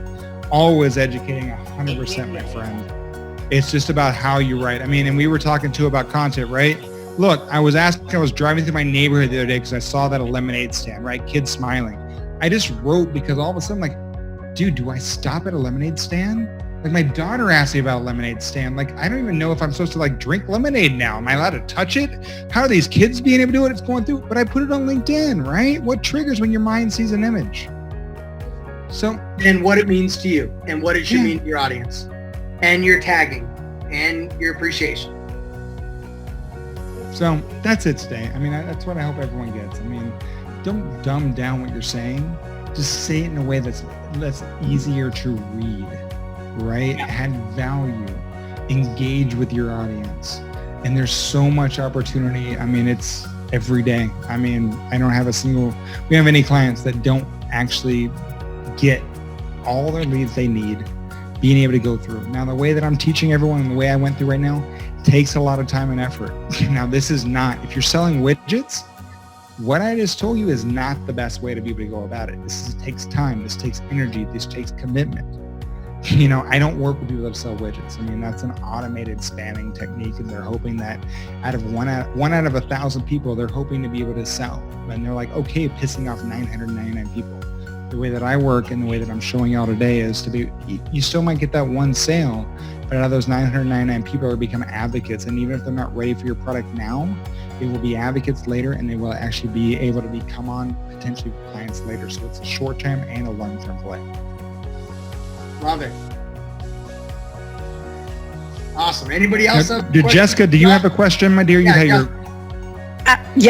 100%, my friend. It's just about how you write. I mean, and we were talking too about content, right? Look, I was driving through my neighborhood the other day because I saw that a lemonade stand, right? Kids smiling. I just wrote because all of a sudden, like, dude, do I stop at a lemonade stand? Like, my daughter asked me about a lemonade stand. Like, I don't even know if I'm supposed to like drink lemonade now. Am I allowed to touch it? How are these kids being able to do it? It's going through, but I put it on LinkedIn, right? What triggers when your mind sees an image? So, and what it means to you and what it should mean to your audience and your tagging and your appreciation. So that's it today. I mean, that's what I hope everyone gets. I mean, don't dumb down what you're saying. Just say it in a way that's easier to read, right? Add value, engage with your audience. And there's so much opportunity. I mean, it's every day. I mean, we don't have any clients that don't actually get all their leads they need, being able to go through. Now, the way that I'm teaching everyone, the way I went through right now, takes a lot of time and effort. Now, this is not, if you're selling widgets, what I just told you is not the best way to be able to go about it. This takes time. This takes energy. This takes commitment. You know, I don't work with people that sell widgets. I mean, that's an automated spamming technique, and they're hoping that out of one out of 1,000 people, they're hoping to be able to sell. And they're like, okay, pissing off 999 people. The way that I work and the way that I'm showing y'all today is you still might get that one sale, but out of those 999 people are become advocates. And even if they're not ready for your product now, they will be advocates later, and they will actually be able to become on potentially clients later. So it's a short-term and a long-term play. Love it. Awesome. Anybody else? Jessica, do you have a question, my dear? Yeah,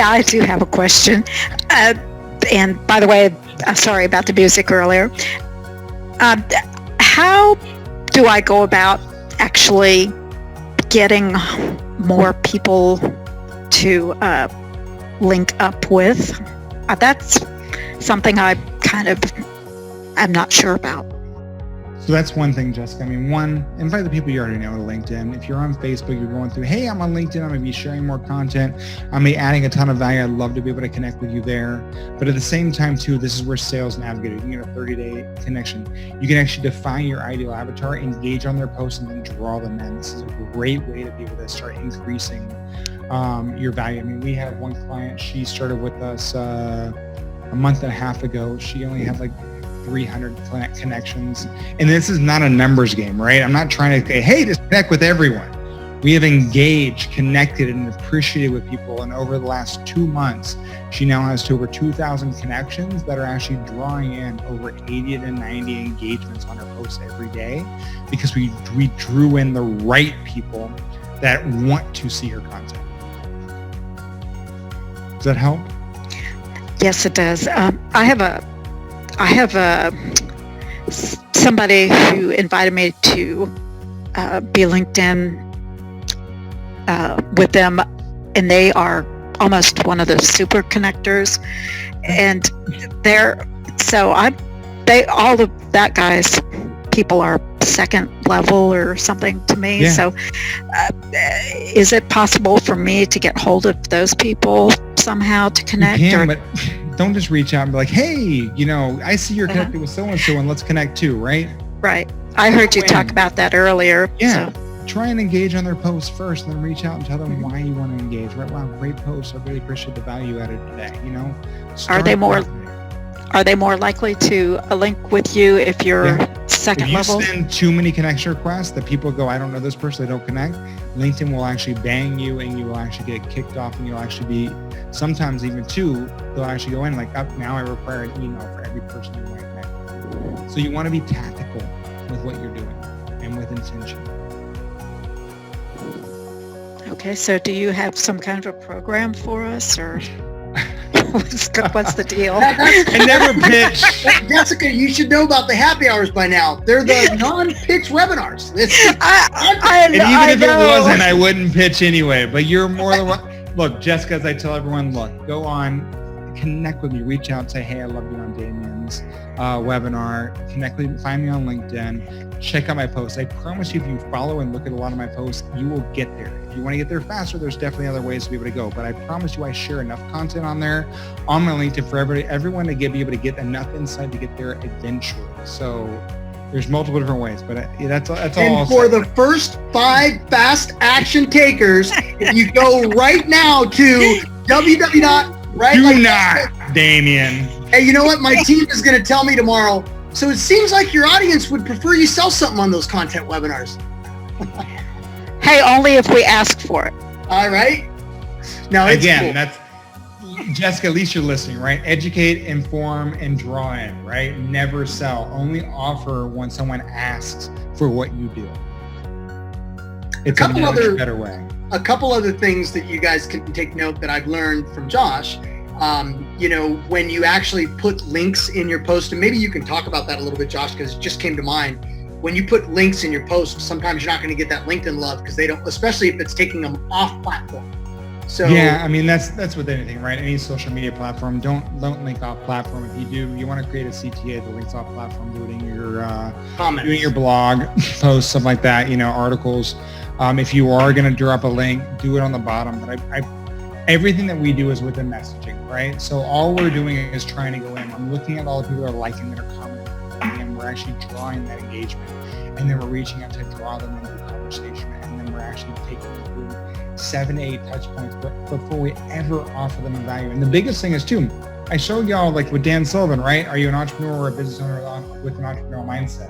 I do have a question. And by the way, sorry about the music earlier. How do I go about actually getting more people to link up with? That's something I'm not sure about. So that's one thing, Jessica. I mean, one, invite the people you already know to LinkedIn. If you're on Facebook, you're going through, hey, I'm on LinkedIn. I'm going to be sharing more content. I'm going to be adding a ton of value. I'd love to be able to connect with you there. But at the same time, too, this is where Sales Navigator, you can get a 30-day connection. You can actually define your ideal avatar, engage on their posts, and then draw them in. This is a great way to be able to start increasing your value. I mean, we have one client. She started with us a month and a half ago. She only had like 300 connections. And this is not a numbers game, right? I'm not trying to say, hey, just connect with everyone. We have engaged, connected, and appreciated with people. And over the last 2 months, she now has over 2,000 connections that are actually drawing in over 80 to 90 engagements on her posts every day, because we drew in the right people that want to see her content. Does that help? Yes, it does. I have somebody who invited me to be LinkedIn with them, and they are almost one of the super connectors, and all of that guy's people are second level or something to me. Yeah. So is it possible for me to get hold of those people somehow to connect? You can, but don't just reach out and be like, hey, I see you're connected with so-and-so, and let's connect too, right? Right. I heard you talk about that earlier. Yeah. So. Try and engage on their posts first, and then reach out and tell them why you want to engage. Right? Wow, great post. I really appreciate the value added today. Are they more likely to link with you if you're second if you level. send too many connection requests that people go, I don't know this person, I don't connect, LinkedIn will actually bang you and you will actually get kicked off, and you'll actually be, sometimes even two, they'll actually go in like, up now I require an email for every person you want to connect with. So you want to be tactical with what you're doing and with intention. Okay, so do you have some kind of a program for us, or what's the deal? I never pitch. Jessica, you should know about the happy hours by now. They're the non-pitch webinars. And even if it wasn't, I wouldn't pitch anyway. But you're more than welcome. Look, Jessica, as I tell everyone, look, go on, connect with me, reach out, say, hey, I love you on Damien's webinar. Connect with me, find me on LinkedIn, check out my posts. I promise you, if you follow and look at a lot of my posts, you will get there. If you want to get there faster, there's definitely other ways to be able to go. But I promise you, I share enough content on there, on my LinkedIn, for everyone to be able to get enough insight to get there eventually. So there's multiple different ways, but that's all. And for the first 5 fast action takers, if you go right now to Damien. Hey, you know what? My team is going to tell me tomorrow. So it seems like your audience would prefer you sell something on those content webinars. Hey, only if we ask for it. All right. No, it's again, cool. That's Jessica. At least you're listening, right? Educate, inform, and draw in, right? Never sell. Only offer when someone asks for what you do. It's a much better way. A couple other things that you guys can take note that I've learned from Josh. When you actually put links in your post, and maybe you can talk about that a little bit, Josh, because it just came to mind. When you put links in your post, sometimes you're not going to get that LinkedIn love because they don't, especially if it's taking them off platform. So yeah, I mean that's with anything, right? Any social media platform, don't link off platform. If you do, you want to create a CTA that links off platform. Do it in your comments, doing your blog posts, stuff like that. Articles. If you are going to drop a link, do it on the bottom. But everything that we do is within messaging, right? So all we're doing is trying to go in. I'm looking at all the people that are liking, that are commenting, and we're actually drawing that engagement. And then we're reaching out to draw them into the conversation. And then we're actually taking them through 7 to 8 touch points before we ever offer them a value. And the biggest thing is too, I showed y'all like with Dan Sullivan, right? Are you an entrepreneur or a business owner with an entrepreneurial mindset?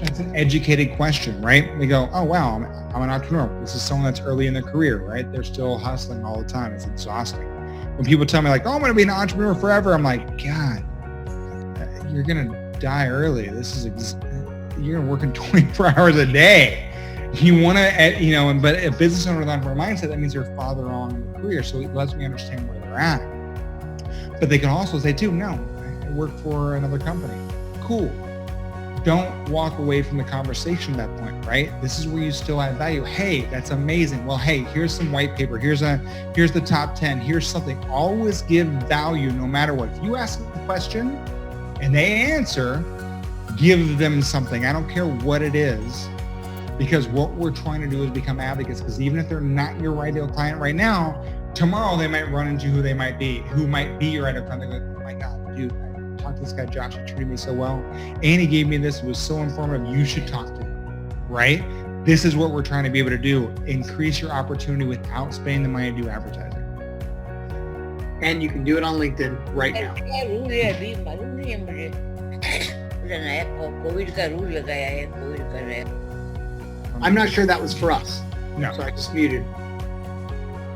That's an educated question, right? They go, oh, wow, I'm an entrepreneur. This is someone that's early in their career, right? They're still hustling all the time. It's exhausting. When people tell me like, oh, I'm going to be an entrepreneur forever, I'm like, God, you're going to die early. You're working 24 hours a day. You want to, but a business owner with an entrepreneur mindset, that means they're farther on in their career. So it lets me understand where they're at. But they can also say too, no, I work for another company. Cool. Don't walk away from the conversation at that point, right? This is where you still add value. Hey, that's amazing. Well, hey, here's some white paper. Here's the top 10. Here's something. Always give value no matter what. If you ask a question and they answer, give them something. I don't care what it is, because what we're trying to do is become advocates, because even if they're not your ideal client right now, tomorrow they might run into who might be your ideal client. They go, oh my God, dude, talked to this guy, Josh, he treated me so well, and he gave me this, it was so informative, you should talk to him, right? This is what we're trying to be able to do. Increase your opportunity without spending the money to do advertising. And you can do it on LinkedIn right now. I'm not sure that was for us. No. So I just muted.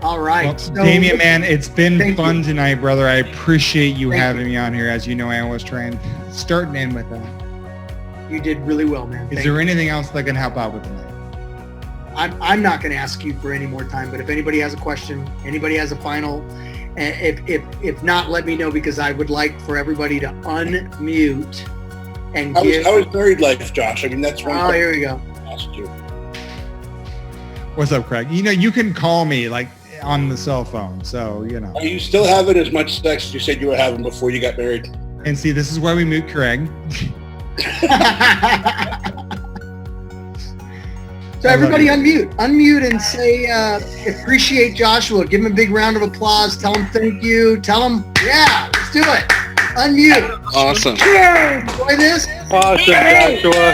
All right. Well, so, Damien, man, it's been fun tonight, brother. I appreciate you having me on here. As you know, I always try and start and end with that. You did really well, man. Is there anything else that I can help out with tonight? I'm not going to ask you for any more time, but if anybody has a question, anybody has a final, if not, let me know, because I would like for everybody to unmute and give. How was married life, Josh? I mean, that's one. Oh, here we go. What's up, Craig? You can call me like on the cell phone, so Are you still having as much sex as you said you were having before you got married? And see, this is why we mute Craig. So everybody unmute and say, appreciate Joshua. Give him a big round of applause. Tell him thank you. Tell him, yeah, let's do it. Unmute. Awesome. Yeah. Enjoy this. Awesome, Joshua.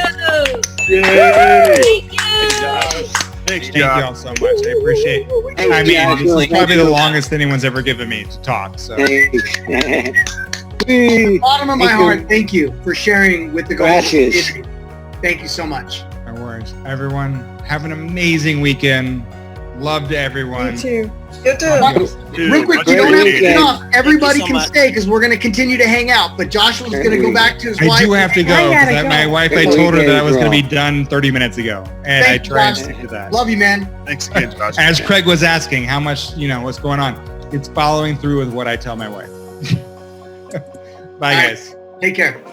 Yay. Thank you all so much. I appreciate it. I mean, this is probably the longest anyone's ever given me to talk. So. Bottom of my heart, thank you for sharing with the GoMobile community. Thank you so much. No worries. Everyone, have an amazing weekend. Love to everyone. You too. You too. Real quick, you don't have to get off. Everybody can stay because we're going to continue to hang out. But Joshua's going to go back to his wife. I do have to go I gotta because go. my wife, I told her that I was going to be done 30 minutes ago. And I Thank you, try and Josh. stick to that. Love you, man. Thanks again, Josh. As Craig was asking, how much, what's going on? It's following through with what I tell my wife. Bye, All right. guys. Take care.